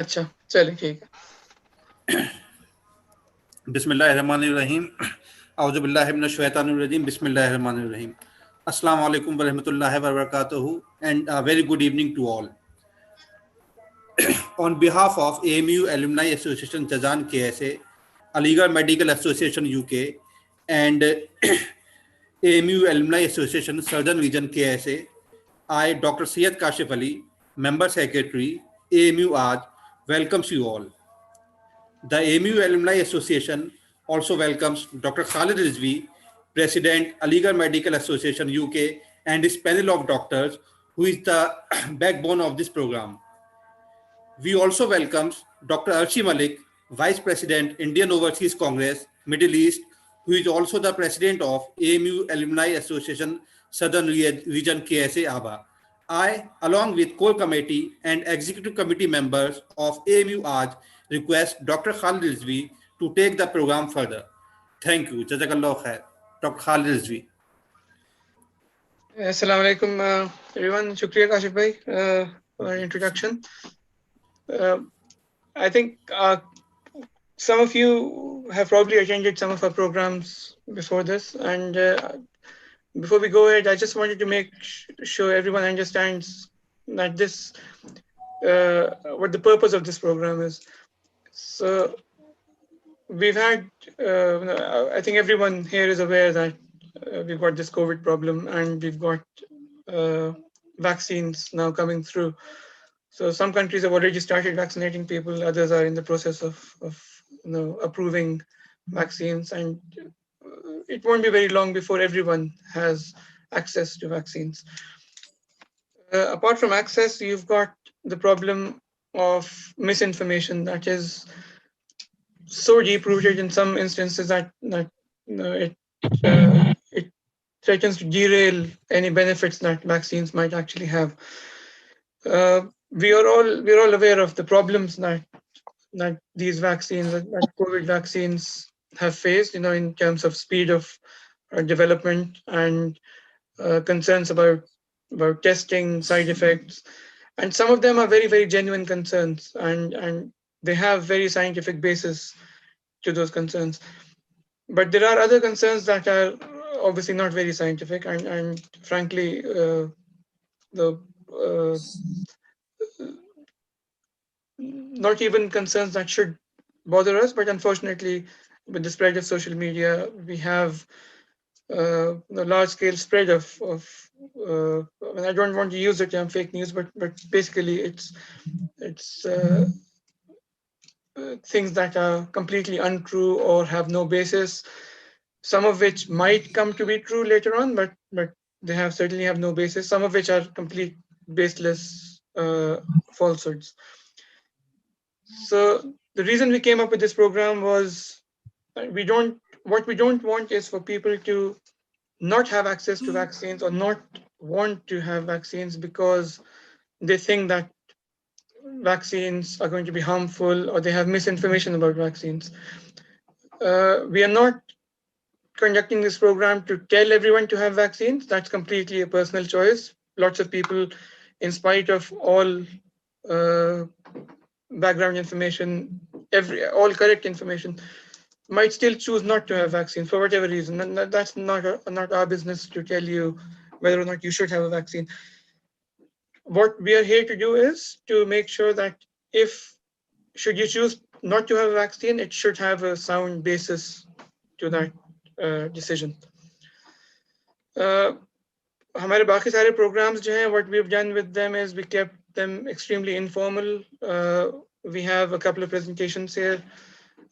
अच्छा चलिए ठीक है। बिस्मिल्लाहिर्रहमानिर्रहीम औज़ु बिल्लाहि मिनश शैतानिर रजीम बिस्मिल्लाहिर्रहमानिर्रहीम अस्सलामु अलैकुम व रहमतुल्लाहि व बरकातुहू and a very good evening to all. On behalf of AMU Alumni Association Jazan KSA, Aligarh Medical Association UK and AMU Alumni Association Southern Region KSA, I, Dr. Syed Kashif Ali, Member Secretary, AMU AJ, welcomes you all. The AMU Alumni Association also welcomes Dr. Khalid Rizvi, President, Aligarh Medical Association UK, and his panel of doctors, who is the backbone of this program. We also welcome Dr. Arshi Malik, Vice President, Indian Overseas Congress, Middle East, who is also the President of AMU Alumni Association Southern Region KSA ABA. I, along with core committee and executive committee members of AMU AJ, request Dr. Khalid Rizvi to take the program further. Thank you. Jazakallah khair. Dr. Khalid Rizvi. Assalamu alaikum everyone. Shukriya Kashif bhai for introduction. I think some of you have probably attended some of our programs before this, and before we go ahead, I just wanted to make sure everyone understands that this what the purpose of this program is. So we've had, I think everyone here is aware that we've got this COVID problem, and we've got vaccines now coming through. So some countries have already started vaccinating people. Others are in the process of approving vaccines, and it won't be very long before everyone has access to vaccines. Apart from access, you've got the problem of misinformation that is so deep rooted in some instances that it threatens to derail any benefits that vaccines might actually have. We're all aware of the problems that these vaccines, that COVID vaccines have faced, in terms of speed of development and concerns about testing, side effects, and some of them are very, very genuine concerns, and they have very scientific basis to those concerns. But there are other concerns that are obviously not very scientific, and frankly, not even concerns that should bother us. But unfortunately, with the spread of social media, we have a large-scale spread of I don't want to use the term fake news, but basically it's things that are completely untrue or have no basis. Some of which might come to be true later on, but they certainly have no basis. Some of which are complete baseless falsehoods. So the reason we came up with this program was what we don't want is for people to not have access to vaccines or not want to have vaccines because they think that vaccines are going to be harmful or they have misinformation about vaccines. We are not conducting this program to tell everyone to have vaccines. That's completely a personal choice. Lots of people, in spite of all background information, all correct information, might still choose not to have vaccines for whatever reason. And that's not our business to tell you whether or not you should have a vaccine. What we are here to do is to make sure that should you choose not to have a vaccine, it should have a sound basis to that decision. हमारे बाकी सारे programs जो हैं, what we've done with them is we kept them extremely informal. We have a couple of presentations here,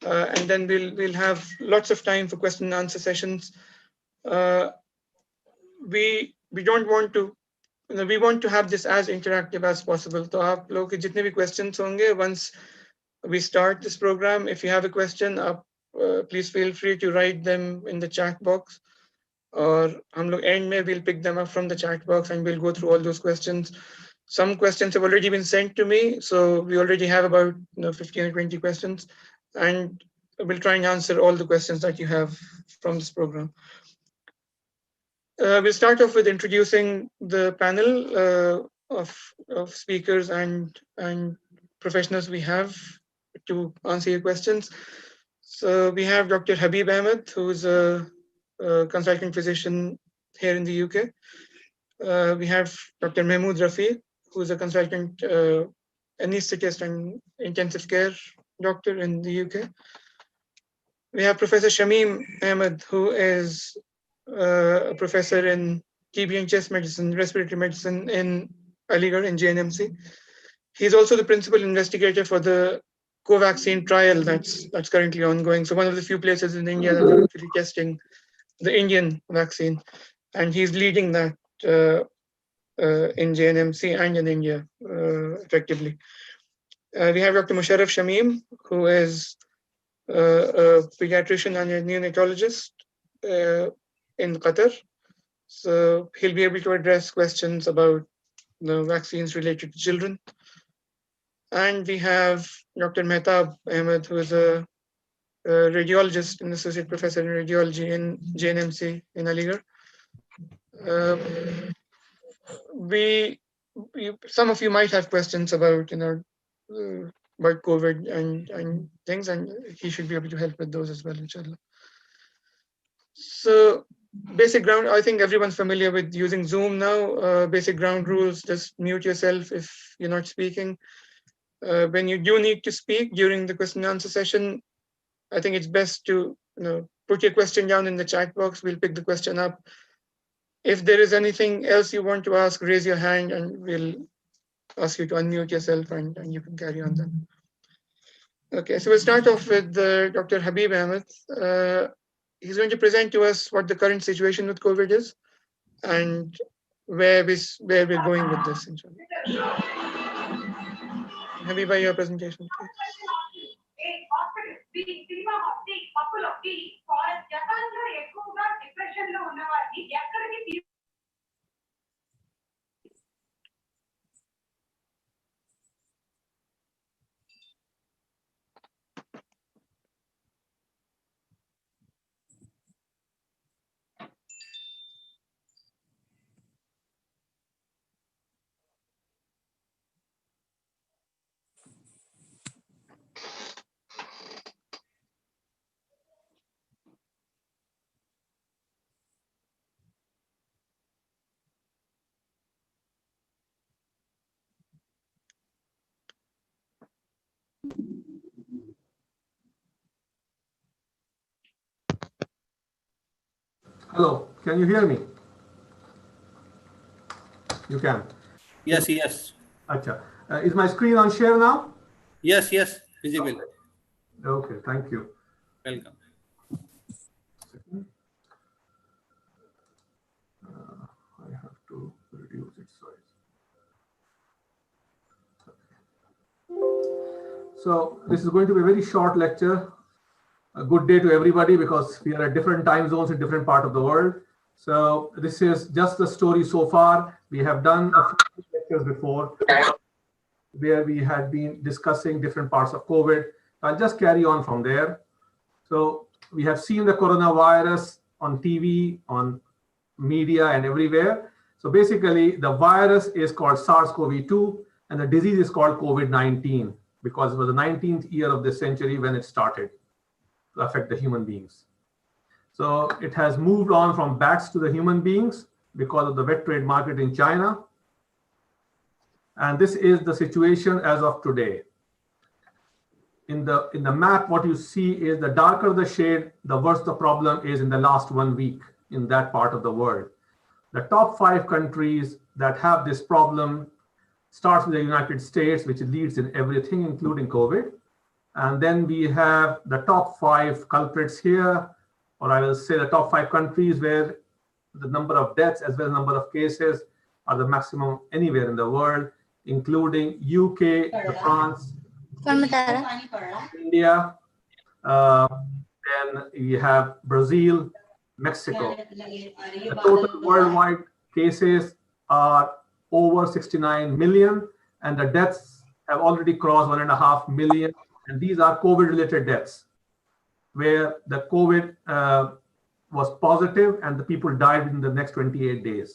and then we'll have lots of time for question and answer sessions. We don't want to, we want to have this as interactive as possible. तो आप लोग के जितने भी questions होंगे, once we start this program, if you have a question, please feel free to write them in the chat box. Or हम लोग end में we'll pick them up from the chat box and we'll go through all those questions. Some questions have already been sent to me, so we already have about 15 or 20 questions, and we'll try and answer all the questions that you have from this program. We'll start off with introducing the panel of speakers and professionals we have to answer your questions. So we have Dr. Habib Ahmed, who's a consultant physician here in the UK. We have Dr. Mahmood Rafi, who's a consultant anesthetist and intensive care doctor in the UK. We have Professor Shamim Ahmed, who is a professor in TB and chest medicine, respiratory medicine in Aligarh in JNMC. He's also the principal investigator for the Covaxin trial that's currently ongoing. So one of the few places in India that are actually testing the Indian vaccine, and he's leading that in JNMC and in India effectively. We have Dr. Musharraf Shamim, who is a pediatrician and a neonatologist in Qatar. So he'll be able to address questions about the vaccines related to children. And we have Dr. Mehtab Ahmed, who is a radiologist and associate professor in radiology in JNMC in Aligarh. Some of you might have questions about, about COVID and things, and he should be able to help with those as well, inshallah. So basic ground, I think everyone's familiar with using Zoom now. Basic ground rules, just mute yourself if you're not speaking. When you do need to speak during the question and answer session, I think it's best to put your question down in the chat box. We'll pick the question up. If there is anything else you want to ask, raise your hand and we'll ask you to unmute yourself and you can carry on then. Okay, so we'll start off with Dr. Habib Ahmed. He's going to present to us what the current situation with COVID is and where we're going with this, inshallah. Habib, your presentation, please. Hello, can you hear me? You can. Yes, yes. Acha. Is my screen on share now? Yes, yes, visible. Okay, thank you. Welcome. I have to reduce its size. So this is going to be a very short lecture. A good day to everybody because we are at different time zones in different parts of the world. So this is just the story so far. We have done a few lectures before where we had been discussing different parts of COVID. I'll just carry on from there. So we have seen the coronavirus on TV, on media and everywhere. So basically the virus is called SARS-CoV-2 and the disease is called COVID-19 because it was the 19th year of this century when it started to affect the human beings. So it has moved on from bats to the human beings because of the wet trade market in China. And this is the situation as of today. In the map, what you see is the darker the shade, the worse the problem is in the last 1 week in that part of the world. The top 5 countries that have this problem starts with the United States, which leads in everything, including COVID. And then we have the top 5 culprits here, or I will say the top 5 countries where the number of deaths as well as number of cases are the maximum anywhere in the world, including UK, France, India, then you have Brazil, Mexico. The total worldwide cases are over 69 million, and the deaths have already crossed 1.5 million. And these are COVID-related deaths, where the COVID was positive and the people died in the next 28 days.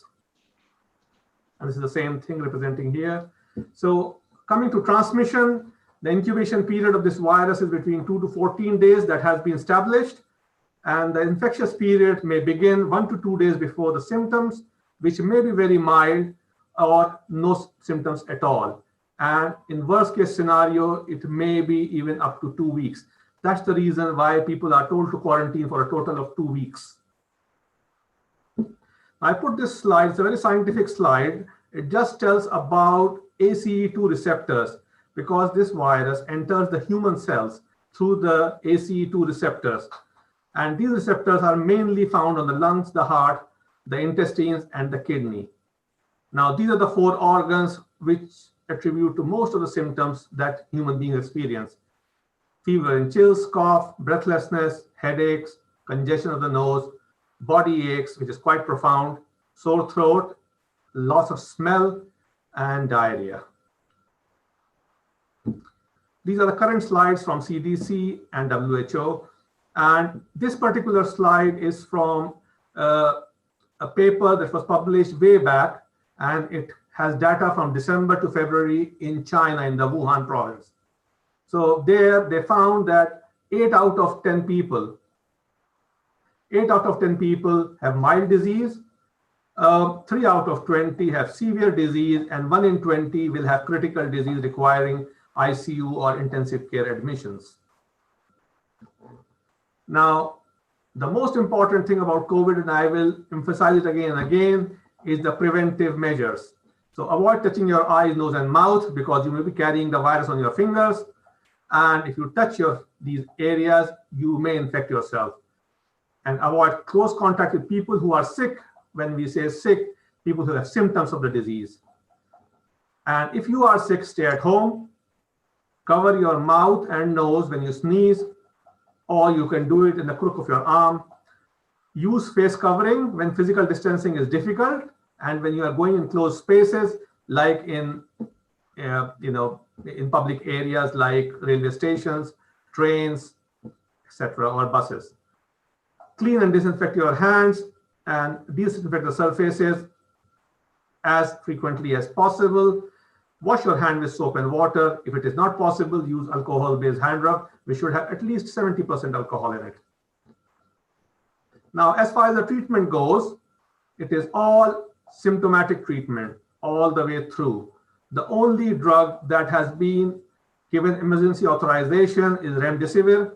And this is the same thing representing here. So coming to transmission, The incubation period of this virus is between 2 to 14 days that has been established. And the infectious period may begin 1 to 2 days before the symptoms, which may be very mild or no symptoms at all. And in worst case scenario, it may be even up to 2 weeks. That's the reason why people are told to quarantine for a total of 2 weeks. I put this slide, it's a very scientific slide. It just tells about ACE2 receptors, because this virus enters the human cells through the ACE2 receptors. And these receptors are mainly found on the lungs, the heart, the intestines, and the kidney. Now, these are the 4 organs which attribute to most of the symptoms that human beings experience: fever and chills, cough, breathlessness, headaches, congestion of the nose, body aches, which is quite profound, sore throat, loss of smell, and diarrhea. These are the current slides from CDC and WHO. And this particular slide is from a paper that was published way back, and it has data from December to February in China, in the Wuhan province. So there they found that 8 out of 10 people have mild disease, 3 out of 20 have severe disease, and 1 in 20 will have critical disease requiring ICU or intensive care admissions. Now, the most important thing about COVID, and I will emphasize it again and again, is the preventive measures. So avoid touching your eyes, nose, and mouth, because you may be carrying the virus on your fingers. And if you touch these areas, you may infect yourself. And avoid close contact with people who are sick. When we say sick, people who have symptoms of the disease. And if you are sick, stay at home. Cover your mouth and nose when you sneeze, or you can do it in the crook of your arm. Use face covering when physical distancing is difficult, and when you are going in closed spaces, like in public areas like railway stations, trains, etc., or buses. Clean and disinfect your hands and disinfect the surfaces as frequently as possible. Wash your hand with soap and water. If it is not possible, use alcohol-based hand rub, which should have at least 70% alcohol in it. Now, as far as the treatment goes, it is all symptomatic treatment all the way through. The only drug that has been given emergency authorization is remdesivir,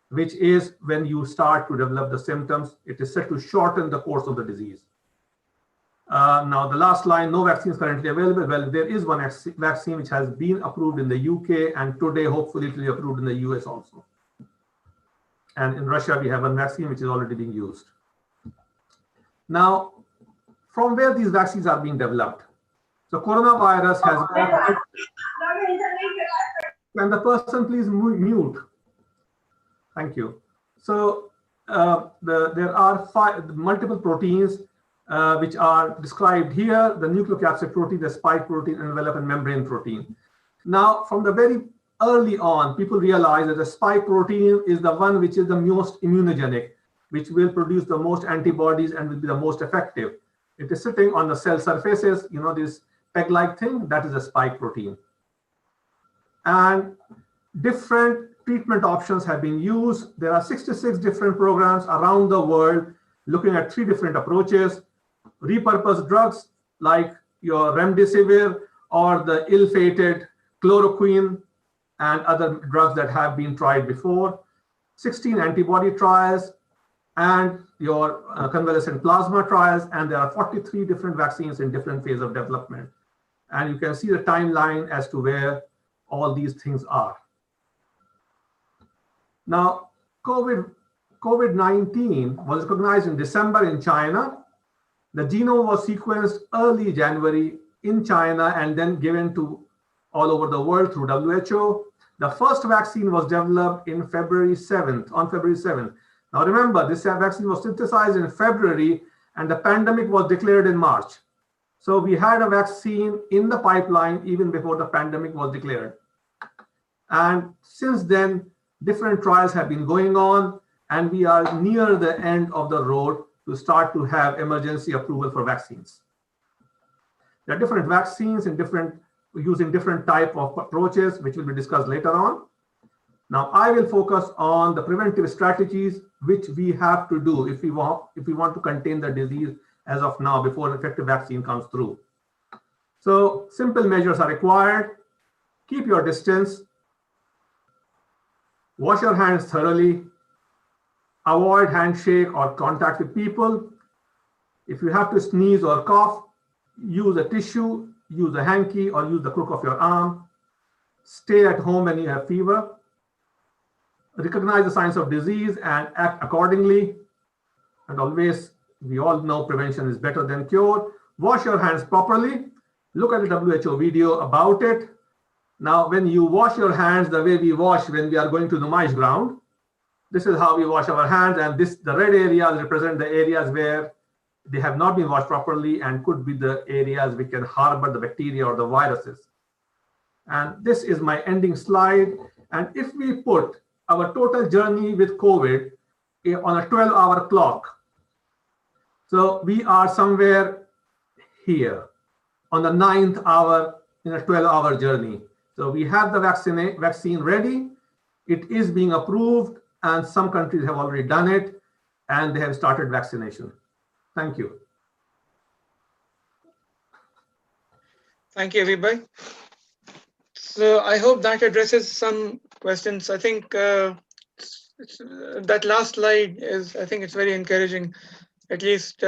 which is when you start to develop the symptoms. It is said to shorten the course of the disease. Now, the last line, no vaccine is currently available. Well, there is one vaccine which has been approved in the UK, and today, hopefully, it will be approved in the US also. And in Russia, we have one vaccine which is already being used. Now, from where these vaccines are being developed? So, coronavirus has... Can the person please mute? Thank you. So, there are multiple proteins which are described here: the nucleocapsid protein, the spike protein, envelope, and membrane protein. Now, from the very early on, people realized that the spike protein is the one which is the most immunogenic, which will produce the most antibodies and will be the most effective. It is sitting on the cell surfaces, this peg-like thing, that is a spike protein. And different treatment options have been used. There are 66 different programs around the world looking at 3 different approaches: repurposed drugs like your remdesivir or the ill-fated chloroquine and other drugs that have been tried before, 16 antibody trials, and your convalescent plasma trials, and there are 43 different vaccines in different phases of development. And you can see the timeline as to where all these things are. Now, COVID-19 was recognized in December in China. The genome was sequenced early January in China and then given to all over the world through WHO. The first vaccine was developed on February 7th. Now remember, this vaccine was synthesized in February and the pandemic was declared in March. So we had a vaccine in the pipeline even before the pandemic was declared. And since then, different trials have been going on, and we are near the end of the road to start to have emergency approval for vaccines. There are different vaccines in different using different type of approaches, which will be discussed later on. Now, I will focus on the preventive strategies which we have to do if we want to contain the disease as of now before an effective vaccine comes through. So simple measures are required. Keep your distance. Wash your hands thoroughly. Avoid handshake or contact with people. If you have to sneeze or cough, use a tissue, use a hanky, or use the crook of your arm. Stay at home when you have fever. Recognize the signs of disease and act accordingly. And always, we all know prevention is better than cure. Wash your hands properly. Look at the WHO video about it. Now, when you wash your hands the way we wash when we are going to the Numaish ground, this is how we wash our hands. And the red areas represent the areas where they have not been washed properly and could be the areas which can harbor the bacteria or the viruses. And this is my ending slide. And if we put our total journey with COVID on a 12-hour clock, so we are somewhere here on the 9th hour in a 12-hour journey. So we have the vaccine ready. It is being approved, and some countries have already done it, and they have started vaccination. Thank you. Thank you, everybody. So I hope that addresses some questions. I think that last slide is, I think it's very encouraging. At least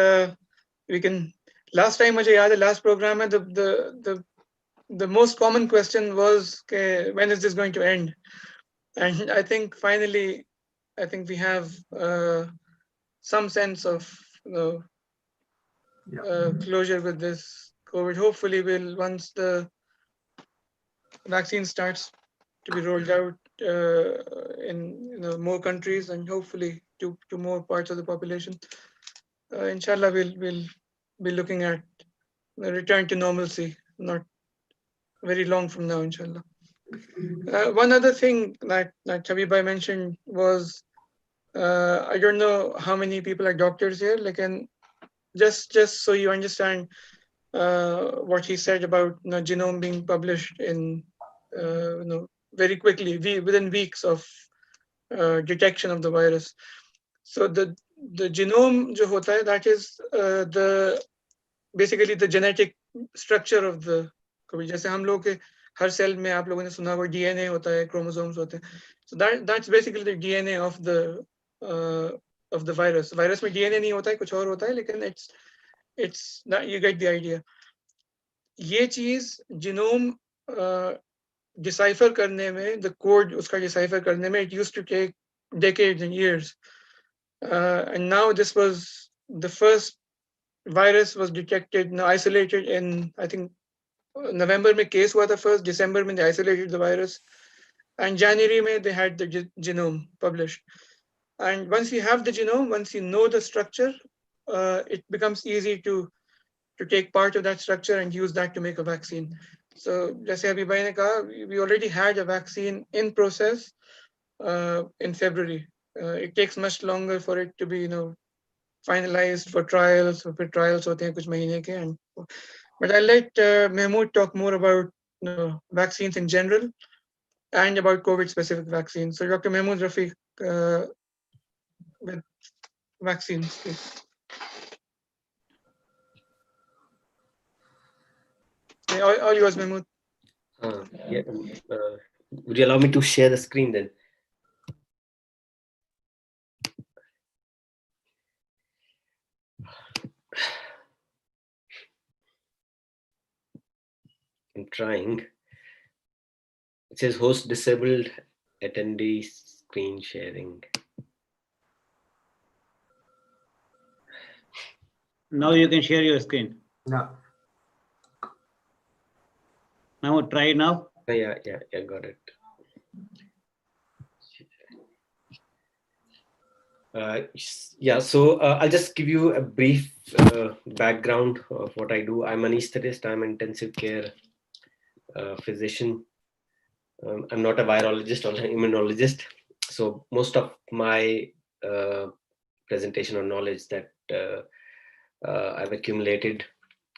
we can, last time mujhe yaad hai, last program mein, the most common question was, when is this going to end? And I think finally, I think we have some sense of closure with this COVID. Hopefully once the vaccine starts to be rolled out in more countries and hopefully to more parts of the population, inshallah, we'll be looking at a return to normalcy, not very long from now, inshallah. One other thing that Habib mentioned was, I don't know how many people are doctors here, and just so you understand what he said about genome being published in very quickly, within weeks of detection of the virus. So the genome jo hota hai, that is basically the genetic structure of the COVID. जैसे हम लोग के हर cell में आप लोगों ने सुना होगा DNA होता है, chromosomes होते हैं. So that's basically the DNA of the virus. Virus में DNA नहीं होता है, कुछ और होता है, लेकिन it's that you get the idea. ये चीज genome decipher करने में, the code उसका decipher करने में, it used to take decades and years. And now this was the first virus was detected, isolated in, I think, November में case हुआ था first, December में they isolated the virus, and January में they had the genome published. And once you have the genome, once you know the structure, it becomes easy to take part of that structure and use that to make a vaccine. So, जैसे अभी भाई ने कहा, we already had a vaccine in process in February. It takes much longer for it to be, finalized for trials. फिर trials होते हैं कुछ महीने के. But I'll let Mahmood talk more about vaccines in general and about COVID-specific vaccines. So, Dr. Mahmood Rafiq with vaccines, please. All yours, Mahmood. Would you allow me to share the screen then? I'm trying. It says host disabled attendee screen sharing. Now you can share your screen. Yeah. Now try now. Yeah, got it. So I'll just give you a brief background of what I do. I'm an anesthetist. I'm an intensive care physician. I'm not a virologist or an immunologist. So most of my presentation or knowledge that I've accumulated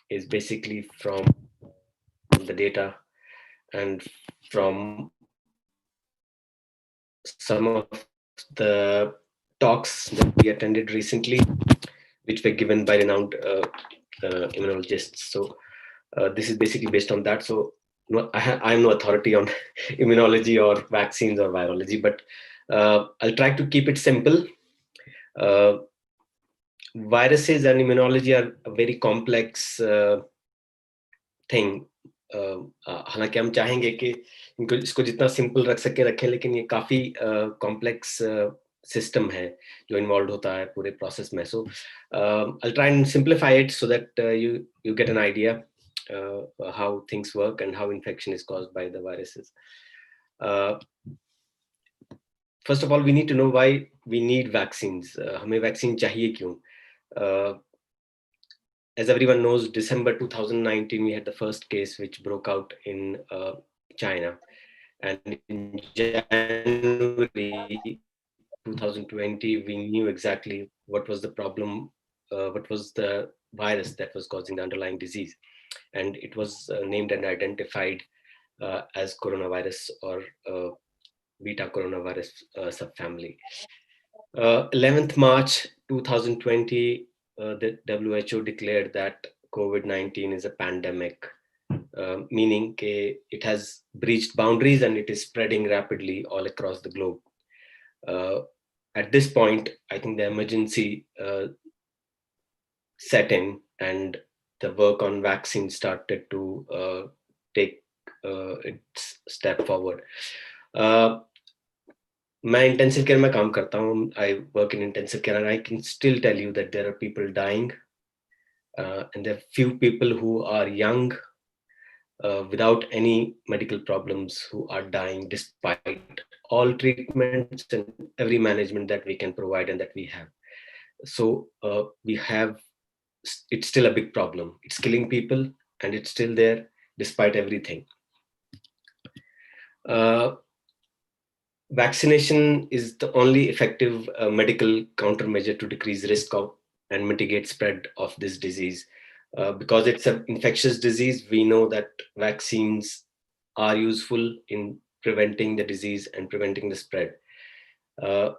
is basically from the data and from some of the talks that we attended recently, which were given by renowned immunologists. So this is basically based on that. So no, I'm no authority on immunology or vaccines or virology, but I'll try to keep it simple. Viruses and immunology are a very complex thing. हालांकि हम चाहेंगे कि इसको जितना simple रख सके रखें, लेकिन ये काफी कॉम्प्लेक्स सिस्टम है जो इन्वॉल्व होता है पूरे प्रोसेस में. So I try and simplify it so that you get an idea how things work and how infection is caused by the viruses. First of all, we need to know why we need vaccines. हमें vaccine चाहिए क्यों? As everyone knows, December 2019, we had the first case which broke out in China. And in January 2020, we knew exactly what was the problem, what was the virus that was causing the underlying disease. And it was named and identified as coronavirus or beta coronavirus subfamily. 11th March 2020, the WHO declared that COVID-19 is a pandemic, meaning it has breached boundaries and it is spreading rapidly all across the globe. At this point, I think the emergency set in and the work on vaccine started to take its step forward. मैं intensive care में काम करता हूँ. I work in intensive care and I can still tell you that there are people dying and there are few people who are young without any medical problems who are dying despite all treatments and every management that we can provide and that we have. So it's still a big problem. It's killing people and it's still there despite everything. Vaccination is the only effective medical countermeasure to decrease risk of and mitigate spread of this disease. Because it's an infectious disease, we know that vaccines are useful in preventing the disease and preventing the spread.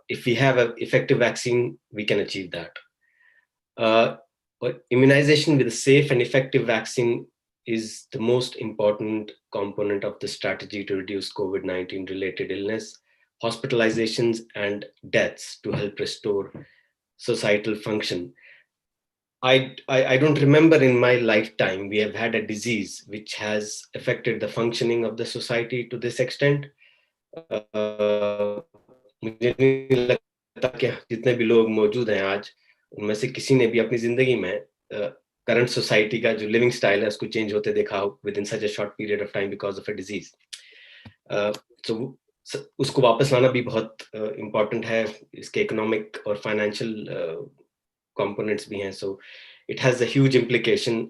If we have an effective vaccine, we can achieve that. But immunization with a safe and effective vaccine is the most important component of the strategy to reduce COVID-19 related illness, hospitalizations, and deaths to help restore societal function. I don't remember in my lifetime we have had a disease which has affected the functioning of the society to this extent. मुझे नहीं लगता कि जितने भी लोग मौजूद हैं आज उनमें से किसी ने भी अपनी जिंदगी में करंट सोसाइटी का जो लिविंग स्टाइल है उसको चेंज होते देखा हो with in such a short period of time because of a disease. तो उसको वापस लाना भी बहुत इम्पोर्टेंट है. इसके इकोनॉमिक और फाइनेंशियल कंपोनेंट्स भी हैं. So it has a huge implication.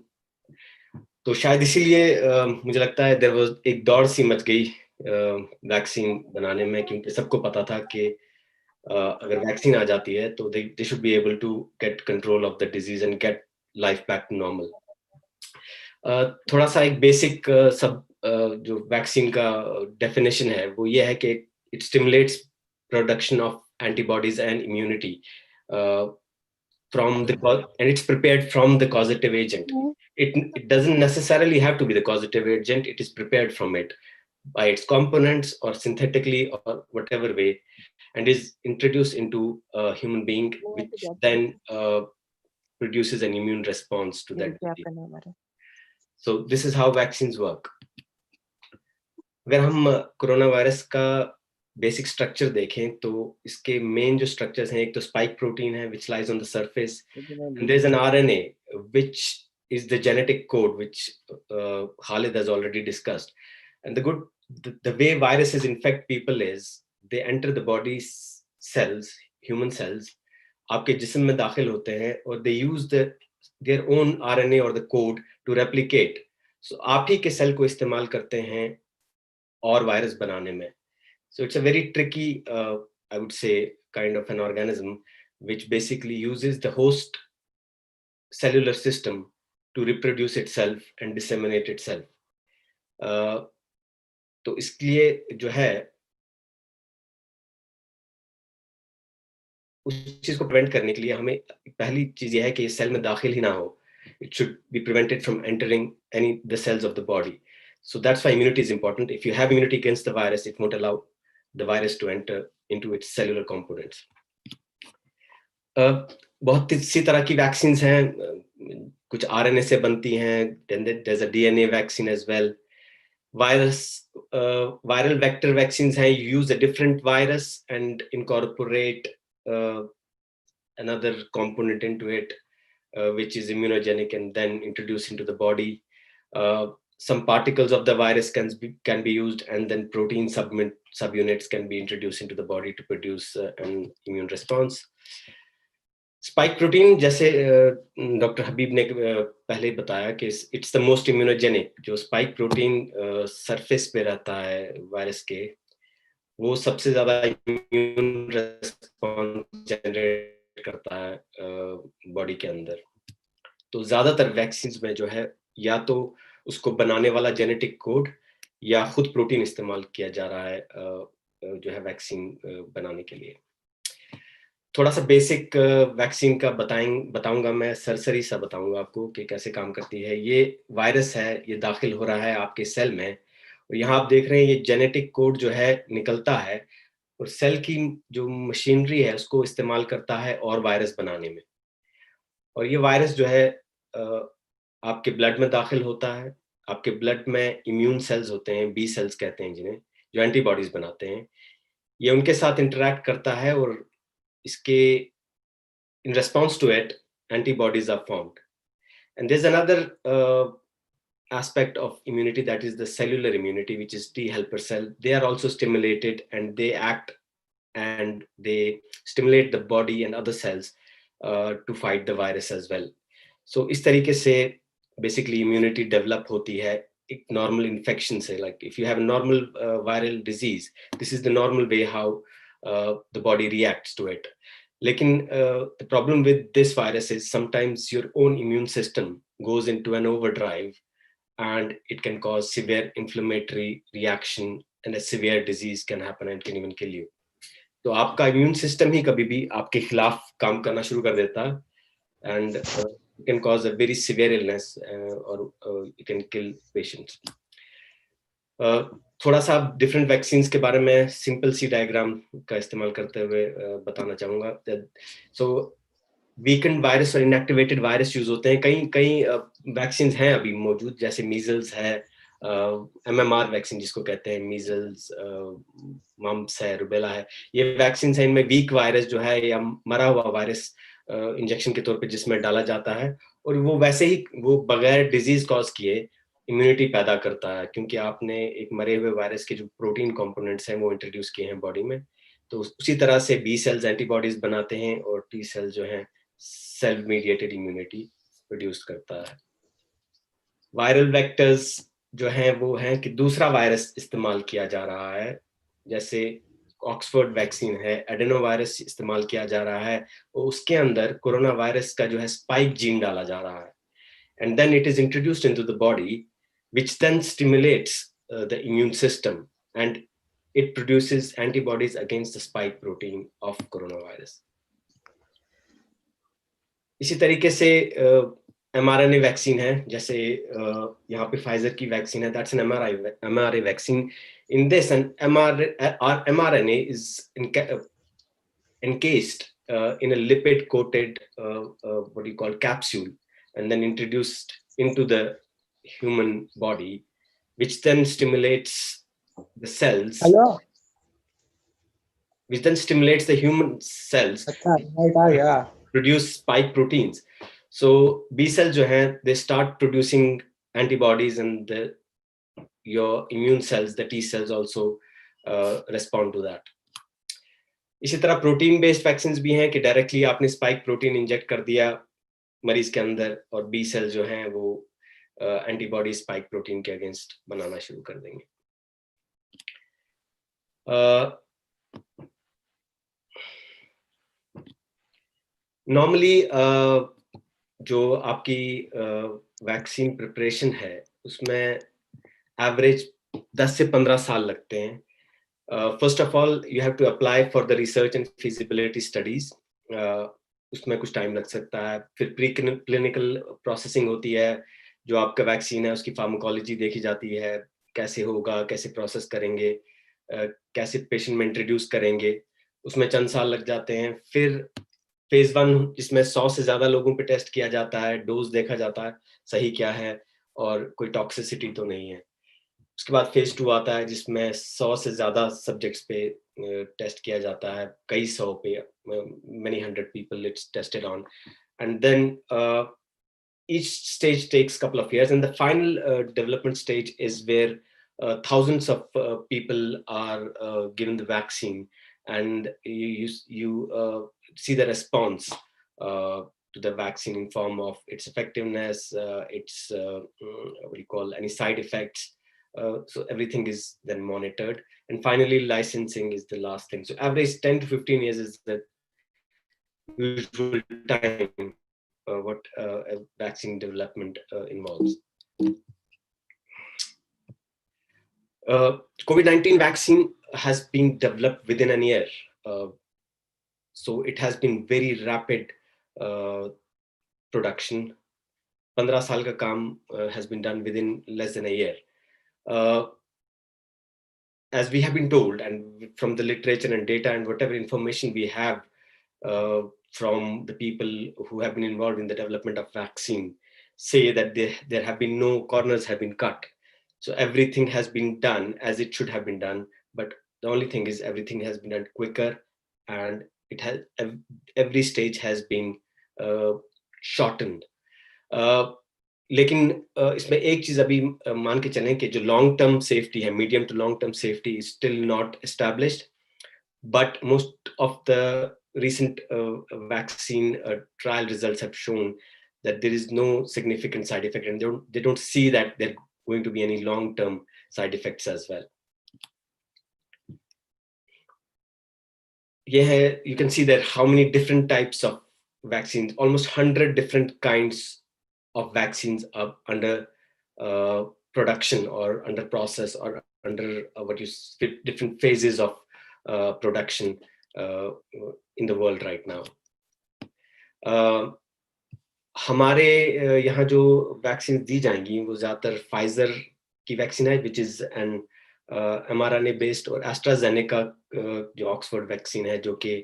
तो शायद इसीलिए मुझे लगता है देयर वाज एक दौड़ सी मच गई वैक्सीन बनाने में, क्योंकि सबको पता था कि अगर वैक्सीन आ जाती है तो they should be able to get control of the disease and get life back to normal. थोड़ा सा एक बेसिक सब जो वैक्सीन का डेफिनेशन है वो ये है कि it stimulates production of antibodies and immunity from the and it's prepared from the causative agent. It doesn't necessarily have to be the causative agent. It is prepared from it by its components or synthetically or whatever way, and is introduced into a human being, which then produces an immune response to that disease. So this is how vaccines work. अगर हम corona virus का basic structure देखें तो इसके main जो structures हैं, एक तो स्पाइक प्रोटीन है which lies on the surface, and there's an RNA which is the genetic code which Khalid has already discussed. And the way viruses infect people is they enter the body's cells, human cells, आपके जिस्म में दाखिल होते हैं और they use their own RNA or the code to replicate. So आप ही के cell को इस्तेमाल करते हैं और वायरस बनाने में. So it's a very tricky, I would say, kind of an organism which basically uses the host cellular system to reproduce itself and disseminate itself. तो इसलिए जो है उस चीज को प्रिवेंट करने के लिए हमें पहली चीज ये है कि सेल में दाखिल ही ना हो. It should be prevented from entering the cells of the body. So that's why immunity is important. If you have immunity against the virus, it won't allow the virus to enter into its cellular components. बहुत सी तरह की vaccines हैं, कुछ RNA से बनती हैं, then there's a DNA vaccine as well. Viral vector vaccines हैं, you use a different virus and incorporate another component into it, which is immunogenic, and then introduce into the body. Some particles of the virus can be used, and then protein subunits can be introduced into the body to produce an immune response. Spike protein, जैसे doctor हबीब ने पहले बताया कि it's the most immunogenic. जो spike protein surface पे रहता है virus के, वो सबसे ज्यादा immune response generate करता है बॉडी के अंदर. तो ज्यादातर वैक्सीन्स में जो है या तो उसको बनाने वाला जेनेटिक कोड या खुद प्रोटीन इस्तेमाल किया जा रहा है जो है वैक्सीन बनाने के लिए. थोड़ा सा बेसिक वैक्सीन का बताऊंगा मैं, सरसरी सा बताऊंगा आपको कि कैसे काम करती है. ये वायरस है, ये दाखिल हो रहा है आपके सेल में, और यहाँ आप देख रहे हैं ये जेनेटिक कोड जो है निकलता है और सेल की जो मशीनरी है उसको इस्तेमाल करता है और वायरस बनाने में. और ये वायरस जो है आपके ब्लड में दाखिल होता है. आपके ब्लड में इम्यून सेल्स होते हैं, बी सेल्स कहते हैं जिन्हें, जो एंटीबॉडीज बनाते हैं. ये उनके साथ इंटरैक्ट करता है और इसके in response to it antibodies are formed. And there's another aspect of immunity, that is the cellular immunity, which is T helper cell. They are also stimulated and they act and they stimulate the body and other cells to fight the virus as well. So इस तरीके से basically immunity develop होती है एक normal infection से. Like if you have a normal viral disease, this is the normal way how the body reacts to it. Lekin the problem with this virus is sometimes your own immune system goes into an overdrive and it can cause severe inflammatory reaction and a severe disease can happen and can even kill you. तो आपका immune system ही कभी भी आपके खिलाफ काम करना शुरू कर देता है and it can cause a very severe illness or it can kill patients. थोड़ा सा डिफरेंट वैक्सीन्स के बारे में सिंपल सी डायग्राम का इस्तेमाल करते हुए बताना चाहूंगा. सो वीकेंड वायरस और इनएक्टिवेटेड वायरस यूज होते हैं. कई वैक्सीन्स हैं अभी मौजूद, जैसे मीजल्स है, MMR वैक्सीन जिसको कहते हैं, मीजल्स, मम्प्स है, रुबेला है. ये वैक्सीन्स हैं, इनमें वीक वायरस जो है या मरा हुआ वायरस इंजेक्शन के तौर पे जिसमें डाला जाता है और वो वैसे ही वो बगैर डिजीज कॉज किए इम्यूनिटी पैदा करता है, क्योंकि आपने एक मरे हुए वायरस के जो प्रोटीन कंपोनेंट्स हैं वो इंट्रोड्यूस किए हैं बॉडी में. तो उसी तरह से बी सेल्स एंटीबॉडीज बनाते हैं और टी सेल्स जो हैं सेल मीडिएटेड इम्यूनिटी प्रोड्यूस करता है. वायरल वेक्टर्स जो हैं वो हैं कि दूसरा वायरस इस्तेमाल किया जा रहा है, जैसे ऑक्सफोर्ड वैक्सीन है, एडेनो वायरस इस्तेमाल किया जा रहा है और उसके अंदर कोरोना वायरस का जो है स्पाइक जीन डाला जा रहा है. And then it is introduced into the body, which then stimulates the immune system and it produces antibodies against the spike protein of coronavirus. इसी तरीके से mRNA वैक्सीन है, जैसे यहाँ पे फाइजर की वैक्सीन है, that's an mRNA vaccine. In this, an mRNA is encased in a lipid-coated what you call capsule, and then introduced into the human body, which then stimulates the cells. Hello. Which then stimulates the human cells Yeah. produce spike proteins. So B cells जो हैं, they start producing antibodies, and your immune cells, the T cells also respond to that. इसी तरह protein based vaccines भी हैं कि directly आपने spike protein inject कर दिया मरीज के अंदर और बी सेल जो हैं वो एंटीबॉडी स्पाइक प्रोटीन के अगेंस्ट बनाना शुरू कर देंगे. नॉर्मली जो आपकी वैक्सीन प्रिपरेशन है उसमें एवरेज 10 से 15 साल लगते हैं. First of all, you have to apply for the research and feasibility studies. उसमें कुछ टाइम लग सकता है. फिर प्री क्लिनिकल प्रोसेसिंग होती है. जो आपका वैक्सीन है उसकी फार्माकोलॉजी देखी जाती है, कैसे होगा, कैसे प्रोसेस करेंगे, कैसे पेशेंट में इंट्रोड्यूस करेंगे, उसमें चंद साल लग जाते हैं. फिर फेज 1 जिसमें 100 से ज्यादा लोगों पे टेस्ट किया जाता है, डोज देखा जाता है सही क्या है और कोई टॉक्सिसिटी तो नहीं है. उसके बाद फेज 2 आता है जिसमें 100 से ज्यादा सब्जेक्ट्स पे टेस्ट किया जाता है, कई 100 पे, many hundred people it's tested on, and then each stage takes a couple of years, and the final development stage is where thousands of people are given the vaccine, and you see the response to the vaccine in form of its effectiveness, its what do you call, any side effects. So everything is then monitored, and finally licensing is the last thing. So average 10 to 15 years is the usual time what a vaccine development involves. COVID-19 vaccine has been developed within a year. So it has been very rapid production. 15 साल का काम has been done within less than a year. As we have been told, and from the literature and data and whatever information we have from the people who have been involved in the development of vaccine, say that there have been no corners have been cut. So everything has been done as it should have been done. But the only thing is everything has been done quicker, and it has every stage has been shortened. लेकिन इसमें एक चीज अभी मान के चलें कि जो लॉन्ग टर्म सेफ्टी है, medium to long term safety is still not established, but most of the recent vaccine trial results have shown that there is no significant side effect, and they don't see that there are going to be any long term side effects as well. You can see that how many different types of vaccines, almost 100 different kinds of vaccines are under production or under process or under different phases of production in the world right now. हमारे यहाँ जो vaccine दी जाएंगी वो ज्यादातर Pfizer की vaccine है, which is an mRNA based, और AstraZeneca जो ऑक्सफोर्ड वैक्सीन है जो कि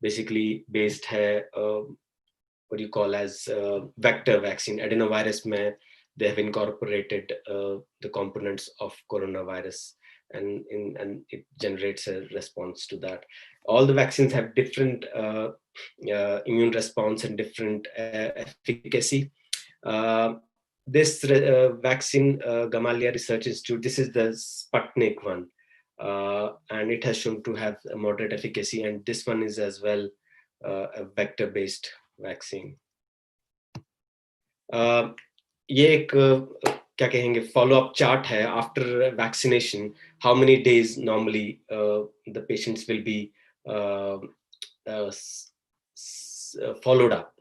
बेसिकली बेस्ड है what you call as vector vaccine. Adenovirus mein they have incorporated the components of coronavirus, and it generates a response to that. All the vaccines have different immune response and different efficacy. This vaccine, Gamaleya Research Institute, this is the Sputnik one, and it has shown to have a moderate efficacy, and this one is as well a vector-based vaccine. ये एक क्या कहेंगे follow-up chart है after vaccination. How many days normally the patients will be followed up.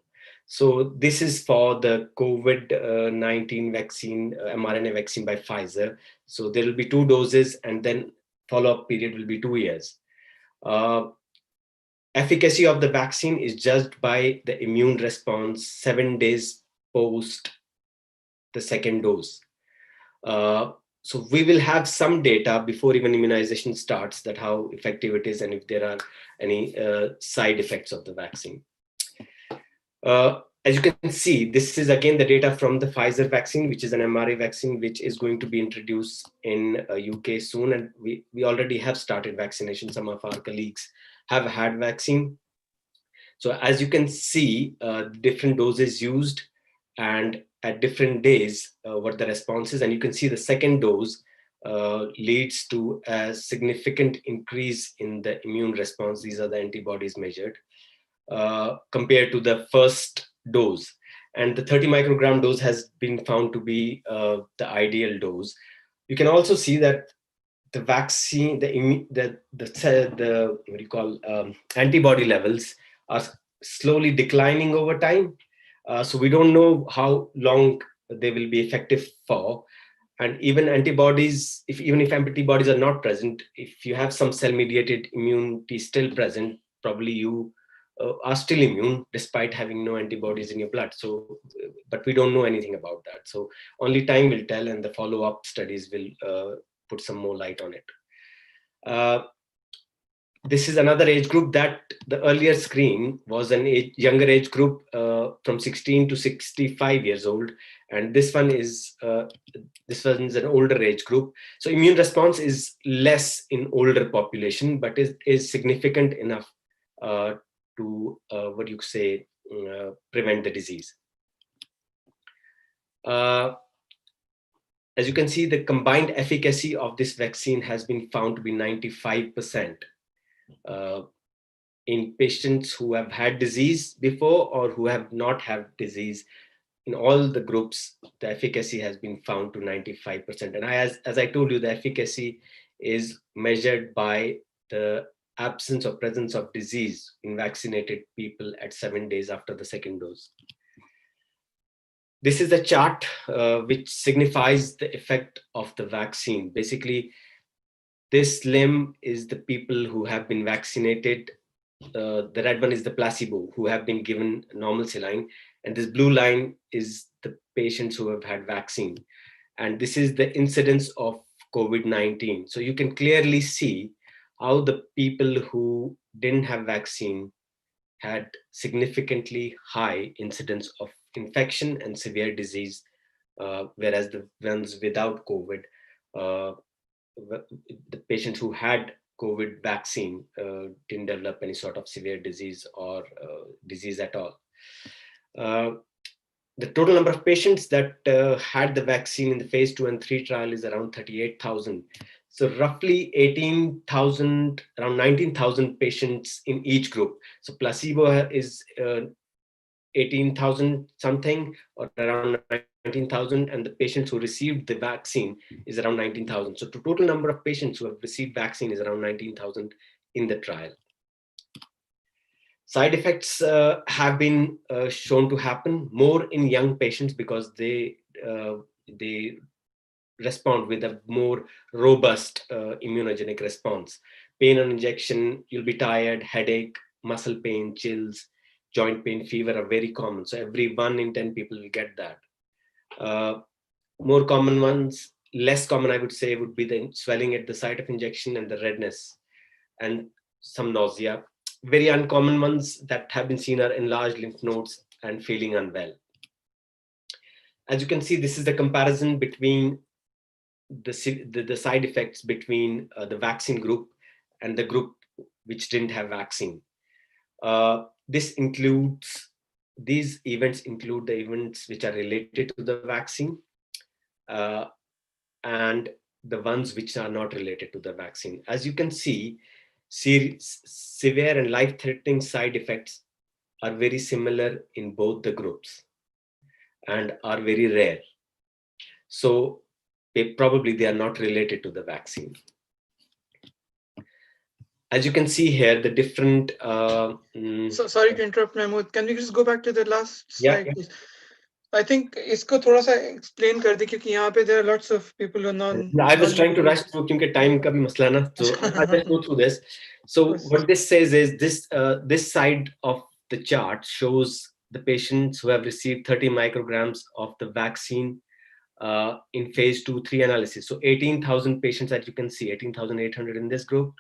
So this is for the COVID-19 vaccine, mRNA vaccine by Pfizer. So there will be 2 doses, and then follow-up period will be 2 years. Efficacy of the vaccine is judged by the immune response 7 days post the second dose. So we will have some data before even immunization starts, that how effective it is and if there are any side effects of the vaccine. As you can see, this is again the data from the Pfizer vaccine, which is an mRNA vaccine, which is going to be introduced in UK soon, and we already have started vaccination. Some of our colleagues have had vaccine. So as you can see, different doses used and at different days what the response is, and you can see the second dose leads to a significant increase in the immune response. These are the antibodies measured compared to the first dose, and the 30 microgram dose has been found to be the ideal dose. You can also see that the vaccine, the what do you call, antibody levels are slowly declining over time. So we don't know how long they will be effective for, And even antibodies, even if antibodies are not present, if you have some cell-mediated immunity still present, probably you are still immune despite having no antibodies in your blood. So, but we don't know anything about that. So only time will tell, and the follow-up studies will put some more light on it. This is another age group that the earlier screen was younger age group from 16 to 65 years old, and this one is an older age group. So immune response is less in older population, but is significant enough to prevent the disease. As you can see, the combined efficacy of this vaccine has been found to be 95%. In patients who have had disease before or who have not had disease. In all the groups, the efficacy has been found to 95%. And as I told you, the efficacy is measured by the absence or presence of disease in vaccinated people at 7 days after the second dose. This is a chart which signifies the effect of the vaccine. Basically, this limb is the people who have been vaccinated. The red one is the placebo, who have been given normal saline. And this blue line is the patients who have had vaccine. And this is the incidence of COVID-19. So you can clearly see how the people who didn't have vaccine had significantly high incidence of infection and severe disease, whereas the ones without COVID, the patients who had COVID vaccine didn't develop any sort of severe disease or disease at all. The total number of patients that had the vaccine in the phase 2 and 3 trial is around 38,000. So roughly 18,000, around 19,000 patients in each group. So placebo is 18,000 something, or around 19,000, and the patients who received the vaccine is around 19,000. So the total number of patients who have received vaccine is around 19,000 in the trial. Side effects have been shown to happen more in young patients because they respond with a more robust immunogenic response. Pain on injection, you'll be tired, headache, muscle pain, chills, joint pain, fever are very common. So every 1 in 10 people will get that. More common ones, less common I would say, would be the swelling at the site of injection and the redness and some nausea. Very uncommon ones that have been seen are enlarged lymph nodes and feeling unwell. As you can see, this is the comparison between the side effects between the vaccine group and the group which didn't have vaccine. These events include the events which are related to the vaccine and the ones which are not related to the vaccine. As you can see, severe and life-threatening side effects are very similar in both the groups and are very rare. So they are not related to the vaccine. As you can see here, the different... So sorry to interrupt, Mahmood. Can we just go back to the last slide, yeah. please? I think isko thoda sa explain kar de, kyunki yahan pe there are lots of people who are non. I was trying to rush through because time ka bhi masla na, so I'll just go through this. So what this says is this side of the chart shows the patients who have received 30 micrograms of the vaccine in phase 2-3 analysis. So 18,000 patients that you can see, 18,800 in this group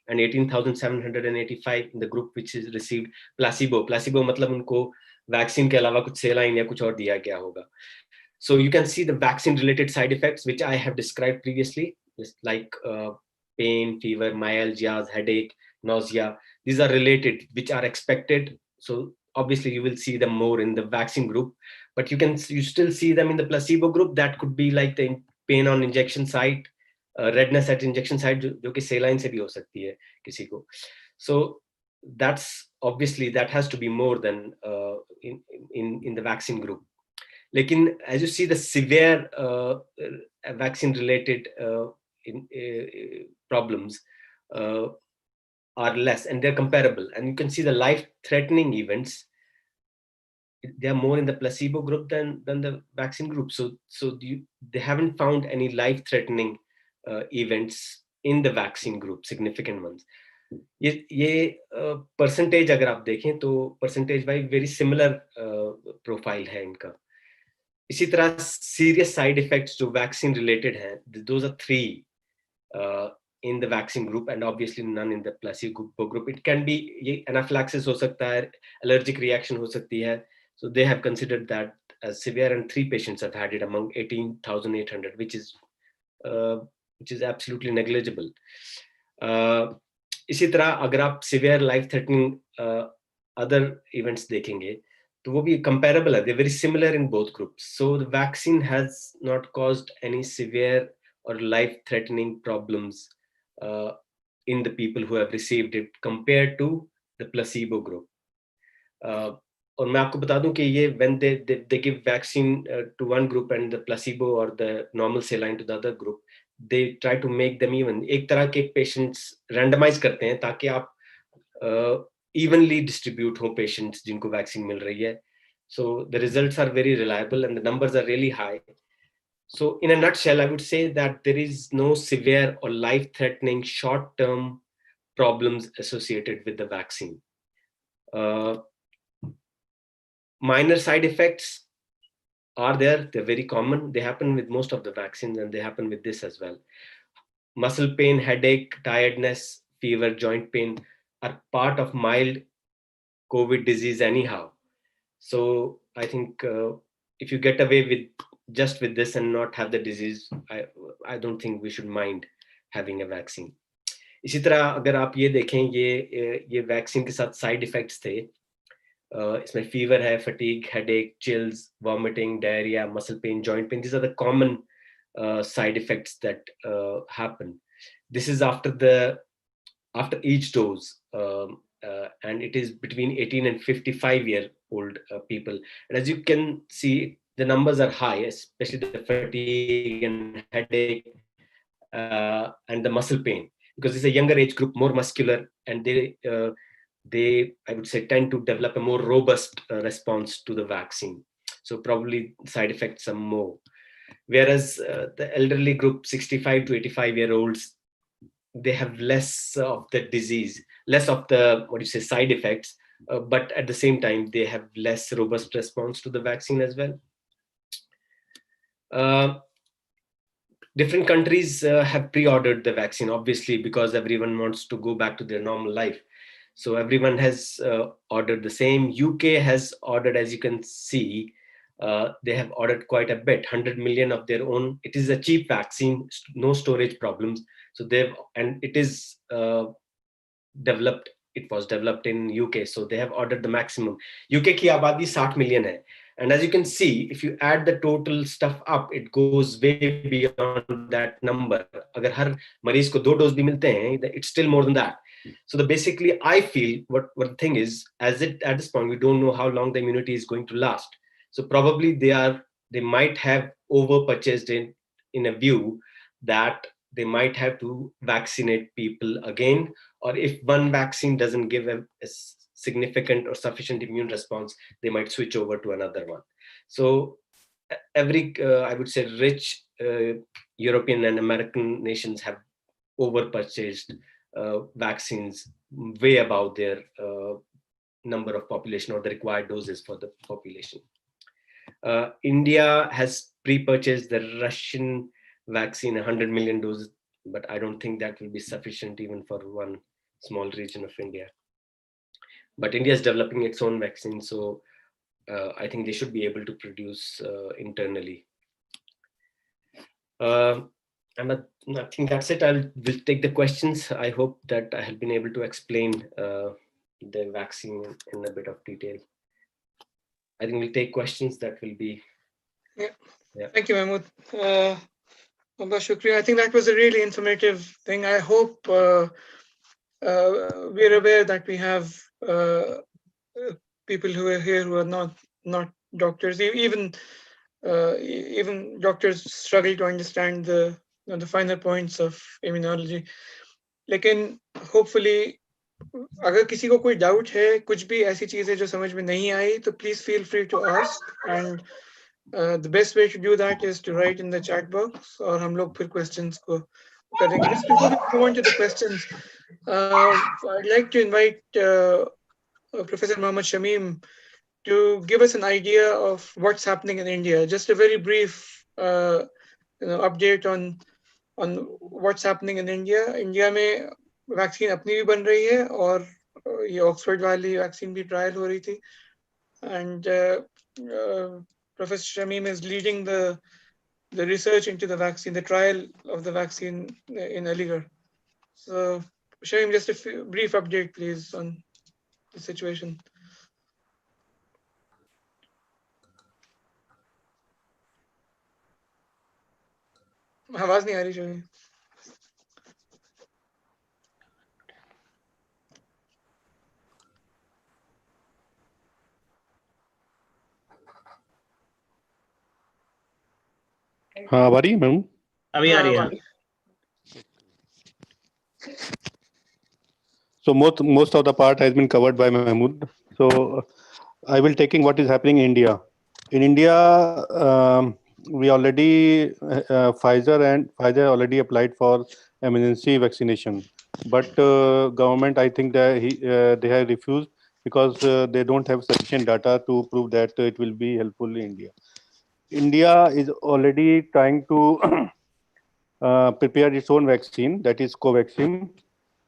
and 18,785 in the group which is received placebo. Placebo matlab unko vaccine ke alawa kuch saline ya kuch aur diya gaya hoga. So you can see the vaccine related side effects which I have described previously, just like pain, fever, myalgias, headache, nausea. These are related, which are expected. So obviously you will see them more in the vaccine group, but you still see them in the placebo group. That could be like the pain on injection site, redness at injection site, jo ki saline se bhi ho sakti hai kisi ko. So that's obviously that has to be more than in the vaccine group. Lekin as you see, the severe vaccine related problems are less and they're comparable, and you can see the life threatening events they are more in the placebo group than the vaccine group. So they haven't found any life-threatening events in the vaccine group, significant ones. ये percentage अगर आप देखें तो percentage wise very similar profile है इनका. इसी तरह serious side effects जो वैक्सीन रिलेटेड हैं, those are 3 in the vaccine group and obviously none in the placebo group. It can be ये anaphylaxis हो सकता है, allergic reaction हो सकती है. So they have considered that as severe, and 3 patients have had it among 18,800, which is absolutely negligible. इसी तरह अगर आप severe life threatening other events देखेंगे तो वो भी comparable है. They're very similar in both groups. So the vaccine has not caused any severe or life threatening problems in the people who have received it compared to the placebo group. और मैं आपको बता दूं कि ये when they give vaccine to one group and the placebo or the normal saline to the other group, they try to make them even. एक तरह के patients randomize करते हैं ताकि आप evenly distribute हो patients जिनको vaccine मिल रही है. So the results are very reliable and the numbers are really high. So in a nutshell, I would say that there is no severe or life-threatening short-term problems associated with the vaccine. Minor side effects are there. They're very common. They happen with most of the vaccines and they happen with this as well. Muscle pain, headache, tiredness, fever, joint pain are part of mild COVID disease anyhow. So I think if you get away with just with this and not have the disease, I don't think we should mind having a vaccine. इसी तरह अगर आप ये देखें ये vaccine के साथ side effects थे. इसमें फीवर है, fatigue, headache, chills, vomiting, diarrhea, muscle pain, joint pain. These are the common side effects that happen. This is after each dose, and it is between 18 and 55-year-old people. And as you can see, the numbers are high, especially the fatigue and headache and the muscle pain, because it's a younger age group, more muscular, and they I would say tend to develop a more robust response to the vaccine. So probably side effects are more. Whereas the elderly group, 65 to 85-year-olds, they have less of the disease, less of the side effects, but at the same time they have less robust response to the vaccine as well. Different countries have pre-ordered the vaccine, obviously, because everyone wants to go back to their normal life. So everyone has ordered the same. UK has ordered, as you can see, they have ordered quite a bit, 100 million of their own. It is a cheap vaccine, no storage problems. So it is developed. It was developed in UK, so they have ordered the maximum. UK की आबादी 60 million है. And as you can see, if you add the total stuff up, it goes way beyond that number. अगर हर मरीज को 2 dose भी मिलते हैं, it's still more than that. So basically, I feel what the thing is, at this point, we don't know how long the immunity is going to last. So probably they might have over purchased in a view that they might have to vaccinate people again, or if one vaccine doesn't give a significant or sufficient immune response, they might switch over to another one. So every, I would say, rich European and American nations have over purchased vaccines way above their number of population or the required doses for the population. India has pre-purchased the Russian vaccine, 100 million doses, but I don't think that will be sufficient even for one small region of India. But India is developing its own vaccine, so I think they should be able to produce internally. And I think that's it. We'll take the questions. I hope that I have been able to explain the vaccine in a bit of detail. I think we'll take questions that will be. Yeah. Thank you, Mahmood. Shukriya. I think that was a really informative thing. I hope we're aware that we have people who are here who are not doctors. Even doctors struggle to understand the finer points of immunology. Like, hopefully अगर किसी को कोई doubt है, कुछ भी ऐसी चीज है जो समझ में नहीं आई, तो please feel free to ask, and the best way to do that is to write in the chat box, और हम लोग फिर क्वेश्चंस को करेंगे. Just before we move on to the questions, I'd like to invite Professor Mohammad Shamim to give us an idea of what's happening in India. Just a very brief update on what's happening in India. India में vaccine अपनी भी बन रही है, और ये Oxford वाली vaccine भी ट्रायल हो रही थी, and Professor Shamim is leading the research into the vaccine, the trial of the vaccine in Aligarh. So Shamim, just a brief update please on the situation. आवाज नहीं आ रही Shamim. हाँ आ रही है मैम. अभी आ रही है. So most of the part has been covered by Mahmood. So I will taking what is happening in India. In India, we already Pfizer already applied for emergency vaccination, but government, I think that they have refused because they don't have sufficient data to prove that it will be helpful in India. India is already trying to prepare its own vaccine, that is Covaxin,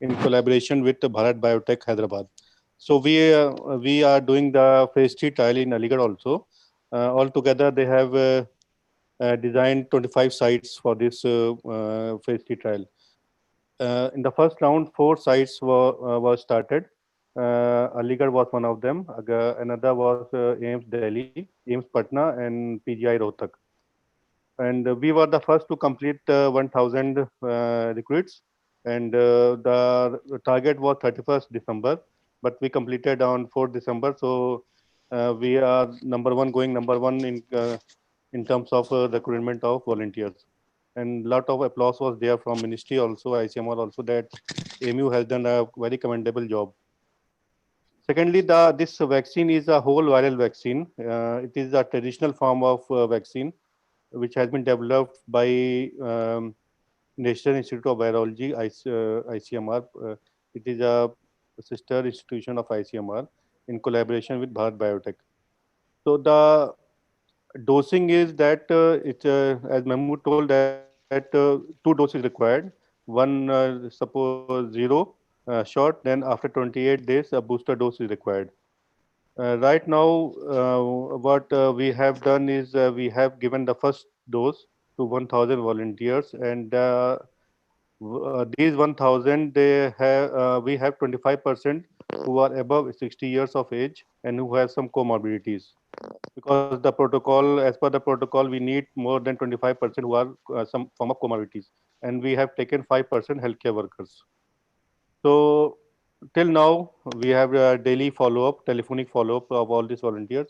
in collaboration with Bharat Biotech Hyderabad. So we are doing the phase 3 trial in Aligarh also. Altogether, they have designed 25 sites for this phase 3 trial. In the first round, 4 sites were started. Aligarh was one of them. Another was AIIMS Delhi, AIIMS Patna, and PGI Rohtak. And we were the first to complete 1,000 recruits. And the target was 31st December, but we completed on 4th December. So we are going number one in terms of recruitment of volunteers. And lot of applause was there from ministry also, ICMR also, that AMU has done a very commendable job. Secondly, this vaccine is a whole viral vaccine. It is a traditional form of vaccine which has been developed by National Institute of Virology, ICMR. It is a sister institution of ICMR in collaboration with Bharat Biotech. So the dosing is that as Mahmood told, that 2 doses required. One, suppose 0 shot, then after 28 days, a booster dose is required. Right now, what we have done is we have given the first dose to 1,000 volunteers, and these 1,000, we have 25% who are above 60 years of age and who have some comorbidities. Because the protocol, as per the protocol, we need more than 25% who are some form of comorbidities, and we have taken 5% healthcare workers. So till now, we have a daily follow-up, telephonic follow-up of all these volunteers.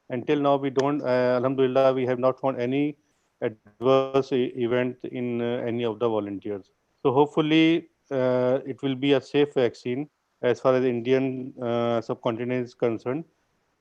Until now, we don't, Alhamdulillah, we have not found any adverse event in any of the volunteers. So hopefully, it will be a safe vaccine as far as Indian subcontinent is concerned.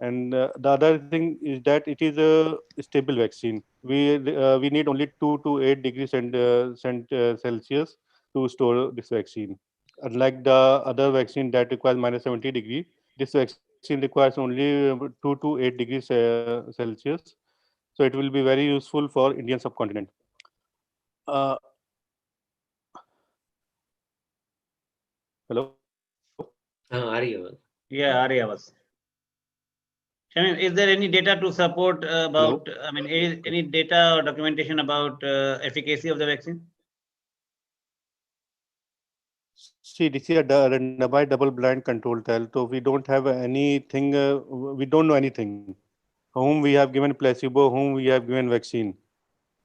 And the other thing is that it is a stable vaccine. We need only 2 to 8 degrees Celsius to store this vaccine. Unlike the other vaccine that requires minus 70 degree, this vaccine requires only 2 to 8 degrees Celsius. So it will be very useful for Indian subcontinent. Hello? हाँ, आ रही है आवाज. Yeah, आ रही है आवाज. Shamim, is there any data to support about, I mean, any data or documentation about efficacy of the vaccine? See, this is a randomized double-blind control trial, so we don't have anything. We don't know anything. Whom we have given placebo, whom we have given vaccine.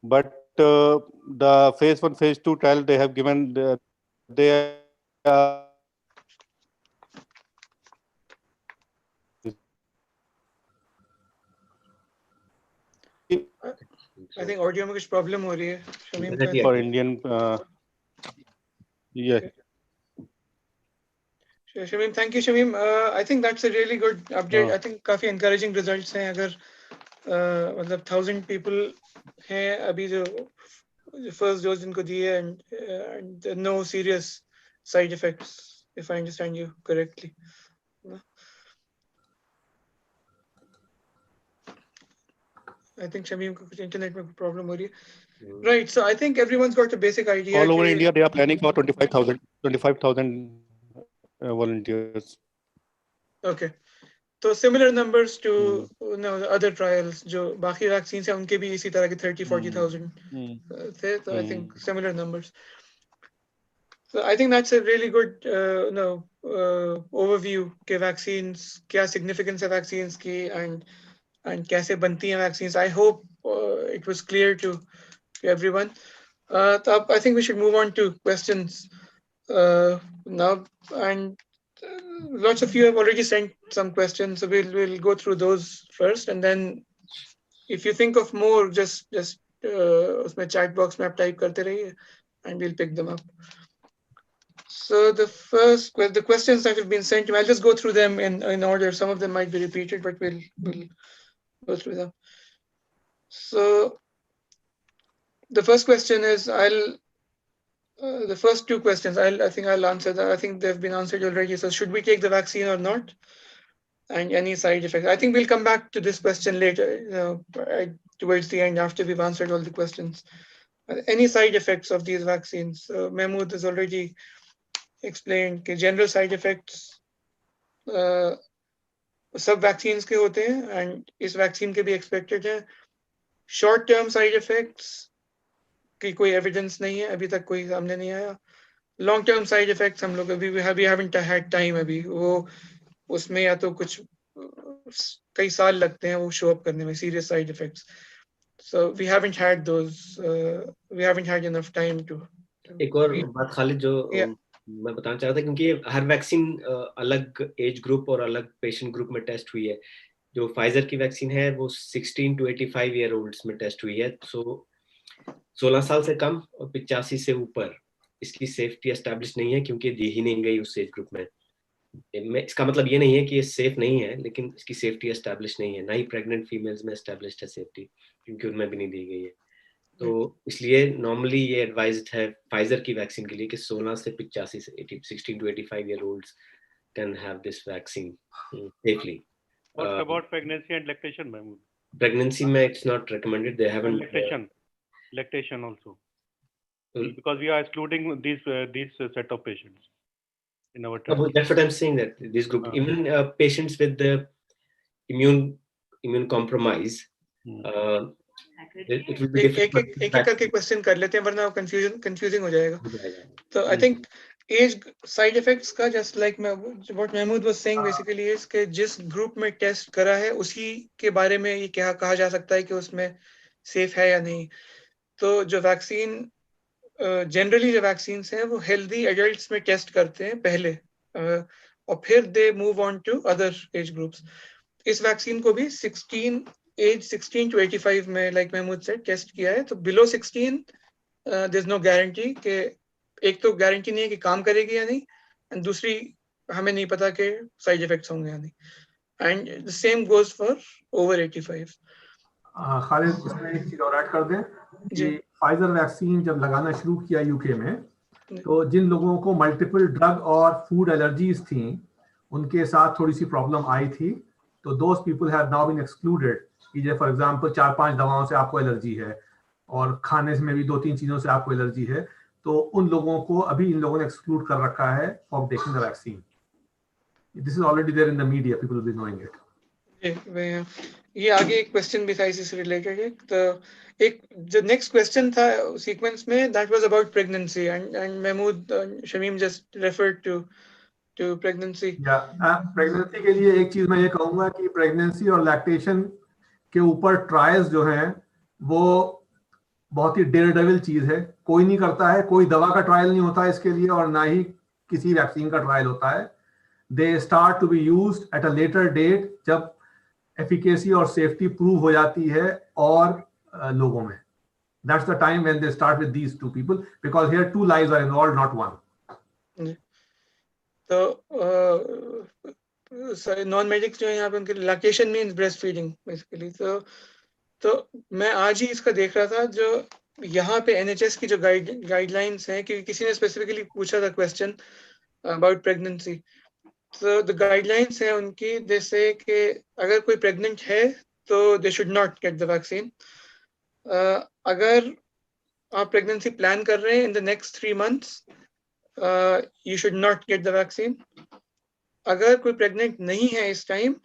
But the phase 1, phase 2 trial, they have given. They I think audio में कुछ problem हो रही है Shamim का. for Indian. Yeah. Shamim, thank you, Shamim. I think that's a really good update. I think काफी encouraging results हैं. अगर मतलब 1,000 people हैं अभी जो first dose जिनको दी है and no serious side effects, if I understand you correctly. I think Shamim को कुछ internet में problem हो रही है. Right. So I think everyone's got a basic idea. All over कि- India, they are planning for 25,000 volunteers. Okay. So similar numbers to the other trials. जो बाकी vaccines हैं उनके भी इसी तरह के 30-40,000 थे. So I think similar numbers. So I think that's a really good overview के vaccines क्या significance है vaccines की and कैसे बनती हैं vaccines. I hope it was clear to everyone. I think we should move on to questions now, and lots of you have already sent some questions, so we'll go through those first, and then if you think of more, just उसमें chat box में आप type करते रहिए, and we'll pick them up. So the questions that have been sent, I'll just go through them in order. Some of them might be repeated, but we'll go through them. So the first question is, the first two questions, I think I'll answer that. I think they've been answered already. So should we take the vaccine or not? And any side effects? I think we'll come back to this question later, towards the end after we've answered all the questions. Any side effects of these vaccines? Mahmood has already explained कि general side effects सब vaccines के होते हैं and इस vaccine के भी expected है. Short term side effects की कोई evidence नहीं है, अभी तक कोई सामने नहीं आया. Long term side effects हम लोग अभी we haven't had time अभी, वो उसमें या तो कुछ कई साल लगते हैं वो show up करने में, serious side effects. So we haven't had those, we haven't had enough time to. एक और बात खालिद जो मैं बताना चाह रहा था, क्योंकि हर वैक्सीन अलग एज ग्रुप और अलग पेशेंट ग्रुप में टेस्ट हुई है. जो फाइजर की वैक्सीन है वो 16 to 85 ईयर ओल्ड्स में टेस्ट हुई है. सो 16 साल से कम और 85 से ऊपर इसकी सेफ्टी एस्टैब्लिश नहीं है, क्योंकि दी ही नहीं गई उस एज ग्रुप में. इसका मतलब ये नहीं है कि ये सेफ नहीं है, लेकिन इसकी सेफ्टी एस्टैब्लिश नहीं है. ना ही प्रेग्नेंट फीमेल्स में एस्टैब्लिश्ड है सेफ्टी, क्योंकि उनमें भी नहीं दी गई है. तो इसलिए नॉर्मली ये एडवाइज्ड है फाइजर की वैक्सीन के लिए कि 16 से 85 से 16 to 85 year olds can have this vaccine safely. What about pregnancy and lactation, Mahmood? Pregnancy में it's not recommended. They haven't. Lactation also, because we are excluding these set of patients in our trial. That's what I'm saying, that this group, even patients with the immune compromise, it will be difficult. एक करके question कर लेते हैं वरना confusing हो जाएगा. तो I think as side effects का just like what Mahmood was saying basically is कि जिस ग्रुप में टेस्ट करा है उसी के बारे में ये क्या कहा जा सकता है कि उसमें सेफ है या नहीं. तो जो वैक्सीन जनरली जो वैक्सीन हैं वो हेल्दी एडल्ट्स में टेस्ट करते हैं पहले और फिर they move on to other age groups. इस वैक्सीन को भी 16 to 85 में लाइक महमूद से टेस्ट किया है. तो below 16 there is no guarantee कि एक तो गारंटी नहीं है कि काम करेगी या नहीं, एंड दूसरी हमें नहीं पता कि साइड इफेक्ट्स होंगे या नहीं. And the same goes for over 85. Khalid इसमें एक चीज और ऐड कर दें कि फाइजर वैक्सीन जब लगाना शुरू किया यूके में, तो जिन लोगों को मल्टीपल ड्रग और फूड एलर्जीज थी उनके साथ थोड़ी सी प्रॉब्लम आई थी. तो those people have now been excluded. कि फॉर एग्जांपल 4-5 दवाओं से आपको एलर्जी है और खाने में भी 2-3 चीजों से आपको एलर्जी है, तो उन लोगों को अभी इन लोगों ने एक्सक्लूड कर रखा है for taking the vaccine. This is already there in the media, people will be knowing it. ये आगे एक क्वेश्चन भी था इसी से रिलेटेड है. तो एक जो नेक्स्ट क्वेश्चन था सीक्वेंस में, that was about pregnancy and Mahmood Shamim just referred to pregnancy. Pregnancy के लिए एक चीज मैं ये कहूंगा कि प्रेगनेंसी और लैक्टेशन के ऊपर ट्रायल्स जो हैं वो बहुत ही डेयरडेविल चीज है. कोई नहीं करता है, कोई दवा का ट्रायल नहीं होता है इसके लिए और ना ही किसी वैक्सीन का ट्रायल होता है. They start to be used at a later date जब एफिकेसी और सेफ्टी प्रूव हो जाती है और लोगों में. That's the time when they start with these two people, because here 2 lives are involved, not 1. तो नॉन मेडिक्स जो है यहाँ पे उनके lactation means breast feeding basically. तो मैं आज ही इसका देख रहा था, जो यहाँ पे NHS की जो गाइडलाइंस हैं, क्योंकि किसी ने स्पेसिफिकली पूछा था क्वेश्चन अबाउट प्रेगनेंसी। तो द गाइडलाइंस है उनकी, जैसे कि अगर कोई प्रेग्नेंट है तो they should not get the vaccine. अगर आप प्रेगनेंसी प्लान कर रहे हैं in the next 3 months, you should not get the vaccine. अगर कोई प्रेग्नेंट नहीं है इस टाइम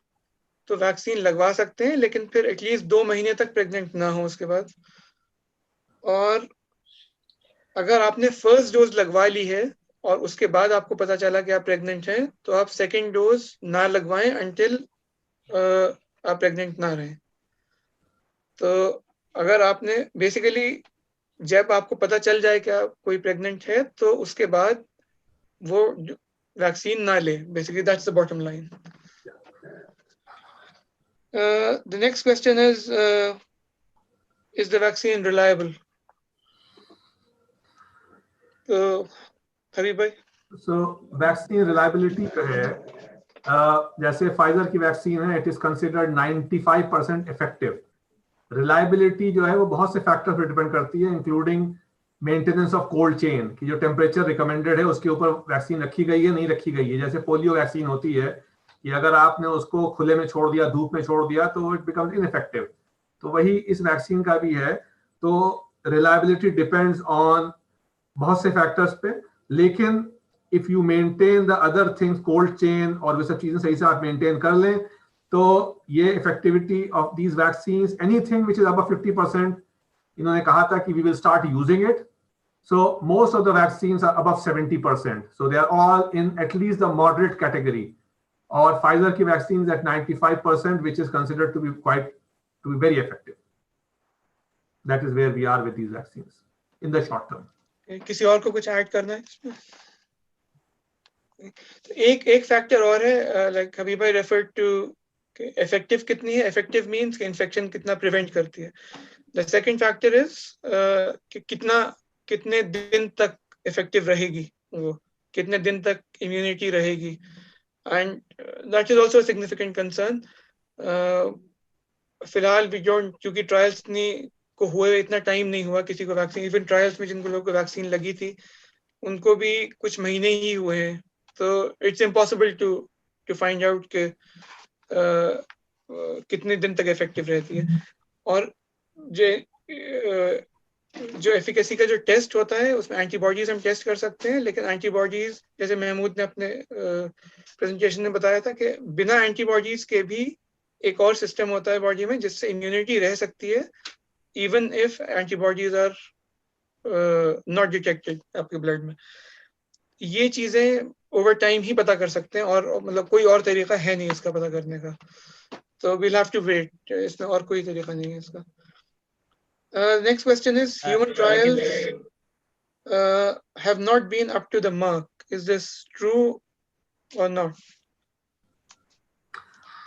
तो वैक्सीन लगवा सकते हैं, लेकिन फिर एटलीस्ट 2 महीने तक प्रेग्नेंट ना हो उसके बाद। और अगर आपने फर्स्ट डोज लगवा ली है और उसके बाद आपको पता चला कि आप प्रेग्नेंट हैं, तो आप सेकेंड डोज ना लगवाएं अंटिल आप प्रेग्नेंट ना रहें। तो अगर आपने बेसिकली जब आपको पता चल जाए कि आप कोई प्रेग्नेंट है, तो उसके बाद वो वैक्सीन ना ले, basically that's the bottom line. The next question is the vaccine reliable? तो हबीब भाई। So वैक्सीन रिलायबिलिटी जो है, जैसे फाइजर की वैक्सीन है, it is considered 95% effective. Reliability जो है वो बहुत से फैक्टर्स पर डिपेंड करती है, including maintenance of cold chain, की जो टेम्परेचर रिकमेंडेड है उसके ऊपर वैक्सीन रखी गई है नहीं रखी गई है। जैसे पोलियो वैक्सीन होती है कि अगर आपने उसको खुले में छोड़ दिया, धूप में छोड़ दिया, तो इट बिकम्स इनइफेक्टिव। तो वही इस वैक्सीन का भी है। तो रिलायबिलिटी डिपेंड्स ऑन बहुत से फैक्टर्स पे, लेकिन if you maintain the other things, cold chain और वे सब चीजें सही से आप मेंटेन कर लें, तो ये effectivity of these vaccines, anything which is above 50%, इन्होंने कहा था कि we will start using it. So most of the vaccines are above 70%. So they are all in at least the moderate category. Or Pfizer की vaccines at 95%, which is considered to be very effective. That is where we are with these vaccines in the short term. किसी और को कुछ add करना है इसमें? तो एक फैक्टर और है, लाइक हबीब भाई रेफर्ड टू इफेक्टिव कितनी है। इफेक्टिव मींस कि इन्फेक्शन कितना प्रिवेंट करती है। द सेकंड फैक्टर इज कि कितने दिन तक इफेक्टिव रहेगी, वो कितने दिन तक इम्यूनिटी रहेगी, and that is also significant concern. फिलहाल वी डोंट, क्योंकि ट्रायल्स को हुए इतना टाइम नहीं हुआ किसी को वैक्सीन, इवन ट्रायल्स में जिनको लोगों को वैक्सीन लगी थी उनको भी कुछ महीने ही हुए हैं। तो it's impossible to find out के कितने दिन तक इफेक्टिव रहती है। और जो एफिकेसी का जो टेस्ट होता है उसमें एंटीबॉडीज हम टेस्ट कर सकते हैं, लेकिन एंटीबॉडीज, जैसे महमूद ने अपने प्रेजेंटेशन में बताया था कि बिना एंटीबॉडीज के भी एक और सिस्टम होता है बॉडी में जिससे इम्यूनिटी रह सकती है even if antibodies are not detected आपके ब्लड में। ये चीजें ओवर टाइम ही पता कर सकते हैं, और मतलब कोई और तरीका है नहीं इसका पता करने का। तो we'll have to wait, इसमें और कोई तरीका नहीं है इसका। Next question is, human trials have not been up to the mark. Is this true or not?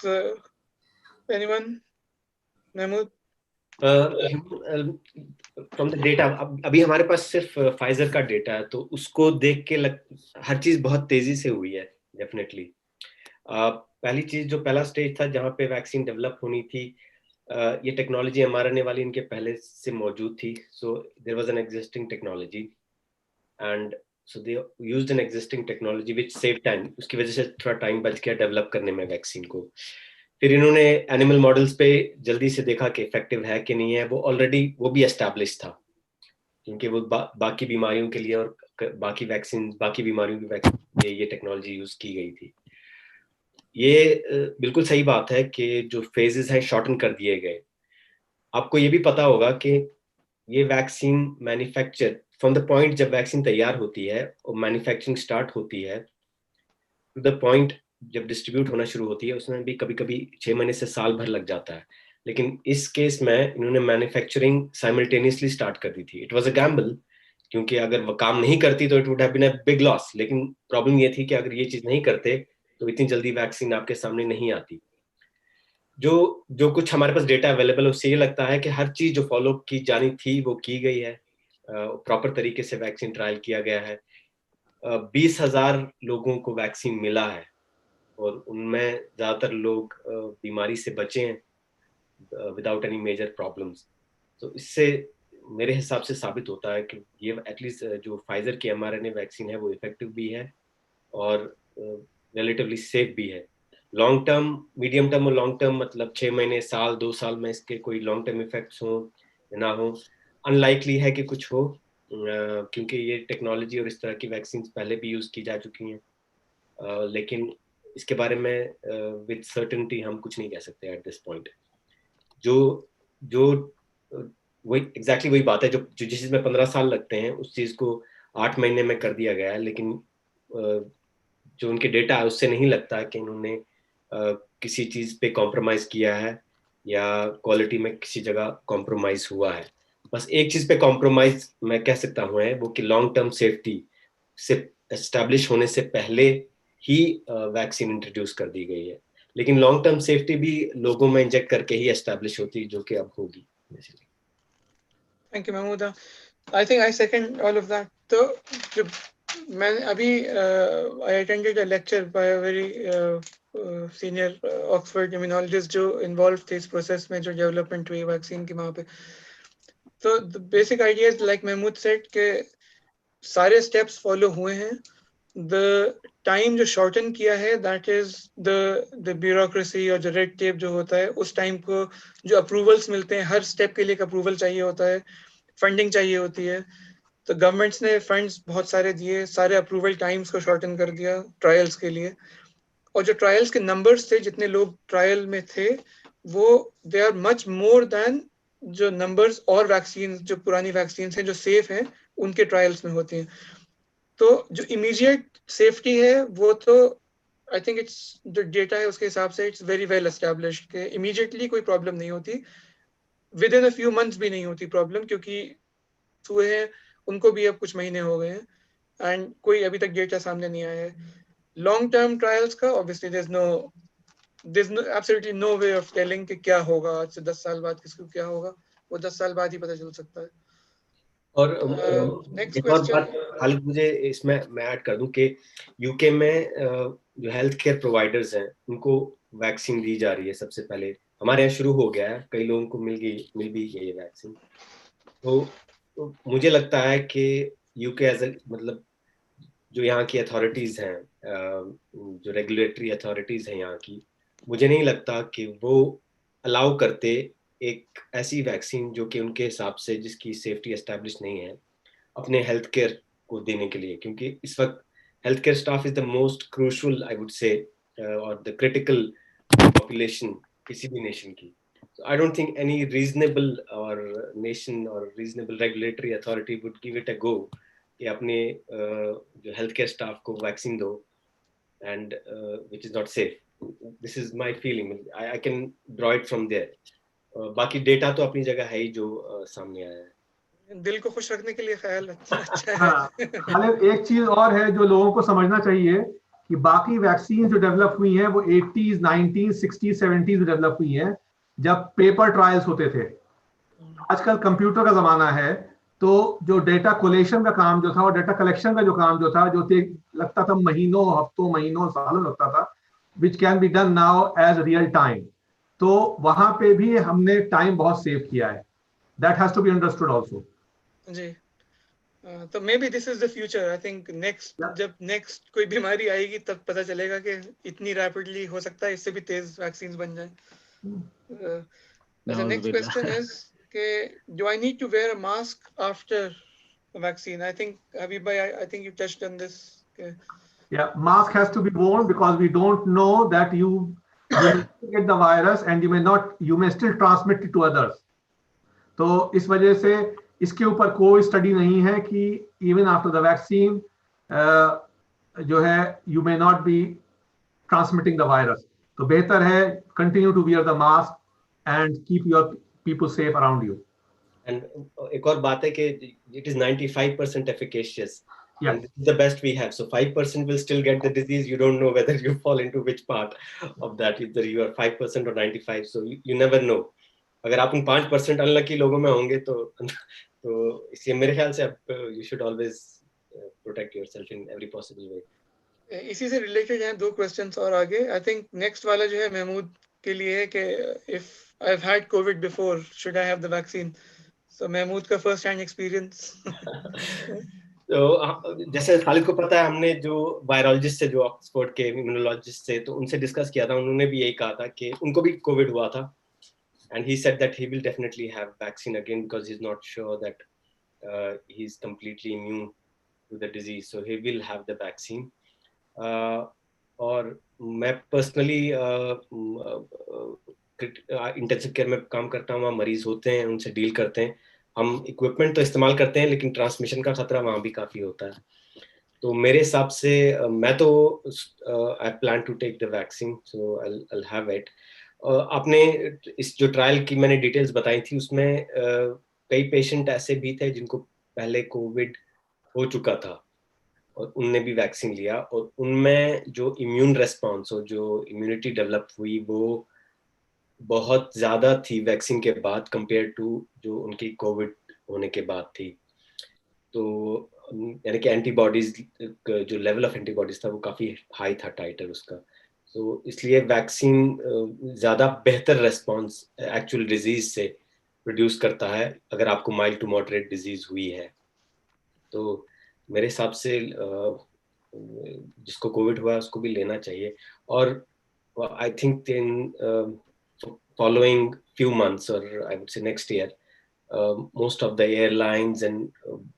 So, anyone? Mahmood? From the data, अभी हमारे पास सिर्फ फाइजर का डेटा है, तो उसको देख के हर चीज बहुत तेजी से हुई है डेफिनेटली। पहली चीज, जो पहला स्टेज था जहाँ पे वैक्सीन डेवलप होनी थी, ये टेक्नोलॉजी mRNA वाली इनके पहले से मौजूद थी। So there was an existing technology and so they used an existing technology which save time. उसकी वजह से थोड़ा टाइम बच गया डेवलप करने में वैक्सीन को। फिर इन्होंने एनिमल मॉडल्स पे जल्दी से देखा कि इफेक्टिव है कि नहीं है। वो भी एस्टैब्लिश था, क्योंकि वो बाकी बीमारियों के लिए और बाकी बीमारियों की वैक्सीन ये टेक्नोलॉजी यूज की गई थी। ये बिल्कुल सही बात है कि जो फेजेस हैं शॉर्टन कर दिए गए। आपको ये भी पता होगा कि ये vaccine manufacture from the point जब वैक्सीन तैयार होती है और मैन्युफैक्चरिंग स्टार्ट होती है टू द पॉइंट जब डिस्ट्रीब्यूट होना शुरू होती है, उसमें भी कभी कभी 6 महीने से साल भर लग जाता है। लेकिन इस केस में इन्होंने मैन्युफैक्चरिंग साइमल्टेनियसली स्टार्ट कर दी थी। इट वाज अ गैम्बल, क्योंकि अगर वो काम नहीं करती तो it would have been a big loss. लेकिन प्रॉब्लम ये थी कि अगर ये चीज नहीं करते तो इतनी जल्दी वैक्सीन आपके सामने नहीं आती। जो कुछ हमारे पास डेटा अवेलेबल है उससे ये लगता है कि हर चीज जो फॉलो की जानी थी वो की गई है। प्रॉपर तरीके से वैक्सीन ट्रायल किया गया है। 20,000 लोगों को वैक्सीन मिला है और उनमें ज्यादातर लोग बीमारी से बचे हैं विदाउट एनी मेजर प्रॉब्लम्स। तो इससे मेरे हिसाब से साबित होता है कि ये एटलीस्ट जो फाइजर की mRNA वैक्सीन है वो इफेक्टिव भी है और रिलेटिवली सेफ भी है। लॉन्ग टर्म, मीडियम टर्म और लॉन्ग टर्म मतलब 6 महीने, साल, 2 साल में इसके कोई लॉन्ग टर्म इफेक्ट्स हो या ना हो, अनलाइकली है कि कुछ हो, क्योंकि ये टेक्नोलॉजी और इस तरह की वैक्सीन पहले भी यूज की जा चुकी हैं। लेकिन इसके बारे में विद सर्टेनिटी हम कुछ नहीं कह सकते एट दिस पॉइंट। जो वही एग्जैक्टली वही बात है, जो जिस चीज में 15 साल लगते हैं उस चीज को 8 महीने में कर दिया गया है, लेकिन जो उनके डेटा है उससे नहीं लगता कि इन्होंने किसी चीज पे कॉम्प्रोमाइज किया है या क्वालिटी में किसी जगह कॉम्प्रोमाइज हुआ है। बस एक चीज पे कॉम्प्रोमाइज मैं कह सकता हूँ है वो कि लॉन्ग टर्म सेफ्टी से एस्टैब्लिश होने से पहले ही वैक्सीन इंट्रोड्यूस कर दी गई है, लेकिन लॉन्ग टर्म सेफ्टी भी लोगों में इंजेक्ट करके ही एस्टैब्लिश होती, जो कि अब होगी। Thank you, Mahmooda. I think I second all of that. तो जो मैं अभी I attended a lecture by a very senior Oxford immunologist जो involved थे इस process में, जो development हुई vaccine की वहाँ पे। तो the basic idea is like Mahmood said कि सारे steps follow हुए हैं। The time जो shorten किया है that is the bureaucracy और जो red tape जो होता है, उस time को जो approvals मिलते हैं, हर step के लिए एक approval चाहिए होता है, funding चाहिए होती है। तो गवर्नमेंट्स ने फंड्स बहुत सारे दिए, सारे अप्रूवल टाइम्स को शॉर्टन कर दिया ट्रायल्स के लिए। और जो ट्रायल्स के नंबर्स थे, जितने लोग ट्रायल में थे, वो they are much more than जो नंबर्स और वैक्सीन, जो पुरानी वैक्सीन हैं जो सेफ हैं, उनके ट्रायल्स में होती हैं। तो जो इमीडिएट सेफ्टी है वो तो आई थिंक इट्स, जो डेटा है उसके हिसाब से इट्स वेरी वेल एस्टैब्लिश्ड कि इमीडिएटली कोई प्रॉब्लम नहीं होती, with in a few months भी नहीं होती प्रॉब्लम, क्योंकि हुए हैं उनको भी अब कुछ महीने हो गए हैं एंड कोई अभी तक डेटा सामने नहीं आया है। लॉन्ग टर्म ट्रायल्स का obviously there's no absolutely no way of telling कि क्या होगा आज से 10 साल बाद, किसको क्या होगा, वो 10 साल बाद ही पता चल सकता है। और नेक्स्ट एक और बात क्वेश्चन खालिद, मुझे इसमें मैं ऐड कर दूं कि यूके में जो हेल्थ केयर प्रोवाइडर्स हैं उनको वैक्सीन दी जा रही है सबसे पहले। हमारे यहाँ शुरू हो गया है, कई लोगों को मिल भी गई है वैक्सीन। तो मुझे लगता है कि यूके एज मतलब जो यहाँ की अथॉरिटीज हैं, जो रेगुलेटरी अथॉरिटीज हैं यहाँ की, मुझे नहीं लगता कि वो अलाउ करते एक ऐसी वैक्सीन जो कि उनके हिसाब से जिसकी सेफ्टी एस्टैब्लिश नहीं है अपने हेल्थ केयर को देने के लिए, क्योंकि इस वक्त health care staff is the most crucial I would say और द क्रिटिकल पॉपुलेशन किसी भी नेशन की। So I don't think any reasonable or nation or reasonable regulatory authority would give it a go कि अपने जो health care staff को vaccine दो and which is not safe. This is my feeling. I can draw it from there. बाकी data तो अपनी जगह है ही जो सामने आया है। दिल को खुश रखने के लिए ख्याल अच्छा है। हाँ, खालिद एक चीज और है जो लोगों को समझना चाहिए कि बाकी वैक्सीन जो डेवलप हुई हैं वो 80s, 90s, 60s, 70s में डेवलप हुई हैं, जब पेपर ट्रायल्स होते थे। आजकल कंप्यूटर का जमाना है, तो जो डेटा कोलेशन का काम जो था और डेटा कलेक्शन का जो काम जो था, जो लगता था महीनों, हफ्तों, महीनों, सालों लगता था, which can be done now as real time. तो वहां पे भी हमने टाइम बहुत सेव किया है। That has to be understood also. जी, तो may be this is the future. I think next, जब नेक्स्ट कोई बीमारी आएगी तब पता चलेगा कि इतनी रैपिडली हो सकता है इससे भी तेज वैक्सीन बन जाए। The next question is कि do I need to wear a mask after a vaccine? I think Habib bhai, I think you touched on this. Yeah, mask has to be worn because we don't know that you get the virus and you may still transmit it to others. तो इस वजह से इसके ऊपर कोई study नहीं है कि इवन आफ्टर द वैक्सीन जो है you may not be transmitting the virus. तो बेहतर है continue to wear the mask and keep your people safe around you. And एक और बात है कि it is 95% efficacious and this is the best we have, so 5% will still get the disease. You don't know whether you fall into which part of that, either you are 5% or 95, so you never know. अगर आप उन 5% unlucky लोगों में होंगे तो इसलिए मेरे ख्याल से आप you should always protect yourself in every possible way. इसी से रिलेटेड हैं 2 क्वेश्चंस और आगे. आई थिंक नेक्स्ट वाला जो है महमूद के लिए है कि if I have had Covid before should I have the vaccine. So Mahmood का फर्स्ट हैंड एक्सपीरियंस. तो जैसे खालिद को पता है, हमने जो वायरोलॉजिस्ट से, जो ऑक्सफोर्ड के इम्यूनोलॉजिस्ट से, तो उनसे डिस्कस किया था. उन्होंने भी यही कहा था कि उनको भी कोविड हुआ था, and he said that he will definitely have vaccine again because he's not sure that he's completely immune to the disease, so he will have the vaccine. और मैं पर्सनली इंटेंसिव केयर में काम करता हूँ. वहाँ मरीज होते हैं, उनसे डील करते हैं. हम इक्विपमेंट तो इस्तेमाल करते हैं, लेकिन ट्रांसमिशन का खतरा वहाँ भी काफी होता है. तो मेरे हिसाब से मैं तो I plan to take the vaccine, so I have it. आपने इस जो ट्रायल की मैंने डिटेल्स बताई थी, उसमें कई पेशेंट ऐसे भी थे जिनको पहले कोविड हो चुका था और उनने भी वैक्सीन लिया, और उनमें जो इम्यून रेस्पॉन्स और जो इम्यूनिटी डेवलप हुई वो बहुत ज्यादा थी वैक्सीन के बाद कंपेयर टू जो उनकी कोविड होने के बाद थी. तो यानी कि एंटीबॉडीज, जो लेवल ऑफ एंटीबॉडीज था वो काफी हाई था, टाइटर उसका. तो इसलिए वैक्सीन ज्यादा बेहतर रेस्पॉन्स एक्चुअल डिजीज से प्रोड्यूस करता है अगर आपको माइल्ड टू मॉडरेट डिजीज हुई है. तो मेरे हिसाब से जिसको कोविड हुआ उसको भी लेना चाहिए. और I think in following few months, or I would say next year, most of the airlines and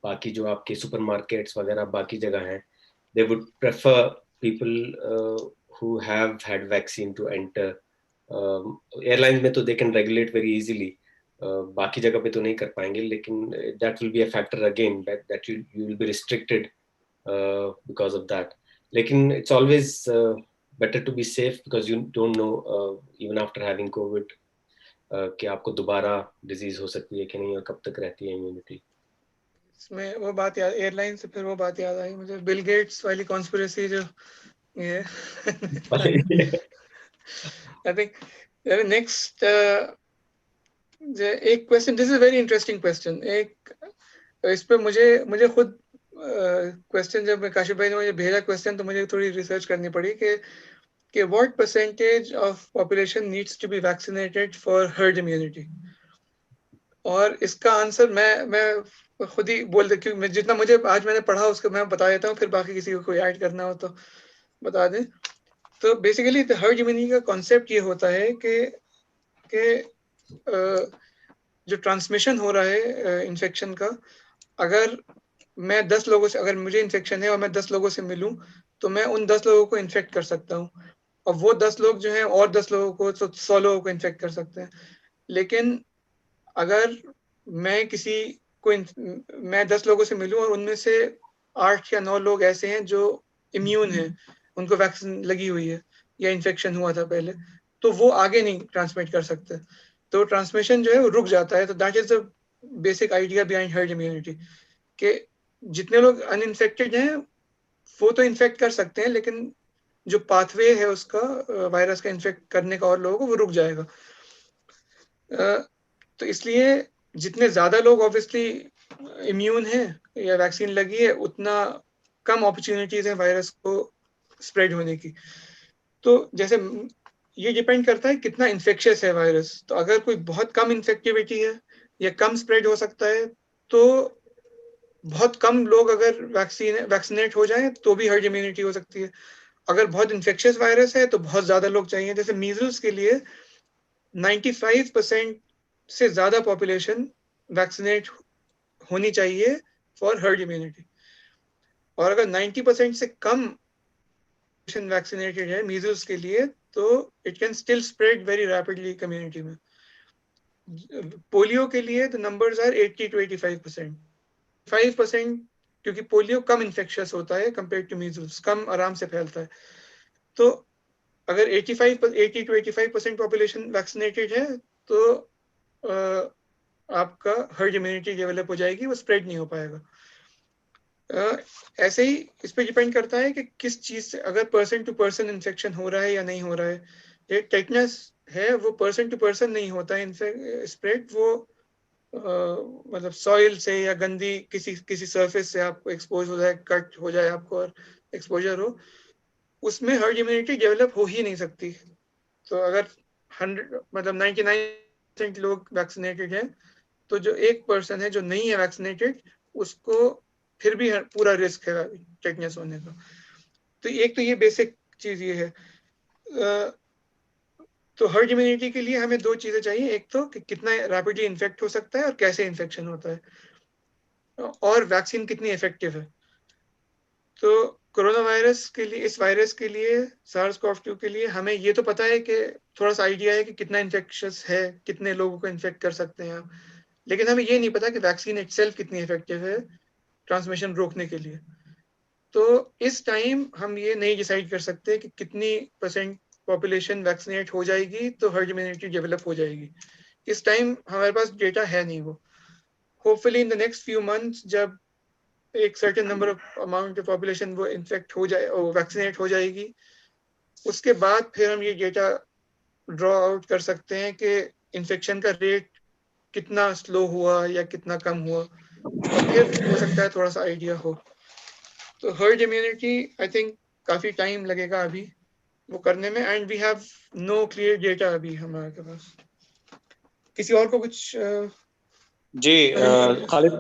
बाकी जो आपके supermarkets वगैरह बाकी जगह हैं, they would prefer people who have had vaccine to enter. Airlines में तो they can regulate very easily. बाकी जगह पे तो नहीं कर पाएंगे, लेकिन that will be a factor again, that you will be restricted because of that. लेकिन it's always better to be safe because you don't know even after having COVID कि आपको दोबारा डिजीज हो सकती है कि नहीं और कब तक रहती है इम्यूनिटी. इसमें वो बात याद, एयरलाइन से फिर वो बात याद आई मुझे, बिल गेट्स वाली कॉन्स्पिरेसी जो ये. आई थिंक नेक्स्ट एक question, this is very interesting question. एक इस पे मुझे खुद क्वेश्चन जब काशिफ भाई ने मुझे भेजा क्वेश्चन तो मुझे थोड़ी रिसर्च करनी पड़ी कि what percentage of population needs to be vaccinated for herd immunity. और इसका आंसर मैं खुद ही बोल दे, क्योंकि जितना मुझे आज मैंने पढ़ा उसको मैं बता देता हूँ, फिर बाकी किसी को कोई ऐड करना हो तो बता दें. तो बेसिकली हर्ड इम्यूनिटी का कॉन्सेप्ट ये होता है कि जो ट्रांसमिशन हो रहा है इन्फेक्शन का, अगर मैं 10 लोगों से, अगर मुझे इन्फेक्शन है और मैं 10 लोगों से मिलूं तो मैं उन 10 लोगों को इन्फेक्ट कर सकता हूँ, और वो 10 लोग जो हैं और 10 लोगों को, तो 100 लोगों को इन्फेक्ट कर सकते हैं. लेकिन अगर मैं मैं 10 लोगों से मिलूं और उनमें से 8 या 9 लोग ऐसे हैं जो इम्यून हैं, उनको वैक्सीन लगी हुई है या इन्फेक्शन हुआ था पहले, तो वो आगे नहीं ट्रांसमिट कर सकते, तो ट्रांसमिशन जो है वो रुक जाता है. तो that is the basic idea behind herd immunity, कि जितने लोग अनइन्फेक्टेड हैं वो तो इन्फेक्ट कर सकते हैं, लेकिन जो पाथवे है उसका वायरस का इन्फेक्ट करने का और लोगों को, वो रुक जाएगा. तो इसलिए जितने ज्यादा लोग ऑब्वियसली इम्यून हैं या वैक्सीन लगी है, उतना कम अपॉर्चुनिटीज है वायरस को स्प्रेड होने की. तो जैसे ये डिपेंड करता है कितना इन्फेक्शियस है वायरस. तो अगर कोई बहुत कम इन्फेक्टिविटी है या कम स्प्रेड हो सकता है, तो बहुत कम लोग अगर वैक्सीनेट हो जाएं तो भी हर्ड इम्यूनिटी हो सकती है. अगर बहुत इन्फेक्शियस वायरस है तो बहुत ज्यादा लोग चाहिए. जैसे मीजल्स के लिए 95% से ज्यादा पॉपुलेशन वैक्सीनेट होनी चाहिए फॉर हर्ड इम्यूनिटी, और अगर 90% से कम वैक्सीनेटेड है मीजल्स के लिए, तो it can still spread very rapidly community में. पोलियो के लिए द नंबर्स आर 80 to 85%. 5% क्योंकि पोलियो कम इन्फेक्शियस होता है कंपेयर टू मीजल्स, कम आराम से फैलता है. तो अगर 80 to 85% पॉपुलेशन वैक्सीनेटेड है तो आपका हर्ड इम्यूनिटी डेवलप हो जाएगी, वो स्प्रेड नहीं हो पाएगा. ऐसे ही इस पे डिपेंड करता है कि किस चीज से, अगर पर्सन टू पर्सन इन्फेक्शन हो रहा है या नहीं हो रहा है. ये टेटनस है वो पर्सन टू पर्सन नहीं होता है स्प्रेड, वो मतलब सॉइल से या गंदी किसी सरफेस से आपको एक्सपोज हो जाए, कट हो जाए आपको और एक्सपोजर हो, उसमें हर्ड इम्यूनिटी डेवलप हो ही नहीं सकती। तो अगर 100 मतलब 99% लोग वैक्सीनेटेड हैं, तो जो 1% है जो नहीं है वैक्सीनेटेड, उसको फिर भी पूरा रिस्क है टेटनस होने का। तो एक तो ये बेसिक चीज ये है। तो हर्ड इम्यूनिटी के लिए हमें दो चीजें चाहिए, एक तो कि कितना रैपिडली इन्फेक्ट हो सकता है और कैसे इन्फेक्शन होता है, और वैक्सीन कितनी इफेक्टिव है। तो कोरोना वायरस के लिए, इस वायरस के लिए, SARS-CoV-2 के लिए हमें ये तो पता है कि थोड़ा सा आइडिया है कि कितना इन्फेक्शियस है, कितने लोगों को इन्फेक्ट कर सकते हैं आप, लेकिन हमें ये नहीं पता कि वैक्सीन इटसेल्फ कितनी इफेक्टिव है ट्रांसमिशन रोकने के लिए। तो इस टाइम हम ये नहीं डिसाइड कर सकते कि कितनी % पॉपुलेशन वैक्सीनेट हो जाएगी तो हर्ड इम्यूनिटी डेवलप हो जाएगी। इस टाइम हमारे पास डेटा है नहीं वो। Hopefully in the next few months जब एक certain number of amount of population वो इन्फेक्ट हो जाए और वैक्सीनेट हो जाएगी, उसके बाद फिर हम ये डेटा ड्रॉ आउट कर सकते हैं कि इन्फेक्शन का रेट कितना स्लो हुआ या कितना कम हुआ, और फिर हो सकता है थोड़ा सा आइडिया हो। तो हर्ड इम्यूनिटी आई थिंक काफी टाइम लगेगा अभी वो करने में, and we have no clear data अभी हमारे के पास। किसी और को कुछ जी खालिद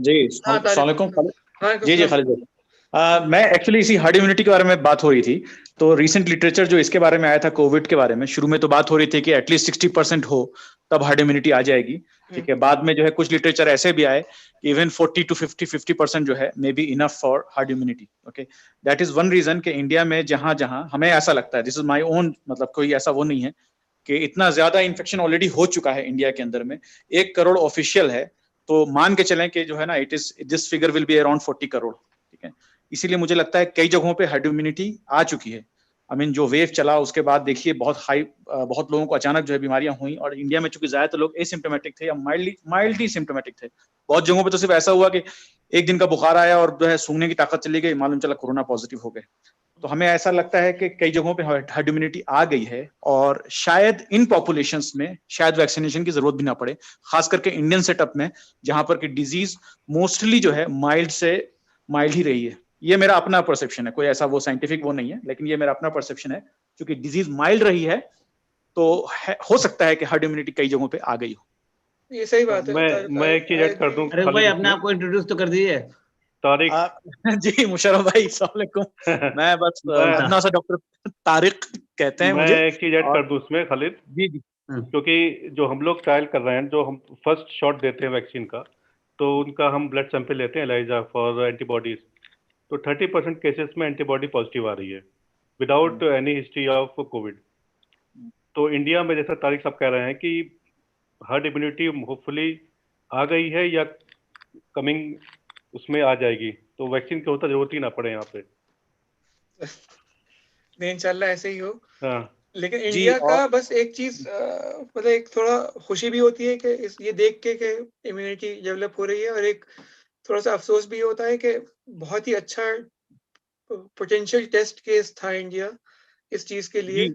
जी हाँ, अस्सलाम वालेकुम खालिद। हाँ, जी जी खालिद भाई, मैं एक्चुअली इसी हर्ड इम्यूनिटी के बारे में बात हो रही थी। तो रिसेंट लिटरेचर जो इसके बारे में आया था कोविड के बारे में, शुरू में तो बात हो रही थी कि एटलीस्ट 60% हो तब हर्ड इम्यूनिटी आ जाएगी। ठीक है, बाद में जो है कुछ लिटरेचर ऐसे भी आए कि इवन 40 to 50% जो है may be enough for herd immunity. Okay, that is one reason कि इंडिया में जहां जहां हमें ऐसा लगता है, दिस इज माय ओन, मतलब कोई ऐसा वो नहीं है कि इतना ज्यादा इन्फेक्शन ऑलरेडी हो चुका है इंडिया के अंदर में, 1 करोड़ ऑफिशियल है, तो मान के चलें कि जो है ना it is this figure will be around 40 crore. ठीक है, इसीलिए मुझे लगता है कई जगहों पे हर्ड इम्यूनिटी आ चुकी है। आई मीन जो वेव चला उसके बाद देखिए बहुत लोगों को अचानक जो है बीमारियां हुई, और इंडिया में चूंकि ज्यादातर लोग एसिम्प्टोमेटिक थे या माइल्डली सिम्प्टोमेटिक थे। बहुत जगहों पे तो सिर्फ ऐसा हुआ कि एक दिन का बुखार आया और जो है सूंघने की ताकत चली गई, मालूम चला कोरोना पॉजिटिव हो गए। तो हमें ऐसा लगता है कि कई जगहों पे हर्ड इम्यूनिटी आ गई है, और शायद इन पॉपुलेशंस में शायद वैक्सीनेशन की जरूरत भी ना पड़े, खास करके इंडियन सेटअप में जहां पर कि डिजीज मोस्टली जो है माइल्ड से माइल्ड ही रही है। ये मेरा अपना परसेप्शन है, कोई ऐसा वो साइंटिफिक वो नहीं है, लेकिन ये मेरा अपना परसेप्शन है। क्योंकि डिजीज माइल्ड रही है तो हो सकता है कि हर्ड इम्यूनिटी कई जगहों पे आ गई हो। ये सही बात है। मैं एक चीज ऐड कर दूं अरे भाई खालिद अपने इसमें। आप को इंट्रोड्यूस तो कर दीजिए। तारिक जी मुशर्रफ भाई अस्सलाम वालेकुम। मैं बस अपना सा डॉक्टर तारिक कहते हैं मैं मुझे। एक चीज ऐड और कर दूं इसमें खालिद, जी जी क्योंकि जो हम लोग ट्रायल कर रहे हैं, जो हम फर्स्ट शॉट देते हैं वैक्सीन का, तो उनका हम ब्लड सैंपल लेते हैं एलाइजा फॉर एंटीबॉडीज, तो 30% केसेस में एंटीबॉडी पॉजिटिव आ रही है without any history of Covid. तो इंडिया में जैसा तारिक साहब कह रहे हैं कि हर्ड इम्यूनिटी होपफुली आ गई है या कमिंग उसमें आ जाएगी, तो वैक्सीन की होता जरूरत ही ना पड़े यहाँ पे। नहीं, इंशाल्लाह ऐसे ही हो। हाँ लेकिन जी। इंडिया और का बस एक चीज मतलब एक थोड़ा खुशी भी होती है कि ये देख के कि इम्यूनिटी डेवलप हो रही है, और एक थोड़ा सा अफसोस भी होता है कि बहुत ही अच्छा पोटेंशियल टेस्ट केस था इंडिया इस चीज के लिए। जी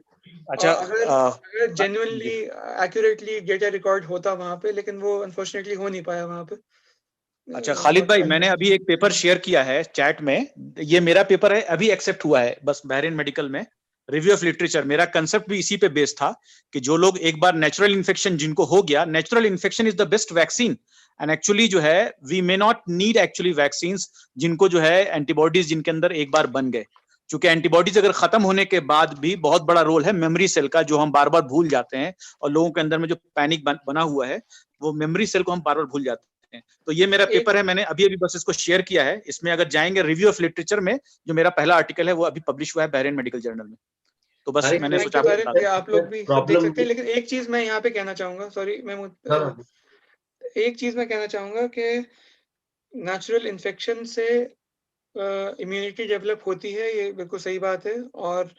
अच्छा और अगर जेन्युइनली एक्यूरेटली डेटा रिकॉर्ड होता वहां पे, लेकिन वो अनफॉर्चुनेटली हो नहीं पाया वहां पे। अच्छा खालिद भाई, मैंने अभी एक पेपर शेयर किया है चैट में। ये मेरा पेपर है, अभी एक्सेप्ट हुआ है बस बहरीन मेडिकल में, रिव्यू ऑफ लिटरेचर। मेरा कंसेप्ट भी इसी पे बेस्ड था कि जो लोग एक बार नेचुरल इन्फेक्शन जिनको हो गया, natural infection is the best vaccine. And actually जो है we may not need actually vaccine जिनको जो है एंटीबॉडीज जिनके अंदर एक बार बन गए। क्योंकि एंटीबॉडीज अगर खत्म होने के बाद भी बहुत बड़ा रोल है मेमोरी सेल का, जो हम बार बार भूल जाते हैं, और लोगों के अंदर में जो पैनिक बना हुआ है वो मेमोरी सेल को हम बार बार भूल जाते हैं। तो ये मेरा पेपर है, मैंने अभी अभी बस इसको शेयर किया है। इसमें अगर जाएंगे रिव्यू ऑफ लिटरेचर में, जो मेरा पहला आर्टिकल है वो अभी पब्लिश हुआ है बहरीन मेडिकल जर्नल में। तो बस मैंने सोचा आपको बता दें। आप लोग भी देख सकते हैं। लेकिन एक चीज मैं यहाँ पे कहना चाहूंगा, सॉरी महमूद, एक चीज मैं कहना चाहूंगा कि नेचुरल इन्फेक्शन से इम्यूनिटी डेवलप होती है, ये बिल्कुल सही बात है। और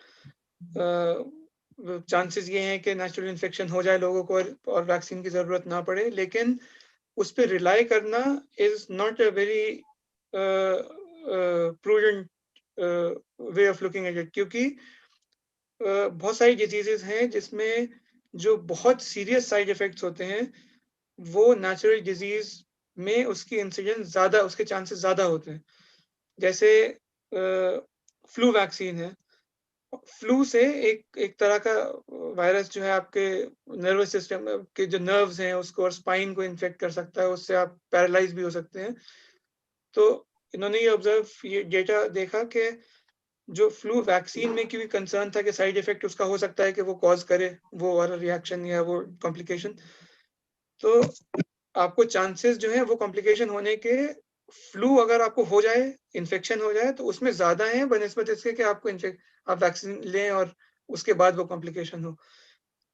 चांसेस ये हैं कि नेचुरल इन्फेक्शन हो जाए लोगों को और वैक्सीन की जरूरत ना पड़े, लेकिन उस पर रिलाई करना is not a very prudent way of looking at it. क्योंकि बहुत सारी डिजीजेस हैं जिसमें जो बहुत सीरियस साइड इफेक्ट्स होते हैं वो नेचुरल डिजीज में उसकी इंसिडेंस ज्यादा, उसके चांसेस ज्यादा होते हैं। जैसे फ्लू वैक्सीन है, फ्लू से एक तरह का वायरस जो है आपके नर्वस सिस्टम के जो नर्व्स हैं उसको और स्पाइन को इन्फेक्ट कर सकता है, उससे आप पैरालाइज भी हो सकते हैं। तो इन्होंने ये डेटा देखा कि जो फ्लू वैक्सीन में क्योंकि कंसर्न था कि साइड इफेक्ट उसका हो सकता है कि वो कॉज करे वो वाला रिएक्शन या वो कॉम्प्लिकेशन, तो आपको चांसेस जो है वो कॉम्प्लिकेशन होने के, फ्लू अगर आपको हो जाए, इन्फेक्शन हो जाए, तो उसमें ज्यादा है बनिस्बत इसके कि आपको आप वैक्सीन लें और उसके बाद वो कॉम्प्लिकेशन हो।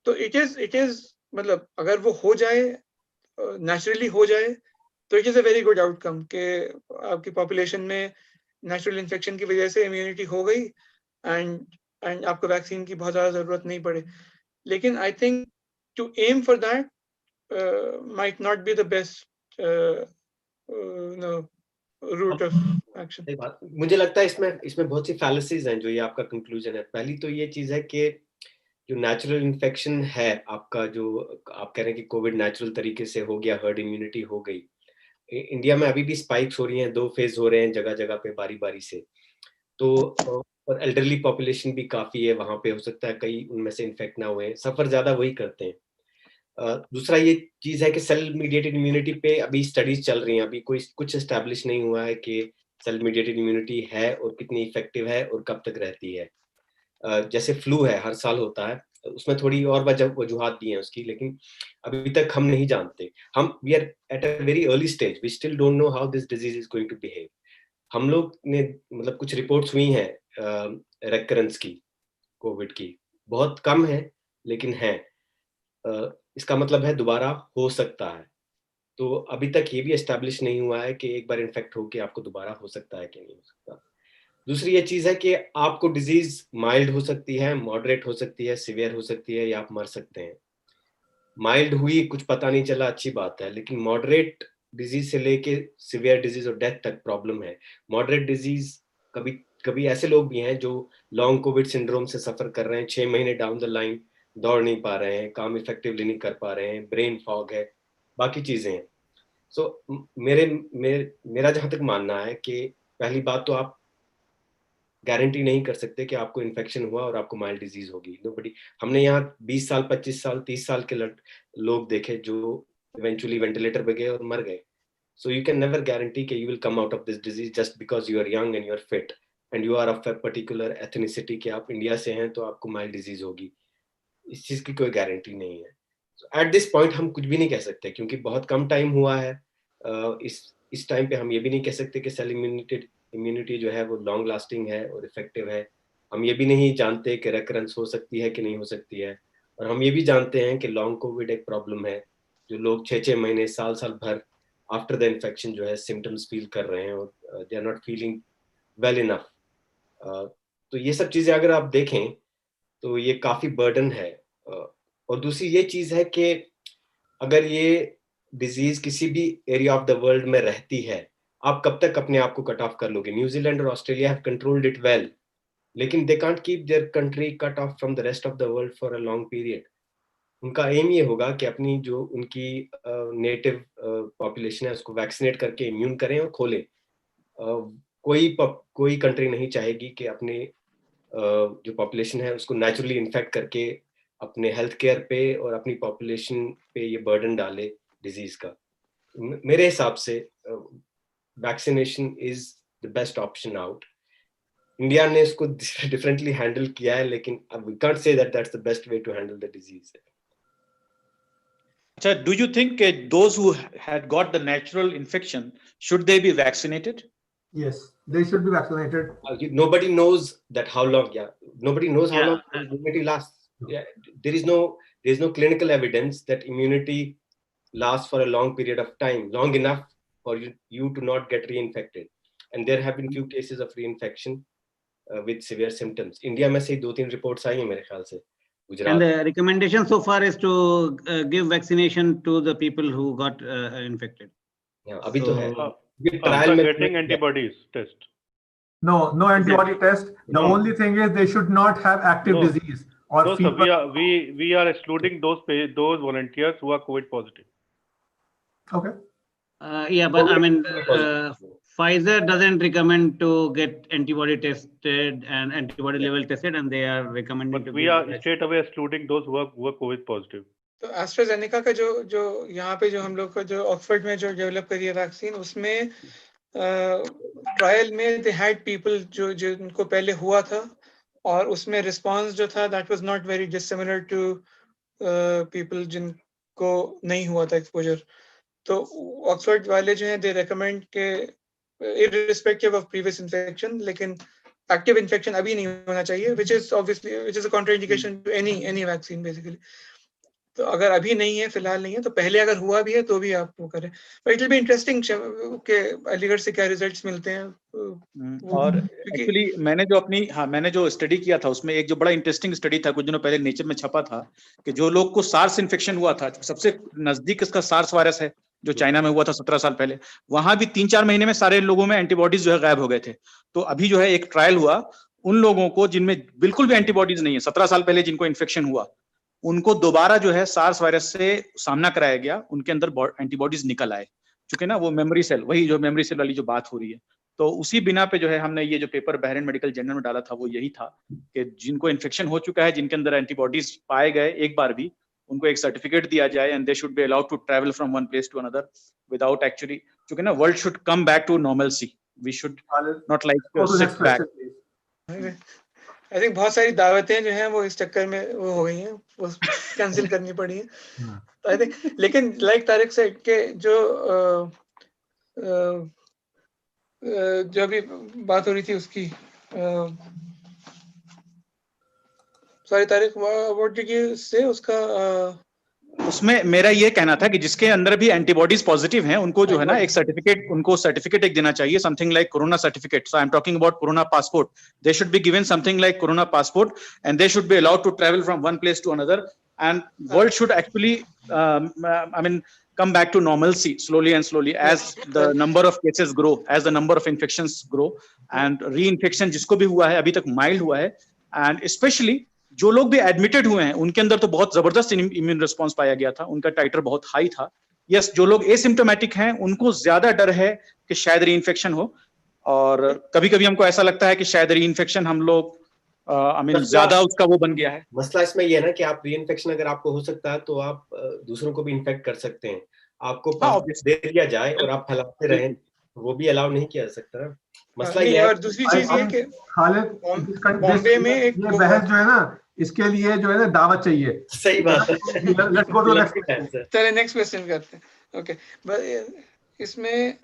तो इट इज मतलब अगर वो हो जाए, नेचुरली हो जाए, तो it is a very good outcome कि आपकी पॉपुलेशन में नेचुरल इन्फेक्शन की वजह से इम्यूनिटी हो गई एंड आपको वैक्सीन की बहुत ज़्यादा ज़रूरत नहीं पड़े। लेकिन I think to aim for that might not be the best route of action. सही बात। मुझे लगता है इसमें बहुत सी फैलेसीज हैं जो ये आपका कंक्लूजन है। पहली तो ये चीज है कि जो नेचुरल इन्फेक्शन है आपका, जो आप कह रहे हैं कि कोविड नेचुरल तरीके से हो गया, हर्ड इम्यूनिटी हो गई, इंडिया में अभी भी स्पाइक्स हो रही हैं, 2 फेज हो रहे हैं जगह जगह पे बारी बारी से। तो और एल्डरली पॉपुलेशन भी काफी है वहां पे, हो सकता है कई उनमें से इन्फेक्ट ना हुए, सफर ज्यादा वही करते हैं। दूसरा ये चीज है कि सेल मीडिएटेड इम्यूनिटी पे अभी स्टडीज चल रही हैं, अभी कोई कुछ एस्टैब्लिश नहीं हुआ है कि सेल मीडिएटेड इम्यूनिटी है और कितनी इफेक्टिव है और कब तक रहती है। जैसे फ्लू है, हर साल होता है, उसमें थोड़ी और वजूहात भी हैं उसकी, लेकिन अभी तक हम नहीं जानते। हम we are at a very early stage, we still don't know how this disease is going to behave. हम लोग ने मतलब कुछ रिपोर्ट्स हुई हैं रेकरेंस की, कोविड की, बहुत कम है लेकिन है। इसका मतलब है दोबारा हो सकता है। तो अभी तक ये भी एस्टैब्लिश नहीं हुआ है कि एक बार इन्फेक्ट होके आपको दोबारा हो सकता है कि नहीं हो सकता। दूसरी ये चीज है कि आपको डिजीज माइल्ड हो सकती है, मॉडरेट हो सकती है, सिवियर हो सकती है, या आप मर सकते हैं। माइल्ड हुई, कुछ पता नहीं चला, अच्छी बात है, लेकिन मॉडरेट डिजीज से लेके सिवियर डिजीज और डेथ तक प्रॉब्लम है। मॉडरेट डिजीज कभी कभी ऐसे लोग भी हैं जो लॉन्ग कोविड सिंड्रोम से सफर कर रहे हैं, 6 महीने डाउन द लाइन दौड़ नहीं पा रहे हैं, काम इफेक्टिवली नहीं कर पा रहे हैं, ब्रेन फॉग है, बाकी चीजें हैं। सो मेरा जहां तक मानना है कि पहली बात तो आप गारंटी नहीं कर सकते कि आपको इन्फेक्शन हुआ और आपको माइल्ड डिजीज होगी। नोबडी, हमने यहाँ 20 साल, 25 साल, 30 साल के लोग देखे जो इवेंचुअली वेंटिलेटर पे गए और मर गए। So you can never guarantee कि you will come out of this disease just because you are young and you are fit and you are of a particular ethnicity, कि आप इंडिया से हैं तो आपको माइल्ड डिजीज होगी। इस चीज की कोई गारंटी नहीं है। एट दिस पॉइंट हम कुछ भी नहीं कह सकते क्योंकि बहुत कम टाइम हुआ है। इस टाइम पे हम ये भी नहीं कह सकते कि सेल इम्यूनिटी जो है वो लॉन्ग लास्टिंग है और इफेक्टिव है। हम ये भी नहीं जानते कि रेकरेंस हो सकती है कि नहीं हो सकती है। और हम ये भी जानते हैं कि लॉन्ग कोविड एक प्रॉब्लम है, जो लोग 6-6 महीने, साल भर आफ्टर द इन्फेक्शन जो है सिम्टम्स फील कर रहे हैं और they are not feeling well enough. तो ये सब चीजें अगर आप देखें तो ये काफी बर्डन है। और दूसरी ये चीज है कि अगर ये डिजीज किसी भी एरिया ऑफ द वर्ल्ड में रहती है, आप कब तक अपने आप को कट ऑफ कर लोगे? न्यूजीलैंड और Australia have controlled it well, लेकिन they can't keep their country cut off from the rest of the world for a long period. उनका एम ये होगा कि अपनी जो उनकी नेटिव पॉपुलेशन है उसको वैक्सीनेट करके इम्यून करें और खोलें। कोई कंट्री नहीं चाहेगी कि अपने जो पॉपुलेशन है उसको नेचुरली इन्फेक्ट करके अपने हेल्थ केयर पे और अपनी पॉपुलेशन पे ये बर्डन डाले डिजीज का। मेरे हिसाब से vaccination is the best option out. India ने इसको डिफरेंटली हैंडल किया है, लेकिन we can't say that that's the best way to handle the disease. अच्छा, do you think those who had got the natural infection, should they be vaccinated? Yes, they should be vaccinated. Nobody knows that how long. Yeah, nobody knows how Yeah. long immunity lasts. Yeah, there is no clinical evidence that immunity lasts for a long period of time, long enough for you to not get reinfected. And there have been few cases of reinfection with severe symptoms. India में से 2-3 reports आई हैं मेरे ख्याल से, And Gujarat. the recommendation so far is to give vaccination to the people who got infected. Yeah, अभी तो है। So- trial में getting antibodies test. No antibody test. The No. only thing is they should not have active No. disease or No, sir, fever. we are excluding those volunteers who are COVID positive. Okay. Yeah, but I mean, Pfizer doesn't recommend to get antibody tested and antibody level tested, and they are recommending to But we give are vaccine. straight away excluding those who are COVID positive. तो AstraZeneca का जो यहाँ पे जो हम लोग का जो ऑक्सफोर्ड में जो डेवलप करी है वैक्सीन, उसमें ट्रायल में दे हैड पीपल जो जिनको पहले हुआ था, और उसमें रिस्पांस जो था that was not very dissimilar to people जिनको नहीं हुआ था एक्सपोजर. तो ऑक्सफोर्ड वाले जो हैं दे रेकमेंड के irrespective of previous infection, लेकिन एक्टिव इन्फेक्शन अभी नहीं होना चाहिए, which is a contraindication to any vaccine basically. तो अगर अभी नहीं है, फिलहाल नहीं है, तो पहले अगर हुआ भी है तो भी आप वो करें. But it will be interesting कि अलीगढ़ से क्या रिजल्ट्स मिलते हैं. और एक्चुअली मैंने जो स्टडी किया था उसमें एक जो बड़ा इंटरेस्टिंग स्टडी था कुछ दिनों पहले नेचर में छपा था कि जो लोग को सार्स इन्फेक्शन हुआ था, सबसे नजदीक इसका सार्स वायरस है जो चाइना में हुआ था 17 साल पहले, वहां भी 3-4 महीने में सारे लोगों में एंटीबॉडीज जो है गायब हो गए थे. तो अभी जो है एक ट्रायल हुआ उन लोगों को जिनमें बिल्कुल भी एंटीबॉडीज नहीं है, 17 साल पहले जिनको इन्फेक्शन हुआ, उनको दोबारा जो है सार्स वायरस से सामना कराया गया, उनके अंदर एंटीबॉडीज निकल आए, चूंकि ना वो मेमोरी सेल, वही जो मेमोरी सेल वाली जो बात हो रही है. तो उसी बिना पे जो है हमने ये जो पेपर बहरीन मेडिकल जर्नल में डाला था वो यही था कि जिनको इन्फेक्शन हो चुका है, जिनके अंदर एंटीबॉडीज पाए गए एक बार भी, उनको एक सर्टिफिकेट दिया जाए and they should be allowed to travel from one place to another without actually, क्योंकि ना world should come back to normalcy, we should not like sit back. I think बहुत सारी दावतें जो हैं वो इस चक्कर में वो हो गई हैं, वो कैंसिल करनी पड़ी है. तो आई थिंक, लेकिन लाइक तारिक सेड के जो अभी बात हो रही थी उसकी, sorry Tariq, what did you से उसका उसमें मेरा ये कहना था कि जिसके अंदर भी एंटीबॉडीज पॉजिटिव हैं उनको जो है ना एक सर्टिफिकेट एक देना चाहिए, something like corona certificate. So I am talking about corona passport. They should be given something like corona passport and they should be allowed to travel from one place to another and world should actually I mean come back to normalcy slowly as the number of cases grow, as the number of infections grow, and reinfection जिसको भी हुआ है अभी तक mild हुआ है, and especially जो लोग भी एडमिटेड हुए हैं उनके अंदर तो बहुत जबरदस्त इम्यून रिस्पांस पाया गया था, उनका टाइटर बहुत हाई था. यस, जो लोग एसिम्प्टोमेटिक हैं उनको ज्यादा डर है कि शायद रीइंफेक्शन हो, और कभी कभी हमको ऐसा लगता है कि शायद रीइंफेक्शन हम लोग ज्यादा उसका वो बन गया है. मसला इसमें ये है ना कि आप रीइंफेक्शन अगर आपको हो सकता है तो आप दूसरों को भी इन्फेक्ट कर सकते हैं. आपको दे दिया जाए और आप फैलाते रहें, वो भी अलाउ नहीं किया जा सकता. मसला ये है. और दूसरी चीज ये कि बॉम्बे में एक बहस जो है ना, इसके लिए जो है ना दावत चाहिए. सही बात है. लेट्स गो टू चलिए नेक्स्ट क्वेश्चन करते हैं. ओके, इसमें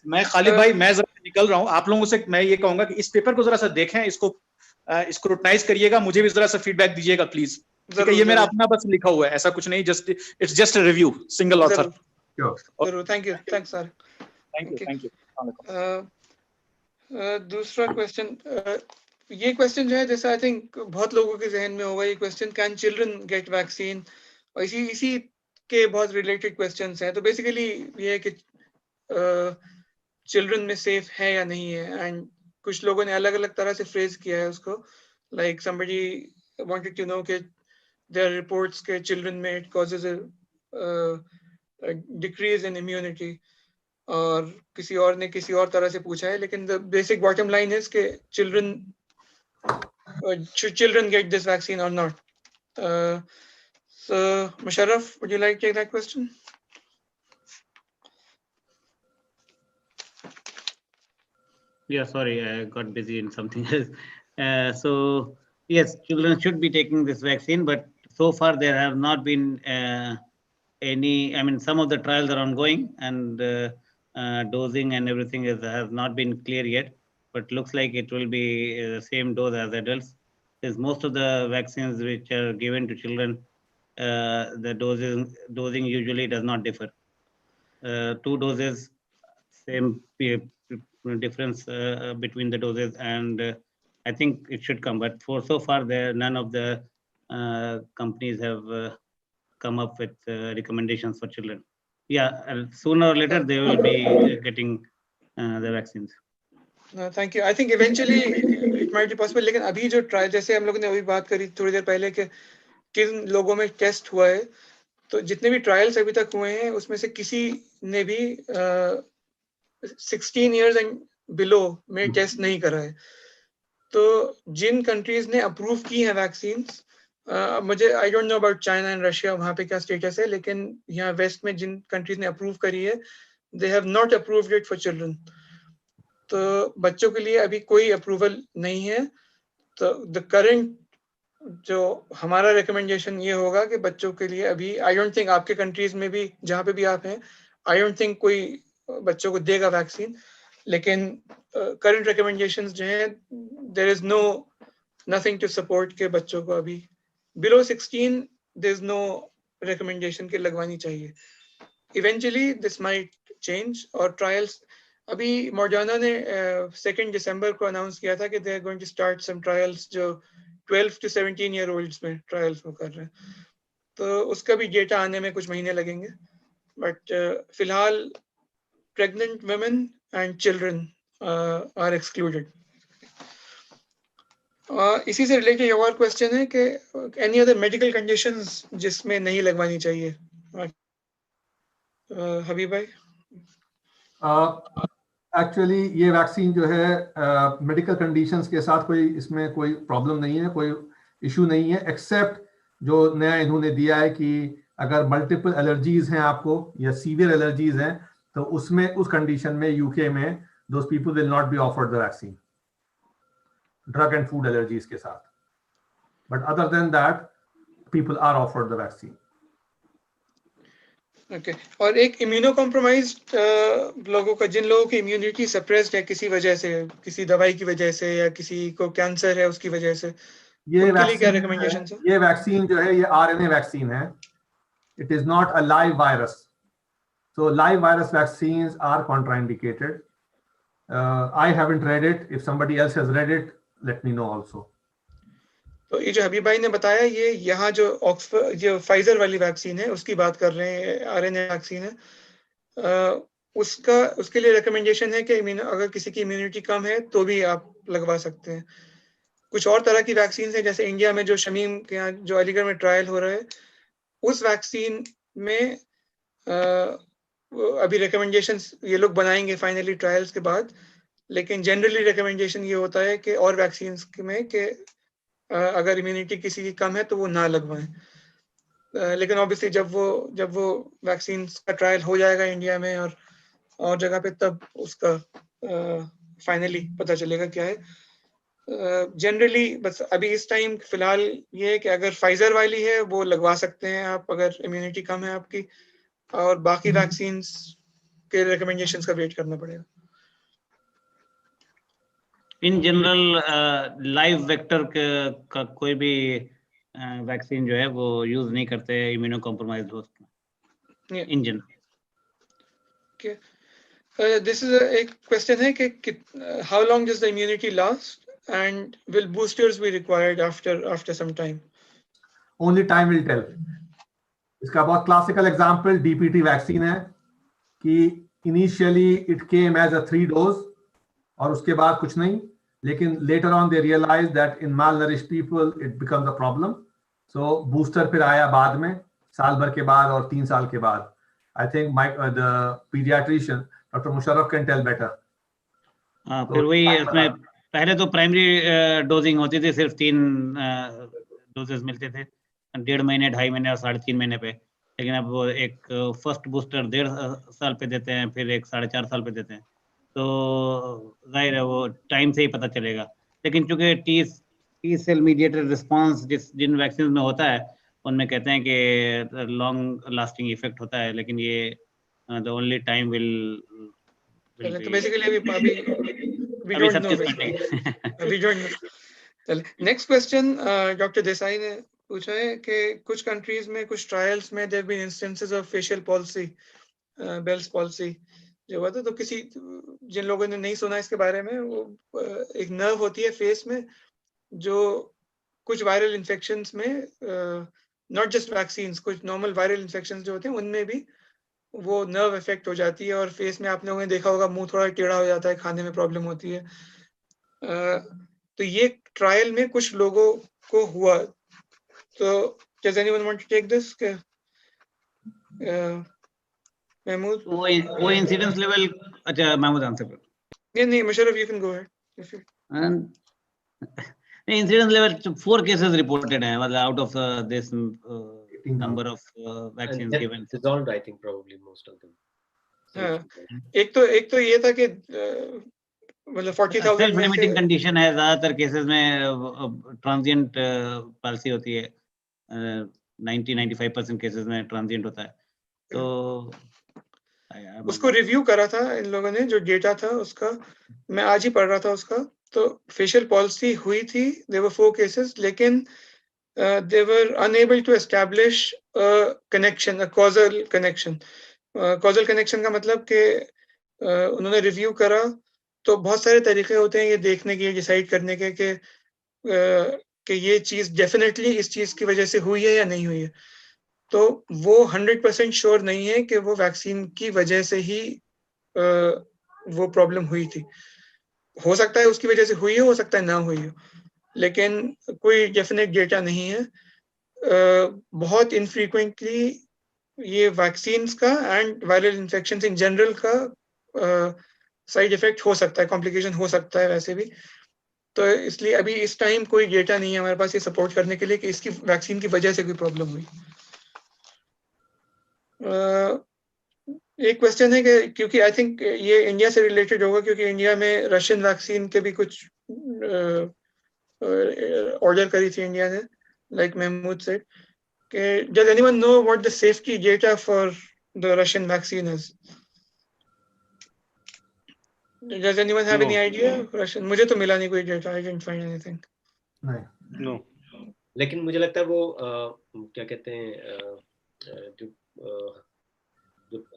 मैं खालिद भाई मैं जरा निकल रहा हूँ, आप लोगों से मैं ये कहूंगा कि इस पेपर को जरा सा देखें, इसको स्क्रूटनाइज करिएगा, मुझे भी जरा सा फीडबैक दीजिएगा प्लीज. ठीक है, ये मेरा अपना बस लिखा हुआ है, ऐसा कुछ नहीं, just it's just a review, single author. जरूर, thank you, thanks sir, thank you. दूसरा क्वेश्चन, ये क्वेश्चन जो है जैसे आई थिंक बहुत लोगों के जहन में होगा ये question, can children gate vaccine, और इसी के बहुत रिलेटेड क्वेश्चंस हैं. तो बेसिकली ये है कि चिल्ड्रन में सेफ है या नहीं है, एंड कुछ लोगों ने अलग अलग तरह से फ्रेज किया है उसको. Like somebody wanted to know कि देयर रिपोर्ट्स के चिल्ड्रन में it causes a decrease in immunity, और किसी और ने किसी और तरह से पूछा है. लेकिन the basic bottom line is कि should children get this vaccine or not? So Musharraf, would you like to take that question? Yeah, sorry, I got busy in something else. So yes, children should be taking this vaccine, but so far there have not been any, I mean, some of the trials are ongoing, and dosing and everything has not been clear yet, but looks like it will be the same dose as adults. Since most of the vaccines which are given to children, the dosing usually does not differ. 2 doses, same difference between the doses, and I think it should come. But for so far, none of the companies have come up with recommendations for children. Yeah, sooner or later they will be getting the vaccines. Thank you. I think eventually it might be possible. लेकिन अभी जो trial, जैसे हम लोगों ने अभी बात करी थोड़ी देर पहले कि किन लोगों में टेस्ट हुआ है, तो जितने भी ट्रायल्स अभी तक हुए हैं उसमें से किसी ने भी 16 इयर्स एंड बिलो में टेस्ट नहीं करा है। तो जिन कंट्रीज ने अप्रूव की है वैक्सीन, मुझे I don't know about China and Russia, वहाँ पे क्या स्टेटस है, लेकिन यहाँ वेस्ट में जिन कंट्रीज ने अप्रूव करी है, they have not approved it for children. तो बच्चों के लिए अभी कोई अप्रूवल नहीं है। तो द करंट जो हमारा रिकमेंडेशन ये होगा कि बच्चों के लिए अभी, आई डोंट थिंक आपके कंट्रीज में भी जहाँ पे भी आप हैं, आई डोंट थिंक कोई बच्चों को देगा वैक्सीन, लेकिन करंट रिकमेंडेशंस जो हैं, there is no nothing to support के बच्चों को अभी below 16 there is no recommendation के लगवानी चाहिए। Eventually this might change. और ट्रायल्स अभी मॉडर्ना ने 2 दिसंबर को अनाउंस किया था कि they are going to start some trials जो 12 to 17 ईयर ओल्ड्स में ट्रायल्स वो कर रहे हैं। तो उसका भी डेटा आने में कुछ महीने लगेंगे, बट फिलहाल pregnant women and children are excluded. इसी से रिलेटेड एक और क्वेश्चन है कि एनी अदर मेडिकल कंडीशंस जिसमें नहीं लगवानी चाहिए? हबीब भाई। एक्चुअली ये वैक्सीन जो है मेडिकल कंडीशंस के साथ कोई इसमें कोई प्रॉब्लम नहीं है, कोई इशू नहीं है, एक्सेप्ट जो नया इन्होंने दिया है कि अगर मल्टीपल एलर्जीज हैं आपको या सीवियर एलर्जीज हैं, तो उसमें उस कंडीशन में यूके में those people will not be offered the vaccine, drug and food allergies के साथ। But other than that people are offered the vaccine. Okay और एक इम्यूनो कॉम्प्रोमाइज्ड लोगों का, जिन लोगों की इम्यूनिटी सप्रेस्ड है किसी वजह से, किसी दवाई की वजह से या किसी को कैंसर है उसकी वजह से, उनके लिए क्या रिकमेंडेशंस है? ये वैक्सीन जो है ये आरएनए वैक्सीन है, it is not a live virus, so live virus vaccines are contraindicated. I haven't read it. If somebody else has read it, let me know also. तो ये जो हबीब भाई ने बताया, ये यहाँ जो ऑक्सफोर्ड जो फाइजर वाली वैक्सीन है उसकी बात कर रहे हैं, आरएनए वैक्सीन है, उसके लिए रिकमेंडेशन है कि अगर किसी की इम्यूनिटी कम है तो भी आप लगवा सकते हैं। कुछ और तरह की वैक्सीन है, जैसे इंडिया में जो शमीम के यहाँ जो अलीगढ़ में ट्रायल हो रहा है, उस वैक्सीन में अभी रिकमेंडेशंस ये लोग बनाएंगे फाइनली ट्रायल्स के बाद, लेकिन जनरली रिकमेंडेशन ये होता है कि और वैक्सीन में कि अगर इम्यूनिटी किसी की कम है तो वो ना लगवाएं। लेकिन ऑब्वियसली जब वो वैक्सीन का ट्रायल हो जाएगा इंडिया में और जगह पे, तब उसका फाइनली पता चलेगा क्या है। जनरली बस अभी इस टाइम फिलहाल ये है कि अगर फाइजर वाली है वो लगवा सकते हैं आप अगर इम्यूनिटी कम है आपकी, और बाकी वैक्सीन्स के रिकमेंडेशंस का वेट करना पड़ेगा। इन जनरल लाइव वेक्टर का कोई भी वैक्सीन जो है वो यूज नहीं करते इम्यूनो कॉम्प्रोमाइज्ड होस्ट में इन जनरल। दिस इज एक क्वेश्चन है कि how long does the immunity last and will boosters be required after some time? Only time will tell. इसका बहुत क्लासिकल एग्जांपल डीपीटी वैक्सीन है कि initially it came as a 3 dose और उसके बाद कुछ नहीं, लेकिन later on they realise that in malnourished people it becomes a problem, so booster फिर आया बाद में, साल भर के बाद और 3 साल के बाद। I think the pediatrician Dr. Musharraf can tell better. फिर वही इसमें पहले तो प्राइमरी डोजिंग होती थी, सिर्फ 3 डोजेस मिलते थे, 1.5 महीने, 2.5 महीने और 3.5 महीने पे, लेकिन अब वो एक फर्स्ट बूस्टर 1.5 साल पे देते हैं, फिर एक 4.5 साल पे देते हैं। तो जाहिर है वो टाइम से ही पता चलेगा, लेकिन चूंकि टी सेल मीडिएटेड रिस्पॉन्स जिन वैक्सीन में होता है उनमें कहते हैं कि लॉन्ग लास्टिंग इफेक्ट होता है, लेकिन ये द ओनली टाइम विल तो बेसिकली अभी we don't know. Next question doctor Desai ने पूछा है कि कुछ कंट्रीज में कुछ ट्रायल्स में there been instances of facial palsy, Bell's palsy जो हुआ था। तो किसी जिन लोगों ने नहीं सुना इसके बारे में, वो एक नर्व होती है फेस में जो कुछ वायरल इन्फेक्शंस में, नॉट जस्ट वैक्सीन्स, कुछ नॉर्मल वायरल इन्फेक्शंस जो होते हैं उनमें भी वो नर्व इफेक्ट हो जाती है और फेस में आप लोगों ने देखा होगा मुंह थोड़ा टेढ़ा हो जाता है, खाने में प्रॉब्लम होती है। तो ये ट्रायल में कुछ लोगों को हुआ। तो does anyone want to take this? Mahmood? वो इंसिडेंस लेवल, अच्छा महमूद आंसर कर। नहीं, Musharraf, you can go ahead. If you... incidence level 4 cases reported है, मतलब out of this number of vaccine And given. that resolved, I think, probably most of them. हाँ, एक तो ये था कि मतलब 40,000 सेल्फ में से लिमिटिंग कंडीशन है, ज्यादातर केसेस में ट्रांजिएंट पॉलिसी होती है, 90-95% केसेस में ट्रांजिएंट होता है। तो उसको रिव्यू करा था इन लोगों ने, जो डेटा था उसका, मैं आज ही पढ़ रहा था उसका। तो फेशियल पॉलिसी हुई थी, देयर वर 4 केसेस, लेकिन they were unable to establish a connection, a causal connection. Causal connection का मतलब कि उन्होंने रिव्यू करा, तो बहुत सारे तरीके होते हैं ये देखने के, डिसाइड करने के कि ये चीज डेफिनेटली इस चीज की वजह से हुई है या नहीं हुई है। तो वो 100% श्योर नहीं है कि वो वैक्सीन की वजह से ही वो प्रॉब्लम हुई थी। हो सकता है उसकी वजह से हुई हो सकता है ना हुई हो, लेकिन कोई डेफिनेट डेटा नहीं है। बहुत इनफ्रीक्वेंटली ये वैक्सीन्स का and viral infections in general का साइड इफेक्ट हो सकता है, कॉम्प्लिकेशन हो सकता है वैसे भी। तो इसलिए अभी इस टाइम कोई डेटा नहीं है हमारे पास ये सपोर्ट करने के लिए कि इसकी वैक्सीन की वजह से कोई प्रॉब्लम हुई। एक क्वेश्चन है कि क्योंकि आई थिंक ये इंडिया से रिलेटेड होगा, क्योंकि इंडिया में रशियन वैक्सीन के भी कुछ ऑर्डर करी थी इंडिया ने, लाइक महमूद सेड, कि does anyone know what the safety data for the Russian vaccine is? Does anyone have any idea? Russian, मुझे तो मिला नहीं कोई data, I didn't find anything. No. लेकिन मुझे लगता है वो क्या कहते हैं, जो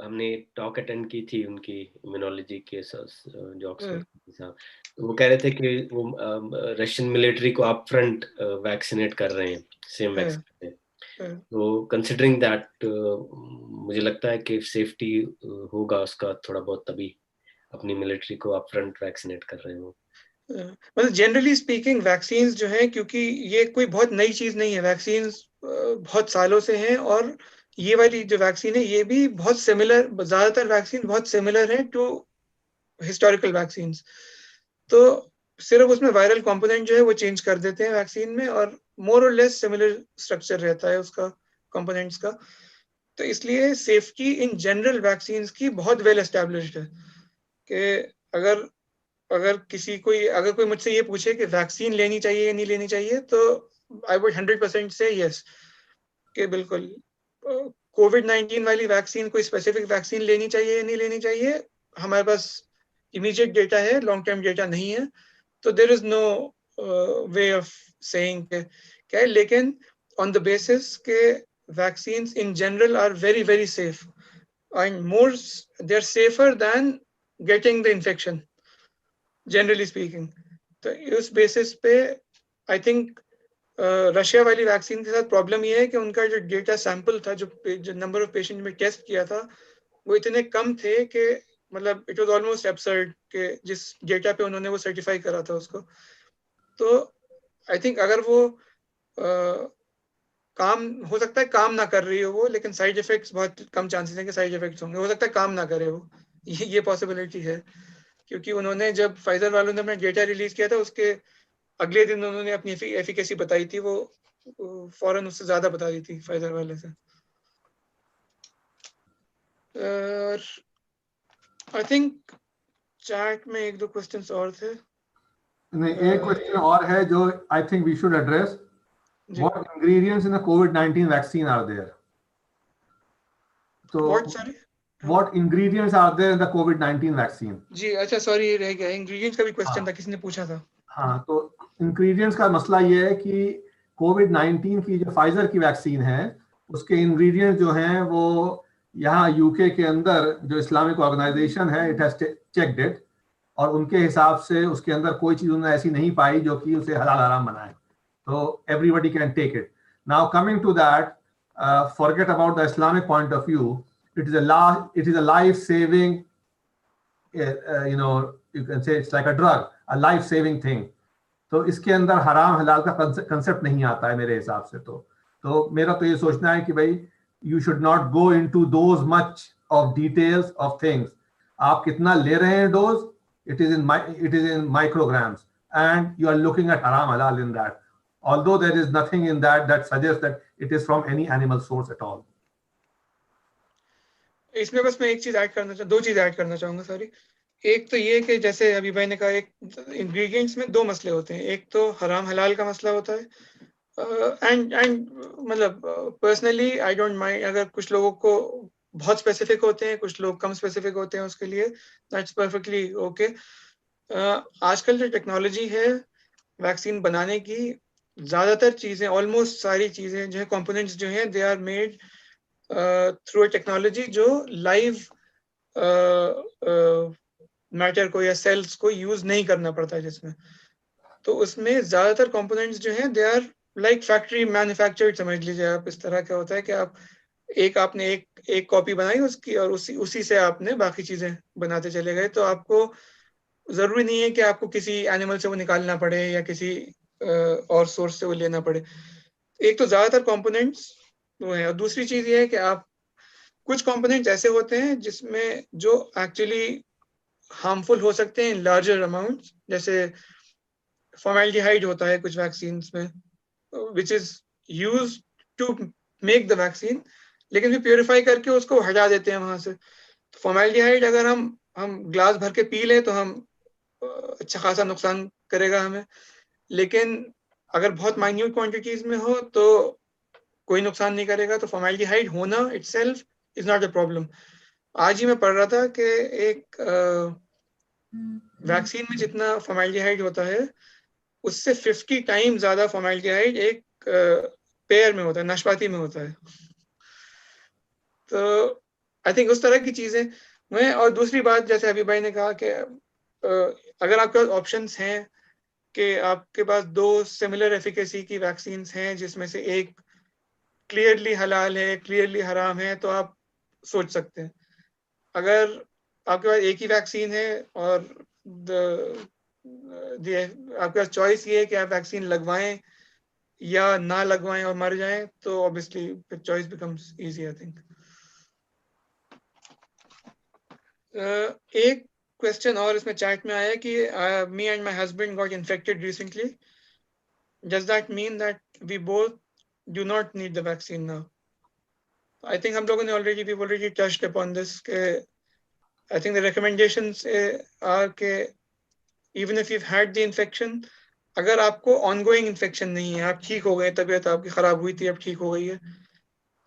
हमने टॉक अटेंड की थी उनकी इम्यूनोलॉजी के जो ऑक्सफोर्ड साहब, तो वो कह रहे थे कि वो रशियन मिलिट्री को अप फ्रंट वैक्सीनेट कर रहे हैं सेम वैक्सीन। तो कंसिडरिंग दैट मुझे लगता है कि सेफ्टी होगा उसका थोड़ा बहुत, तभी अपनी मिलिट्री को अप फ्रंट वैक्सीनेट कर रहे हो। मतलब जनरली स्पीकिंग वैक्सीन्स जो है, क्योंकि ये कोई बहुत नई चीज नहीं है, वैक्सीन्स बहुत सालों से हैं, और ये वाली जो वैक्सीन है ये भी बहुत सिमिलर, ज्यादातर वैक्सीन बहुत सिमिलर है टू हिस्टोरिकल वैक्सीन्स। तो सिर्फ उसमें वायरल कंपोनेंट जो है वो चेंज कर देते हैं वैक्सीन में, और मोर और लेस सिमिलर स्ट्रक्चर रहता है उसका, कंपोनेंट्स का। तो इसलिए सेफ्टी इन जनरल वैक्सीन्स की बहुत वेल एस्टैब्लिश्ड है कि अगर कोई मुझसे ये पूछे कि वैक्सीन लेनी चाहिए या नहीं लेनी चाहिए, तो आई वुड 100% से यस, कि बिल्कुल कोविड-19 वाली वैक्सीन, कोई स्पेसिफिक वैक्सीन लेनी चाहिए या नहीं लेनी चाहिए, हमारे पास इमीडिएट डेटा है, लॉन्ग टर्म डेटा नहीं है, तो there is no way of saying क्या है। लेकिन ऑन द बेसिस के vaccines in general are very very safe and more, they are safer than getting the infection generally speaking. तो उस बेसिस पे आई थिंक रशिया वाली vaccine के साथ प्रॉब्लम ये है कि उनका जो डेटा सैंपल था, जो नंबर ऑफ पेशेंट में टेस्ट किया था, वो इतने कम थे कि मतलब इट वाज ऑलमोस्ट एब्सर्ड कि जिस डेटा पे उन्होंने वो सर्टिफाई करा था उसको। तो आई थिंक अगर वो काम, हो सकता है काम ना कर रही हो वो, लेकिन साइड इफेक्ट्स बहुत कम चांसेस हैं कि साइड इफेक्ट्स होंगे, हो सकता है काम ना करे वो, ये पॉसिबिलिटी है। क्योंकि उन्होंने जब फाइजर वालों ने अपना डेटा रिलीज किया था, उसके अगले दिन उन्होंने अपनी एफिकेसी बताई थी, वो फौरन उससे ज्यादा बता दी थी फाइजर वाले से। आई थिंक चैट में 1-2 क्वेश्चंस और थे। नहीं, एक क्वेश्चन और है जो I think we should address. What ingredients in the कोविड-19 वैक्सीन आर देयर? तो What ingredients are there in the COVID-19 vaccine? जी अच्छा, सॉरी, ये रह गया, इंग्रेडिएंट्स का भी क्वेश्चन था, किसी ने पूछा था। हाँ, तो इंग्रेडिएंट्स का मसला ये है कि कोविड-19 की जो फाइजर की वैक्सीन है, उसके इंग्रेडिएंट्स जो हैं वो यहाँ यूके के अंदर जो इस्लामिक ऑर्गेनाइजेशन है, इट हैज चेक्ड इट, और उनके हिसाब से उसके अंदर कोई चीज उन्होंने ऐसी नहीं पाई जो कि उसे हलाल हराम बनाए, तो everybody can take it. Now coming to that, forget about the Islamic point of view, it is a life-saving, you can say it's like a drug, a life-saving thing. तो इसके अंदर हराम हलाल का कंसेप्ट नहीं आता है मेरे हिसाब से। तो मेरा तो ये सोचना है कि भाई you should not go into those much of details of things. आप कितना ले रहे हैं dose? It is in micrograms, and you are looking at haram halal in that. Although there is nothing in that suggests that it is from any animal source at all. इसमें बस मैं एक चीज ऐड करना दो चीज add करना चाहूंगा, सॉरी। एक तो ये कि जैसे अभी भाई ने कहा, एक इंग्रेडिएंट्स में दो मसले होते हैं। एक तो हराम हलाल का मसला होता है, एंड मतलब पर्सनली आई डोंट माइंड अगर कुछ लोगों को बहुत स्पेसिफिक होते हैं, कुछ लोग कम स्पेसिफिक होते हैं, उसके लिए दैट्स परफेक्टली ओके। आजकल जो टेक्नोलॉजी है वैक्सीन बनाने की, ज्यादातर चीजें, ऑलमोस्ट सारी चीजें जो है, कंपोनेंट्स जो हैं, they are made through a technology जो लाइव मैटर को या सेल्स को यूज नहीं करना पड़ता है जिसमें। तो उसमें ज्यादातर कंपोनेंट्स जो हैं, they are like factory manufactured, समझ लीजिए आप। इस तरह क्या होता है कि आपने एक कॉपी बनाई उसकी, और उसी से आपने बाकी चीजें बनाते चले गए। तो आपको जरूरी नहीं है कि आपको किसी एनिमल से वो निकालना पड़े या किसी और सोर्स से वो लेना पड़े। एक तो ज्यादातर कंपोनेंट्स वो है, और दूसरी चीज ये है कि आप कुछ कंपोनेंट्स ऐसे होते हैं जिसमें जो एक्चुअली हार्मफुल हो सकते हैं इन लार्जर अमाउंट्स। जैसे फॉर्मेल्डिहाइड होता है कुछ वैक्सीन में, which is used to make the vaccine, लेकिन फिर प्योरीफाई करके उसको हटा देते हैं वहां से। तो फॉर्मेल्डिहाइड अगर हम ग्लास भर के पी लें तो हम अच्छा खासा नुकसान करेगा हमें, लेकिन अगर बहुत माइन्यूट क्वांटिटीज में हो तो कोई नुकसान नहीं करेगा। तो फॉर्मेल्डिहाइड होना itself is not a problem. आज ही मैं पढ़ रहा था कि एक वैक्सीन में जितना फॉर्मेल्डिहाइड होता है, उससे 50 टाइम ज्यादा फॉर्मेल्डिहाइड एक पेयर में होता है, नाशपाती में होता है। तो आई थिंक उस तरह की चीजें मैं, और दूसरी बात जैसे अभी भाई ने कहा कि अगर आपके पास ऑप्शंस हैं कि आपके पास दो सिमिलर एफिकेसी की वैक्सीन हैं जिसमें से एक क्लियरली हलाल है, क्लियरली हराम है, तो आप सोच सकते हैं। अगर आपके पास एक ही वैक्सीन है और आपके पास चॉइस ये है कि आप वैक्सीन लगवाएं या ना लगवाएं और मर जाएं, तो obviously choice becomes easy I think. एक क्वेश्चन और इसमें चैट में आया कि me and my husband got infected recently, does that mean that we both do not need the vaccine now? I think हम लोगों ने ऑलरेडी टच्ड अपॉन दिस के I think the recommendations are के even if you had the infection, अगर आपको ongoing infection नहीं है, आप ठीक हो गए, तबीयत आपकी खराब हुई थी, अब ठीक हो गई है,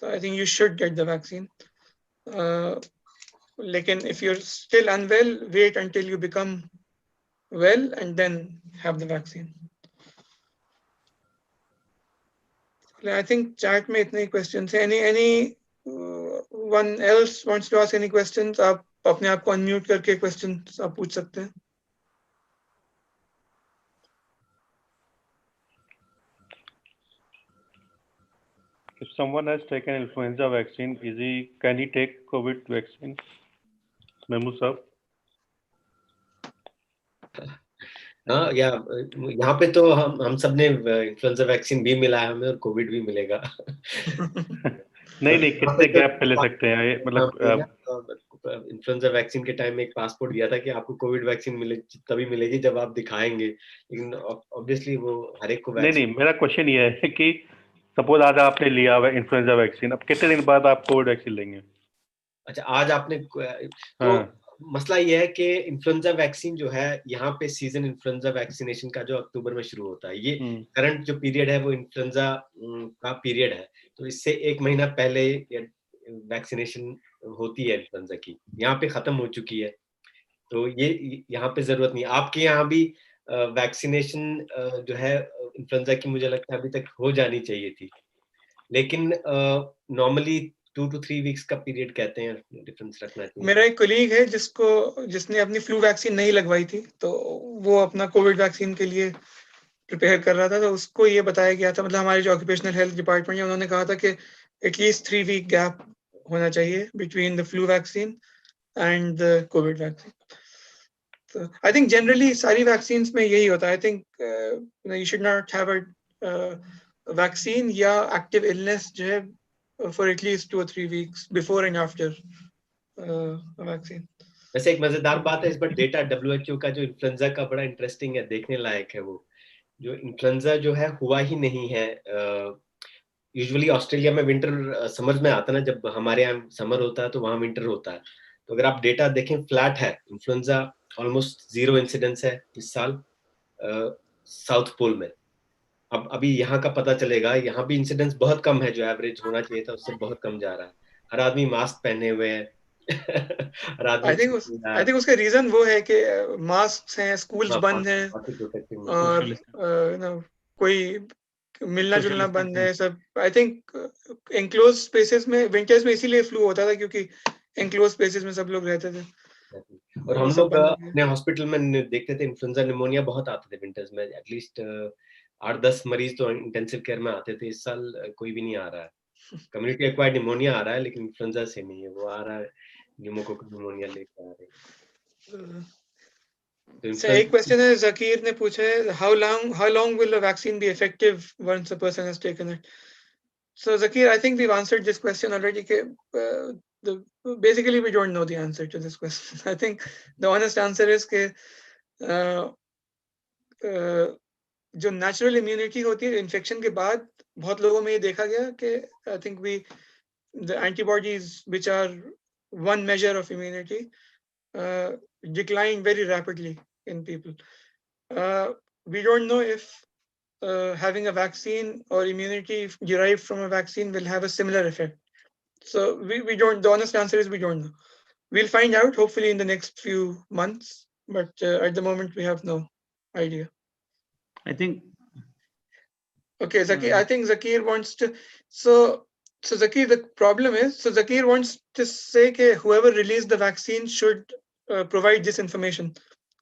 तो I think you should get the vaccine. लेकिन if you're still unwell, wait until you become well and then have the vaccine. I think chat में इतने questions हैं. Any one else wants to ask any questions? आप अपने आप को unmute करके questions आप पूछ सकते हैं. If someone has taken influenza vaccine, can he take COVID vaccine? Mehmood sir. हाँ, यहाँ पे तो हम सब ने इन्फ्लुएंजा वैक्सीन भी मिला है हमें और कोविड भी मिलेगा। नहीं कितने गैप पे ले सकते हैं ये, मतलब इन्फ्लुएंजा वैक्सीन के टाइम में एक पासपोर्ट दिया था कि आपको कोविड वैक्सीन तभी मिलेगी जब आप दिखाएंगे, लेकिन ऑब्वियसली वो हर एक को नहीं, मेरा क्वेश्चन ये है कि सपोज आज आपने लिया हुआ इन्फ्लुएंजा वैक्सीन, अब कितने दिन बाद आप कोविड वैक्सीन लेंगे? अच्छा, आज आपने तो मसला ये है कि इन्फ्लुएंजा वैक्सीन जो है, यहाँ पे सीजन इन्फ्लुएंजा वैक्सीनेशन का जो अक्टूबर में शुरू होता है, ये करंट जो पीरियड है वो इन्फ्लुएंजा का पीरियड है, तो इससे 1 महीना पहले वैक्सीनेशन होती है इन्फ्लुएंजा की, यहाँ पे खत्म हो चुकी है, तो ये यहाँ पे जरूरत नहीं। आपके यहाँ भी वैक्सीनेशन जो है इन्फ्लुएंजा की मुझे लगता है अभी तक हो जानी चाहिए थी, लेकिन नॉर्मली 2 to 3 वीक्स का पीरियड कहते हैं, डिफरेंस रखना चाहिए। मेरा एक कलीग है जिसने अपनी फ्लू वैक्सीन नहीं लगवाई थी, तो वो अपना कोविड वैक्सीन के लिए प्रिपेयर कर रहा था, तो उसको ये बताया गया था, मतलब हमारे जो ऑक्यूपेशनल हेल्थ डिपार्टमेंट है उन्होंने कहा था कि एटलीस्ट 3 वीक गैप होना चाहिए between the flu vaccine and the Covid vaccine. तो आई थिंक जनरली सारी वैक्सीन में यही होता है। I think you should not have a vaccine या एक्टिव इलनेस जो है for at least 2 or 3 weeks before and after a vaccine. वैसे एक मजेदार बात है इस बार डेटा WHO का जो इन्फ्लुएंजा का बड़ा इंटरेस्टिंग है, देखने लायक है। वो जो इन्फ्लुएंजा जो है हुआ ही नहीं है। यूजुअली ऑस्ट्रेलिया में विंटर समर में आता है ना, जब हमारे यहाँ समर होता है तो वहाँ विंटर होता है। तो अगर आप डेटा देखें फ्लैट है, इन्फ्लुएंजा ऑलमोस्ट 0 इंसिडेंस है इस साल साउथ पोल में। अब अभी यहाँ का पता चलेगा, यहाँ भी इंसिडेंस बहुत कम है, जो एवरेज होना चाहिए था उससे बहुत कम जा रहा है। हर आदमी मास्क पहने हुए है। I think उसका रीजन वो है कि मास्क हैं, स्कूल्स बंद हैं, और कोई मिलना जुलना बंद है सब। आई थिंक एनक्लोज स्पेसेस में विंटर्स में इसीलिए फ्लू होता था, क्योंकि एनक्लोज स्पेसेस में सब लोग रहते थे। और हम लोग अपने हॉस्पिटल में देखते थे इन्फ्लुएंजा निमोनिया बहुत आते थे विंटर्स में। एटलीस्ट 8-10 मरीज तो इंटेंसिव केयर में आते थे। इस साल कोई भी नहीं आ रहा है। कम्युनिटी एक्वायर्ड निमोनिया आ रहा है, लेकिन इन्फ्लुएंजा से नहीं है। वो आ रहा है न्यूमोकोकल निमोनिया लेकर आ रहे हैं। So, एक क्वेश्चन है जकीर ने पूछा है, how long will a vaccine be effective once a person has taken it? So Zakir, I think we've answered this question already. Basically we don't know the answer to this question. I think the honest answer is कि जो natural immunity होती है infection के बाद, बहुत लोगों में ये देखा गया कि I think the antibodies which are one measure of immunity decline very rapidly in people. We don't know if having a vaccine or immunity derived from a vaccine will have a similar effect. So we don't, the honest answer is we don't know. We'll find out hopefully in the next few months, but at the moment we have no idea. I think. Okay, Zakir, I think Zakir wants to, so Zakir, the problem is, so Zakir wants to say that whoever released the vaccine should provide this information,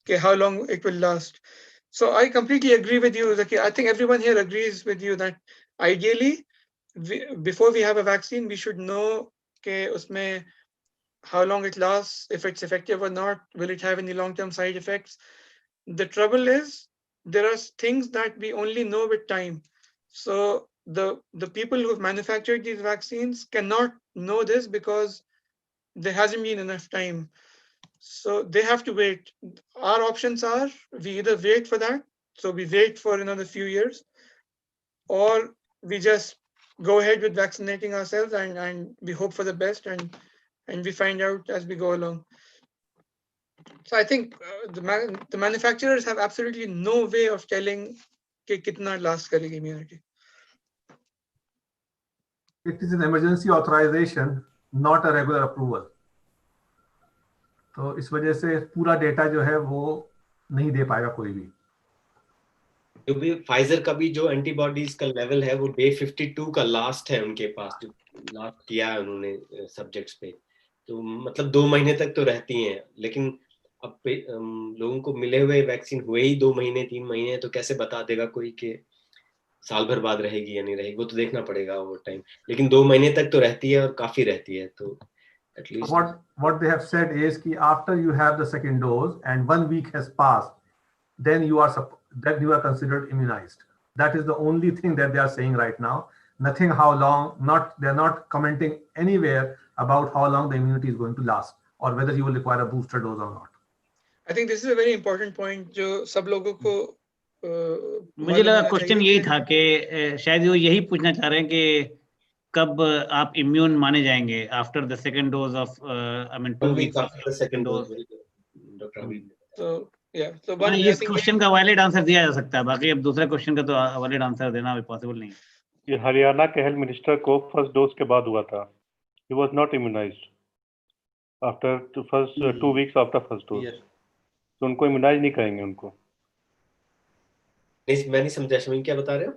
okay, how long it will last. So I completely agree with you, Zakir. I think everyone here agrees with you that ideally, before we have a vaccine, we should know okay, usme how long it lasts, if it's effective or not, will it have any long-term side effects. The trouble is, there are things that we only know with time. So the people who've manufactured these vaccines cannot know this because there hasn't been enough time. So they have to wait. Our options are, we either wait for that, so we wait for another few years, or we just go ahead with vaccinating ourselves and we hope for the best and we find out as we go along. So I think the manufacturers have absolutely no way of telling कि कितना last करेगी immunity. It is an emergency authorization, not a regular approval. तो इस वजह से पूरा data जो है वो नहीं दे पाएगा कोई भी। जो भी फाइजर का भी जो एंटीबॉडीज का लेवल है वो डे 52 का लास्ट है उनके पास, जो लास्ट किया है उन्होंने सब्जेक्ट्स पे। तो मतलब 2 महीने तक तो रहती हैं, लेकिन अब लोगों को मिले हुए वैक्सीन हुए ही 2 महीने 3 महीने, तो कैसे बता देगा कोई कि साल भर बाद रहेगी या नहीं रहेगी, वो तो देखना पड़ेगा ओवर टाइम। लेकिन 2 महीने तक तो रहती है और काफी रहती है। तो at least what they have said is कि after you have the second dose and 1 week has passed, then you are considered immunized. That is the only thing that they are saying right now. Nothing how long, they're not commenting anywhere about how long the immunity is going to last or whether you will require a booster dose or not. I think this is a very important point जो सब लोगों को मुझे लगा question यही था कि शायद वो यही पूछना चाह रहे हैं कि कब आप इम्यून माने जाएंगे after the second dose of I mean 2 weeks after the second dose. तो इस क्वेश्चन का वैलिड आंसर दिया जा सकता है, बाकी अब दूसरे क्वेश्चन का तो वैलिड आंसर देना भी पॉसिबल नहीं है। ये हरियाणा के हेल्थ मिनिस्टर को फर्स्ट डोज के बाद हुआ था। He was not immunised after first 2 weeks after first dose. तो उनको इम्यूनाइज नहीं करेंगे उनको। मैं नहीं समझा शमीम क्या बता रहे हो?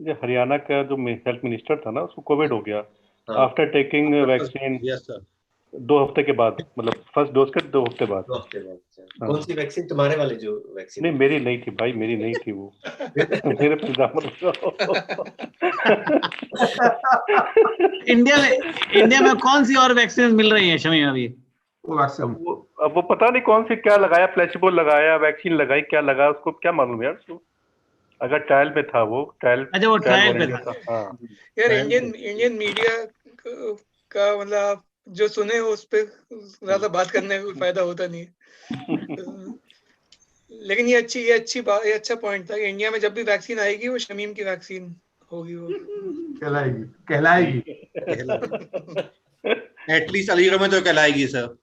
ये हरियाणा का जो हेल्थ मिनिस्टर था ना, उसको कोविड हो गया after taking vaccine. Yes sir, 2 हफ्ते के बाद, मतलब फर्स्ट डोज के 2 हफ्ते बाद। 2 हफ्ते बाद। कौन सी वैक्सीन? तुम्हारे वाले जो वैक्सीन? नहीं, मेरी नहीं थी भाई, मेरी नहीं थी वो। मेरे पंजाब इंडिया में कौन सी और वैक्सीन मिल रही है शमीम अभी? अब वो पता नहीं कौन सी क्या लगाया, प्लेसिबो लगाया, वैक्सीन लगाई, क्या लगाया उसको क्या मालूम यार। अगर ट्रायल में था वो ट्रायल, अच्छा वो ट्रायल में था। यार इंडियन मीडिया का मतलब आप जो सुने हो उस पे ज्यादा बात करने में कोई फायदा होता नहीं है। लेकिन ये अच्छी बात, ये अच्छा पॉइंट था कि इंडिया में जब भी वैक्सीन आएगी वो शमीम की वैक्सीन होगी वो। कहलाएगी कहलाएगी। एटलीस्ट अलीगढ़ में तो कहलाएगी सर।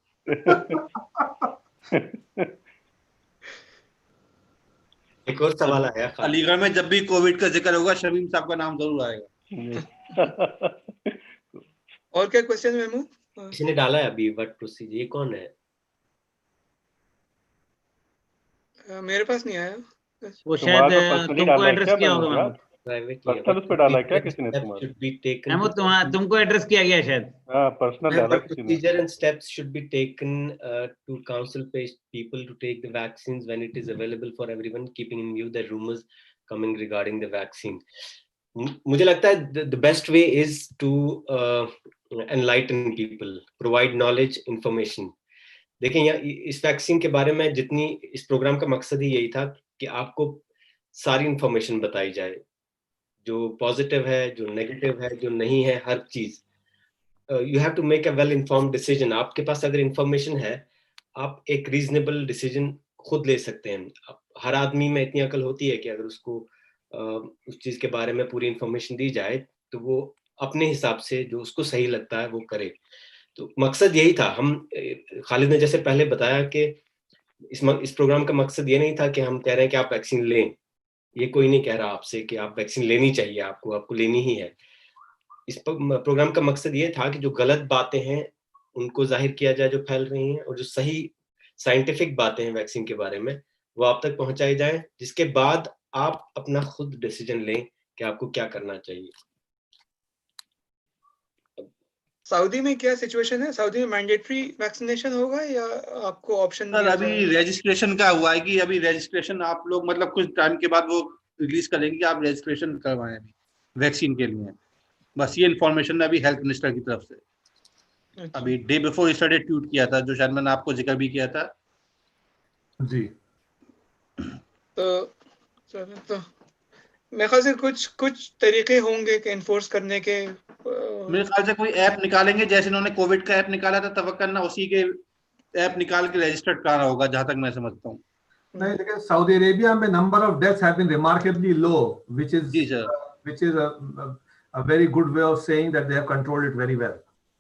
एक और सवाल आया खालिद। अलीगढ़ में जब भी कोविड का जिक्र होगा शमीम साहब का नाम जरूर आएगा। और क्या क्वेश्चन मेमू? किसी ने डाला है अभी व्हाट प्रोसीजर, ये कौन है? मेरे पास नहीं आया। वो तुम्हारा शायद तो personally तुमको डाला है एड्रेस क्या किया होगा महमूद यार? महमूद। प्राइवेटली पर्सनल उस पे डाला है क्या किसी ने तुम्हारा? should be taken महमूद तुमको एड्रेस किया गया शायद। हाँ पर्सनल डाला what किसी ने। procedure and steps should be taken to counsel people to take the vaccines when it is available for everyone, keeping in view the rumors coming regarding the vaccine. मुझे लगता है the best way is to enlighten people, provide knowledge, information. देखें यहाँ इस vaccine के बारे में जितनी, इस प्रोग्राम का मकसद ही यही था कि आपको सारी इंफॉर्मेशन बताई जाए, जो पॉजिटिव है, जो नेगेटिव है, जो नहीं है, हर चीज। You have to make a well informed decision. आपके पास अगर इंफॉर्मेशन है, आप एक रीजनेबल डिसीजन खुद ले सकते हैं। हर आदमी में इतनी अकल होती है कि अगर उसको उस चीज के बारे में पूरी इंफॉर्मेशन दी जाए तो वो अपने हिसाब से जो उसको सही लगता है वो करे। तो मकसद यही था। हम, खालिद ने जैसे पहले बताया कि इस प्रोग्राम का मकसद ये नहीं था कि हम कह रहे हैं कि आप वैक्सीन लें। ये कोई नहीं कह रहा आपसे कि आप वैक्सीन लेनी चाहिए, आपको लेनी ही है। इस प्रोग्राम का मकसद ये था कि जो गलत बातें हैं उनको जाहिर किया जाए जो फैल रही हैं, और जो सही साइंटिफिक बातें हैं वैक्सीन के बारे में वो आप तक पहुंचाई जाए, जिसके बाद आप अपना खुद डिसीजन लें कि आपको क्या करना चाहिए। सऊदी में क्या सिचुएशन है? सऊदी में मैंडेटरी वैक्सीनेशन होगा या आपको ऑप्शन सर दिया अभी जाएगा? रजिस्ट्रेशन का हुआ है कि अभी रजिस्ट्रेशन आप लोग मतलब कुछ टाइम के बाद वो रिलीज करेंगे कि आप रजिस्ट्रेशन करवाएं अभी वैक्सीन के लिए। बस ये इन्फॉर्मेशन अभी हेल्थ मिनिस्टर की तरफ से अच्छा। अभी डे बिफोर यस्टरडे ट्वीट किया था, जो शायद मैंने आपको जिक्र भी किया था। जी। तो चलो, तो मेरे ख्याल से कुछ तरीके होंगे कि इन्फोर्स करने के। मेरे ख्याल से कोई ऐप निकालेंगे, जैसे इन्होंने कोविड का ऐप निकाला था तब करना, उसी के ऐप निकाल के रजिस्टर्ड कराना होगा, जहां तक मैं समझता हूँ। नहीं, लेकिन सऊदी अरेबिया में number of deaths have been remarkably low, which जी sir, is a very good way of saying that they have controlled it very well.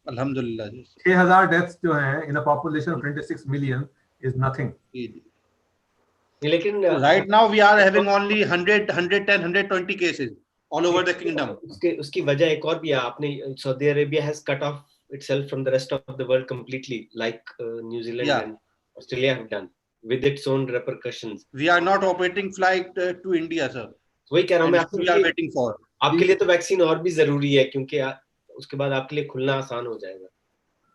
अल्हम्दुलिल्लाह जी। 6,000 डेथ्स जो हैं in a population of 26 million is nothing. जी जी। लेकिन right now we are having only 100, 110, 120 cases all over the kingdom. उसकी वजह एक और भी है। आपने Saudi Arabia has cut off itself from the rest of the world completely, like New Zealand and Australia have done, with its own repercussions. We are not operating flight to India, sir. वही कह रहा हूँ मैं आपके We are waiting for. आपके लिए तो vaccine और भी जरूरी है, क्योंकि उसके बाद आपके लिए खुलना आसान हो जाएगा।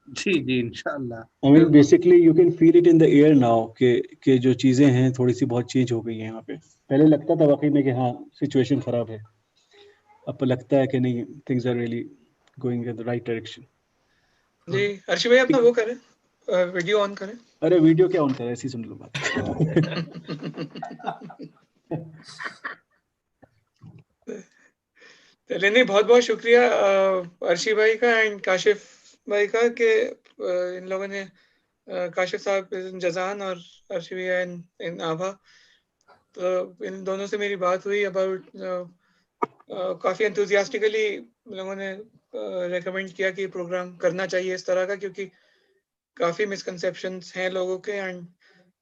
जी जी इंशाल्लाह। I mean basically you can feel it in the air now कि जो चीजें हैं थोड़ी सी बहुत चेंज हो गई हैं यहाँ पे। पहले लगता था वाकई में कि हाँ सिचुएशन खराब है, अब लगता है कि नहीं, things are really going in the right direction. जी अर्शी भाई अपना वो करें, वीडियो ऑन करें। अरे वीडियो क्या ऑन करें, ऐसी सुन लो बात। चलिए, नहीं बहुत बहुत शुक्रिया अर्शी भाई का एंड काशिफ भाई का कि इन लोगों ने, काशिफ साहब इन जजान और अर्शी भैया इन आभा, तो इन दोनों से मेरी बात हुई अबाउट, काफ़ी एंथुजियास्टिकली लोगों ने रेकमेंड किया कि प्रोग्राम करना चाहिए इस तरह का, क्योंकि काफ़ी मिसकंसेप्शंस हैं लोगों के एंड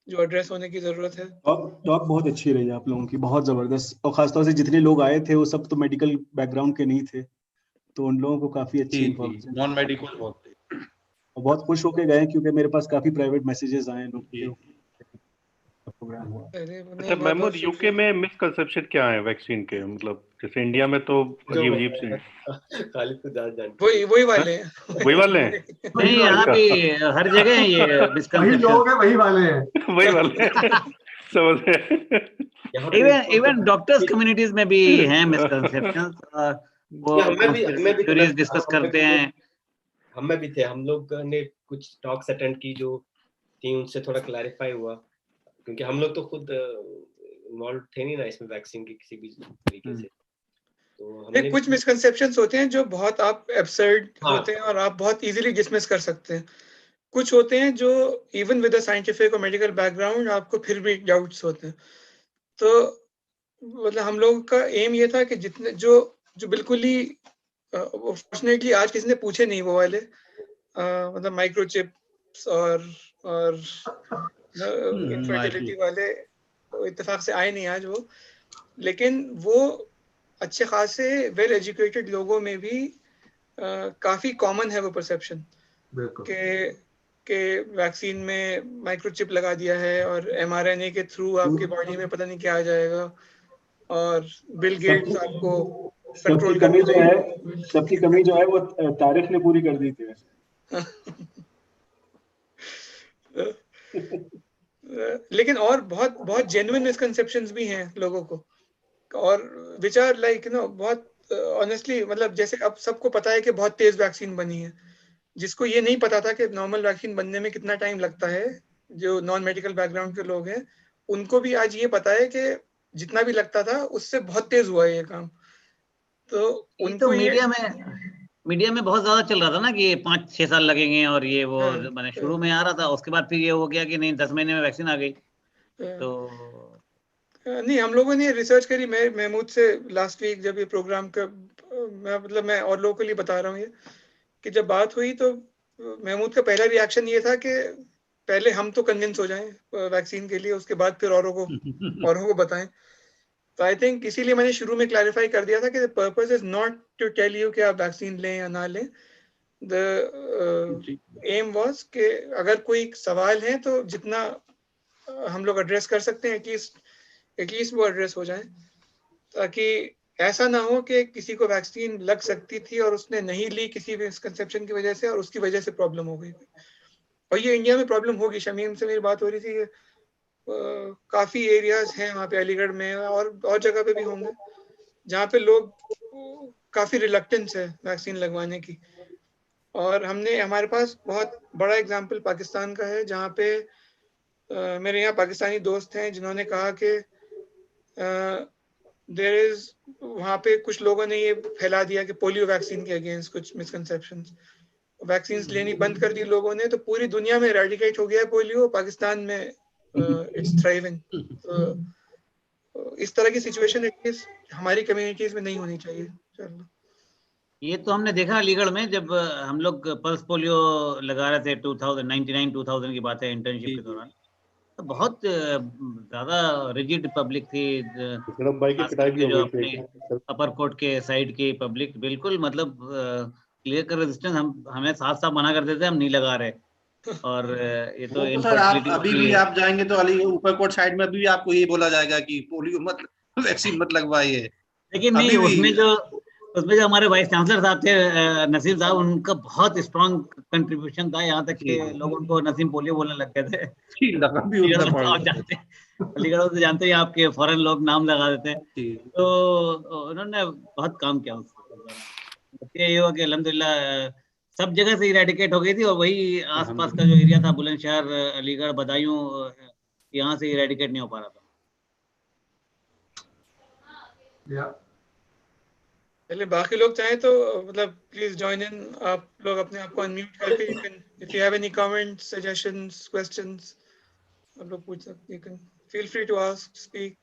जो एड्रेस होने की ज़रूरत है। टॉक बहुत अच्छी रही आप लोगों की, बहुत जबरदस्त, और खासतौर से जितने लोग आए थे वो सब तो मेडिकल बैकग्राउंड के नहीं थे, तो उन लोगों को काफी अच्छी इन्फॉर्मेशन, नॉन मेडिकल बहुत खुश होके गए क्योंकि मेरे पास काफी प्राइवेट मैसेजेस आए लोग के प्रोग्राम हुआ। अच्छा महमूद, यूके में मिसकंसेप्शन क्या है वैक्सीन के? मतलब जैसे इंडिया में तो अजीब से खालिद को जान वही वाले हैं। वही वाले हैं। नहीं, यहाँ भी हर जगह है ये वही मिसकंसेप्शन। लोग हैं, वही वाले हैं। वही वाले समझ गए। इवन डॉक्टर्स कम्युनिटीज में भी हैं मिसकंसेप्शंस, वो थ्योरीज डिस्कस करते हैं। हमें भी थे, हम लोग ने कुछ टॉक्स अटेंड की जो थी, उनसे थोड़ा क्लैरिफाई हुआ, क्योंकि हम लोग तो खुद इन्वॉल्व थे नहीं ना इसमें वैक्सीन के किसी भी तरीके से। तो नहीं, हमने कुछ मिसकंसेप्शंस होते हैं जो बहुत आप एब्सर्ड हाँ। होते हैं और आप बहुत इजीली डिसमिस कर सकते हैं। कुछ होते हैं जो इवन विद अ साइंटिफिक और मेडिकल बैकग्राउंड आपको फिर भी डाउट्स होते हैं। तो मतलब हम लोगों का एम ये था कि जितने जो जो बिल्कुल ही फॉर्चुनेटली आज किसी ने पूछे नहीं वो वाले मतलब माइक्रोचिप्स और इनफर्टिलिटी वाले इत्तेफाक से आए नहीं आज वो, लेकिन वो अच्छे खासे वेल एजुकेटेड लोगों में भी काफी कॉमन है वो परसेप्शन बिल्कुल। के वैक्सीन में माइक्रोचिप लगा दिया है और mRNA के थ्रू आपके बॉडी में पता नहीं क्या आ जाएगा और बिल गेट्स आपको सबकी कंट्रोल कमी करके जो है, सबकी कमी जो है वो तारिक ने पूरी कर दी थी वैसे। लेकिन और बहुत बहुत जेन्युइन मिसकंसेप्शंस भी हैं लोगों को और which are like you know बहुत ऑनेस्टली मतलब जैसे अब सबको पता है कि बहुत तेज वैक्सीन बनी है, जिसको ये नहीं पता था कि नॉर्मल वैक्सीन बनने में कितना टाइम लगता है, जो नॉन मेडिकल बैकग्राउंड के लोग हैं उनको भी आज ये पता है कि जितना भी लगता था उससे बहुत तेज हुआ है ये काम। तो ये तो उनको ये मीडिया में बहुत ज्यादा चल रहा था ना कि 5-6 साल लगेंगे और ये वो हाँ, मैंने शुरू में आ रहा था, उसके बाद फिर ये हो गया कि नहीं 10 महीने में वैक्सीन आ गई। हाँ, तो नहीं हम लोगों ने रिसर्च करी, मैं महमूद से लास्ट वीक जब ये प्रोग्राम का मैं और लोगों के लिए बता रहा हूँ ये कि जब बात हुई तो महमूद का पहला रिएक्शन ये था कि पहले हम तो कन्विंस हो जाएं वैक्सीन के लिए, उसके बाद फिर औरों को बताएं। तो आई थिंक इसीलिए मैंने शुरू में क्लैरिफाई कर दिया था कि the purpose is not to tell you कि आप वैक्सीन लें या ना लें। द एम वाज कि अगर कोई सवाल है तो जितना हम लोग एड्रेस कर सकते हैं एटलीस्ट वो एड्रेस हो जाए, ताकि ऐसा ना हो कि किसी को वैक्सीन लग सकती थी और उसने नहीं ली किसी भी मिसकंसेप्शन की वजह से और उसकी वजह से प्रॉब्लम हो गई। और ये इंडिया में प्रॉब्लम होगी। शमीम से मेरी बात हो रही थी, काफी एरियाज हैं वहाँ पे अलीगढ़ में और जगह पे भी होंगे जहाँ पे लोग काफी रिलक्टेंस है वैक्सीन लगवाने की। और हमारे पास बहुत बड़ा एग्जाम्पल पाकिस्तान का है जहाँ पे मेरे यहाँ पाकिस्तानी दोस्त हैं जिन्होंने कहा कि देयर इज वहाँ पे कुछ लोगों ने ये फैला दिया कि पोलियो वैक्सीन के अगेंस्ट कुछ मिसकंसेप्शंस, वैक्सीन लेनी बंद कर दी लोगों ने, तो पूरी दुनिया में एराडिकेट हो गया पोलियो, पाकिस्तान में इट्स थ्राइविंग। तो इस तरह की सिचुएशन एटलीस्ट हमारी कम्युनिटीज में नहीं होनी चाहिए। चलो ये तो हमने देखा अलीगढ़ में जब हम लोग पल्स पोलियो लगा रहे थे 2099-2000 की बात है, इंटर्नशिप के दौरान, तो बहुत ज्यादा रिजिड पब्लिक थी, भाई की खास पिटाई भी करके हो जो गई थी अपने अपर कोर्ट के साइड की पब्लिक बिल्कुल मतलब क्लियर कर रेजिस्टेंस, हमें साफ साफ मना करते थे हम नहीं लगा रहे। और ये तो वो तो सर आप इनफर्टिलिटी अभी भी आप जाएंगे तो अली ऊपर कोट साइड में भी आपको ये बोला जाएगा कि पोलियो मत वैक्सीन मत लगवाइए। लेकिन नहीं, अभी भी उसमें जो हमारे वाइस चांसलर साहब थे नसीम साहब, उनका बहुत स्ट्रॉन्ग कंट्रीब्यूशन था, यहाँ तक कि लोग उनको नसीम पोलियो बोलने लग गए थे। लगा भी उनका तो आप पॉइंट जानते हैं, अलीगढ़ तो जानते हैं आपके फॉरेन लोग नाम लगा देते हैं, तो उन्होंने बहुत काम किया उस दौरान। ये हुआ कि अल्हम्दुलिल्लाह सब जगह से इरेडिकेट हो गई थी और वही आसपास का जो एरिया था बुलंदशहर, अलीगढ़, बदायूं, यहाँ से इरेडिकेट नहीं हो पा रहा था। पहले बाकी लोग चाहें तो मतलब प्लीज ज्वाइन इन, आप लोग अपने आप को अनम्यूट करके you can if you have any comments, suggestions, questions आप लोग पूछ सकते, you can feel free to ask, speak.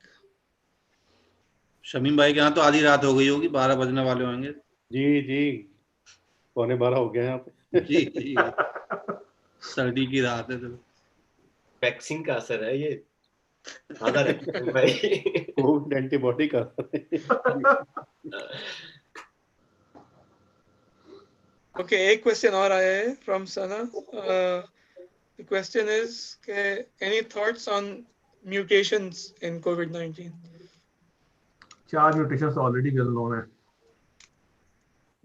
Shamim भाई के यहाँ तो आधी रात हो गई होगी, 12 बजने वाले होंगे। जी जी 11:15 हो गया यहाँ पे। जी जी सर्दी की रात है तो वैक्सीन का असर है ये, आधा भाई कोविड एंटीबॉडी का। ओके, एक क्वेश्चन और आया है from Sana. The question is के any thoughts on mutations in कोविड-19? 4 म्यूटेशंस ऑलरेडी वेल नोन है।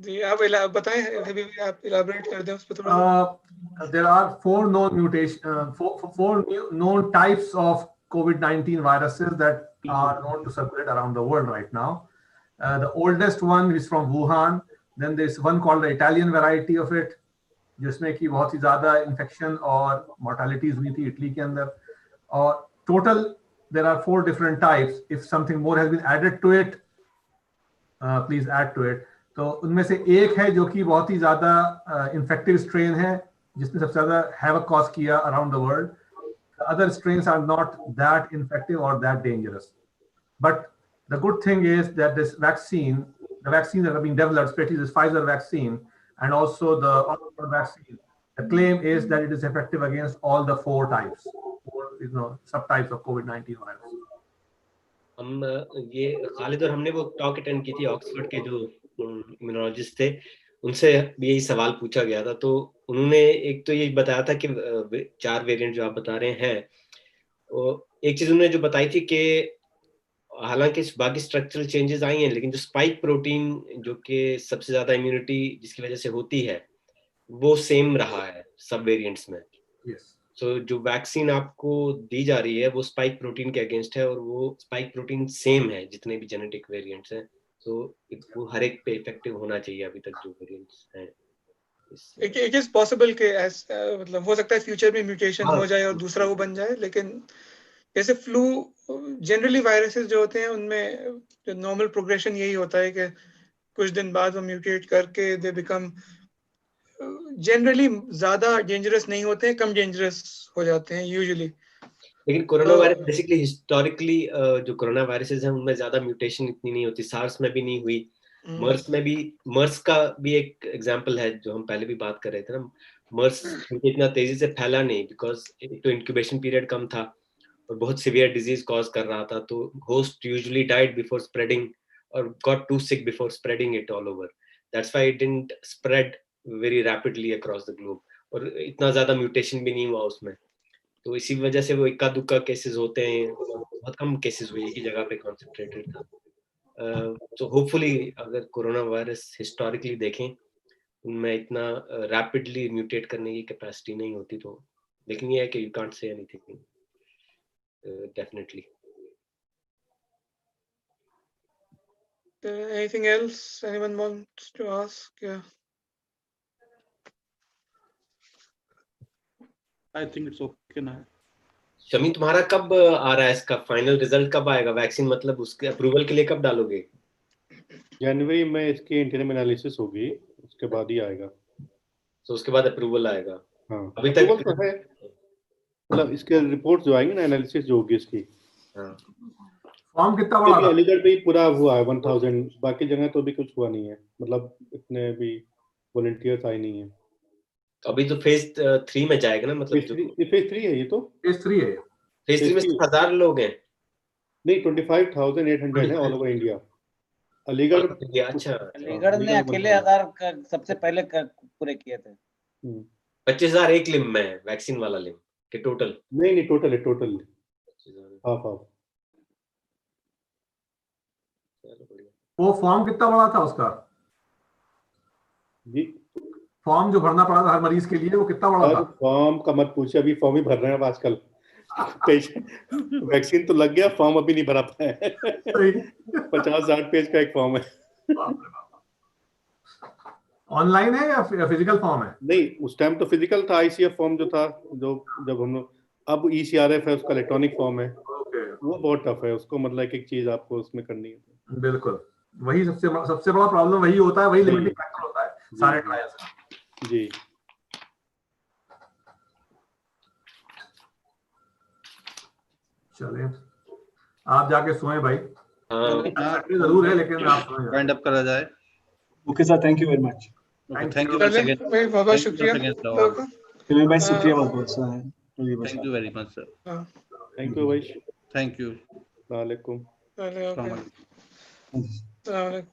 जी आप बताएं, अभी आप इलाबोरेट कर दें उस पर थोड़ा सा। There are 4 known mutation, four known types of COVID-19 viruses that are known to circulate around the world right now. The oldest one is from Wuhan. Then there's one called the Italian variety of it, जिसमें कि बहुत ही ज़्यादा infection और mortalities हुई थी Italy के अंदर. और total there are 4 different types. If something more has been added to it, please add to it. तो उनमें से एक है जो कि बहुत ही ज्यादा इन्फेक्टिव स्ट्रेन है, जिसने सबसे ज्यादा हैवक कॉज किया around the world. The other strains are not that infective or that dangerous. But the good thing is that this vaccine, the vaccines that have been developed, especially this Pfizer vaccine and also the Oxford vaccine, the claim is that it is effective against all the 4 types, 4 subtypes of COVID-19 virus. हम ये खालिद और हमने वो talk attend की थी Oxford के जो immunologist थे, उनसे भी यही सवाल पूछा गया था। तो उन्होंने एक तो ये बताया था कि 4 वेरिएंट जो आप बता रहे हैं, एक चीज उन्होंने जो बताई थी कि हालांकि बाकी स्ट्रक्चरल चेंजेस आई हैं, लेकिन जो स्पाइक प्रोटीन जो कि सबसे ज्यादा इम्यूनिटी जिसकी वजह से होती है, वो सेम रहा है सब वेरिएंट्स में। सो जो वैक्सीन आपको दी जा रही है वो स्पाइक प्रोटीन के अगेंस्ट है, और वो स्पाइक प्रोटीन सेम है जितने भी जेनेटिक वेरिएंट्स हैं। तो वो हर एक पे इफेक्टिव होना चाहिए अभी तक जो वेरिएंट्स हैं। इट इज पॉसिबल कि मतलब हो सकता है फ्यूचर में म्यूटेशन हो जाए और दूसरा वो बन जाए, लेकिन जैसे फ्लू जनरली वायरसेस जो होते हैं उनमें जो नॉर्मल प्रोग्रेशन यही होता है कि कुछ दिन बाद वो म्यूटेट करके दे बिकम जनरली ज्यादा डेंजरस नहीं होते हैं, कम डेंजरस हो जाते हैं यूजुअली। लेकिन कोरोना वायरस बेसिकली हिस्टोरिकली जो कोरोना वायरसेस हैं उनमें ज्यादा म्यूटेशन इतनी नहीं होती, सार्स में भी नहीं हुई, मर्स में भी, मर्स का भी एक एग्जांपल है जो हम पहले भी बात कर रहे थे ना, मर्स इतना तेजी से फैला नहीं बिकॉज तो इंक्यूबेशन पीरियड कम था और बहुत सीवियर डिजीज कॉज कर रहा था, तो host usually died before spreading और got to sick before spreading it all over. That's why it didn't spread very rapidly across the globe, और इतना ज्यादा म्यूटेशन भी नहीं हुआ उसमें। तो इसी वजह से वो इक्का दुक्का केसेस होते हैं, बहुत कम केसेस हुए एक ही जगह पे कॉन्सेंट्रेटेड था। तो होपफुली अगर कोरोना वायरस हिस्टोरिकली देखें उनमें इतना रैपिडली म्यूटेट करने की कैपेसिटी नहीं होती, तो लेकिन ये है कि you can't say anything definitely. Anything else anyone wants to ask? Yeah. I think it's okay now. Shami, तुम्हारा कब आ रहा है इसका फाइनल रिजल्ट, कब आएगा वैक्सीन, मतलब उसके अप्रूवल के लिए कब डालोगे? जनवरी में इसकी इंटरनल एनालिसिस होगी, उसके बाद ही आएगा। तो उसके बाद अप्रूवल आएगा? हाँ, अभी तक तक तो है, मतलब इसके रिपोर्ट जो आएंगे ना, एनालिसिस जो होगी इसकी। हाँ। फॉर्म कितना बड़ा था? अलीगढ़ पे पूरा हुआ है 1000, बाकी जगह तो भी कुछ हुआ नहीं है, मतलब इतने भी वॉलंटियर्स आए नहीं है। अभी तो फेज 3 में जाएगा ना, मतलब फेज 3 है, ये तो फेज 3 है। फेज 3 में 1000 लोग हैं? नहीं, 25,800 है ऑल ओवर इंडिया। अलीगढ़, अच्छा, अलीगढ़ ने अकेले 1000 सबसे पहले पूरे किए थे। 25,000 एक लिम में है, वैक्सीन वाला लिम के टोटल? नहीं, टोटल है, टोटल हाफ। वो फॉर्म कितना बड़ा था उसका जी? फॉर्म जो भरना पड़ा था हर मरीज के लिए, वो कितना बड़ा था? फॉर्म का मत पूछिए, अभी फॉर्म ही भर रहे हैं अब आजकल। वैक्सीन तो लग गया, फॉर्म अभी नहीं भरा पाया है। 50-60 पेज का एक फॉर्म है। ऑनलाइन है या फिजिकल फॉर्म है? नहीं, उस टाइम तो फिजिकल था, ICF फॉर्म जो था, जो जब हम लोग, अब ECRF है, उसका इलेक्ट्रॉनिक फॉर्म है। वो बहुत टफ है, उसको मतलब एक चीज आपको उसमें करनी है। बिल्कुल, वही सबसे बड़ा प्रॉब्लम वही होता है, वही लिमिटिंग फैक्टर होता है सारे ट्रायल्स में। जी, चलिए आप जाके सोएं भाई। हाँ, जरूर है, लेकिन आप सोएं। वाइंड अप करा जाए। Okay sir, thank you very much. Thank you चलें, भाई बहुत बहुत शुक्रिया लोगों का। चलिए भाई, शुक्रिया बहुत बहुत sir. Thank you very much sir. Thank you भाई, थैंक यू। वालेकुम। चलें, ओके। Thank you. अस्सलाम वालेकुम।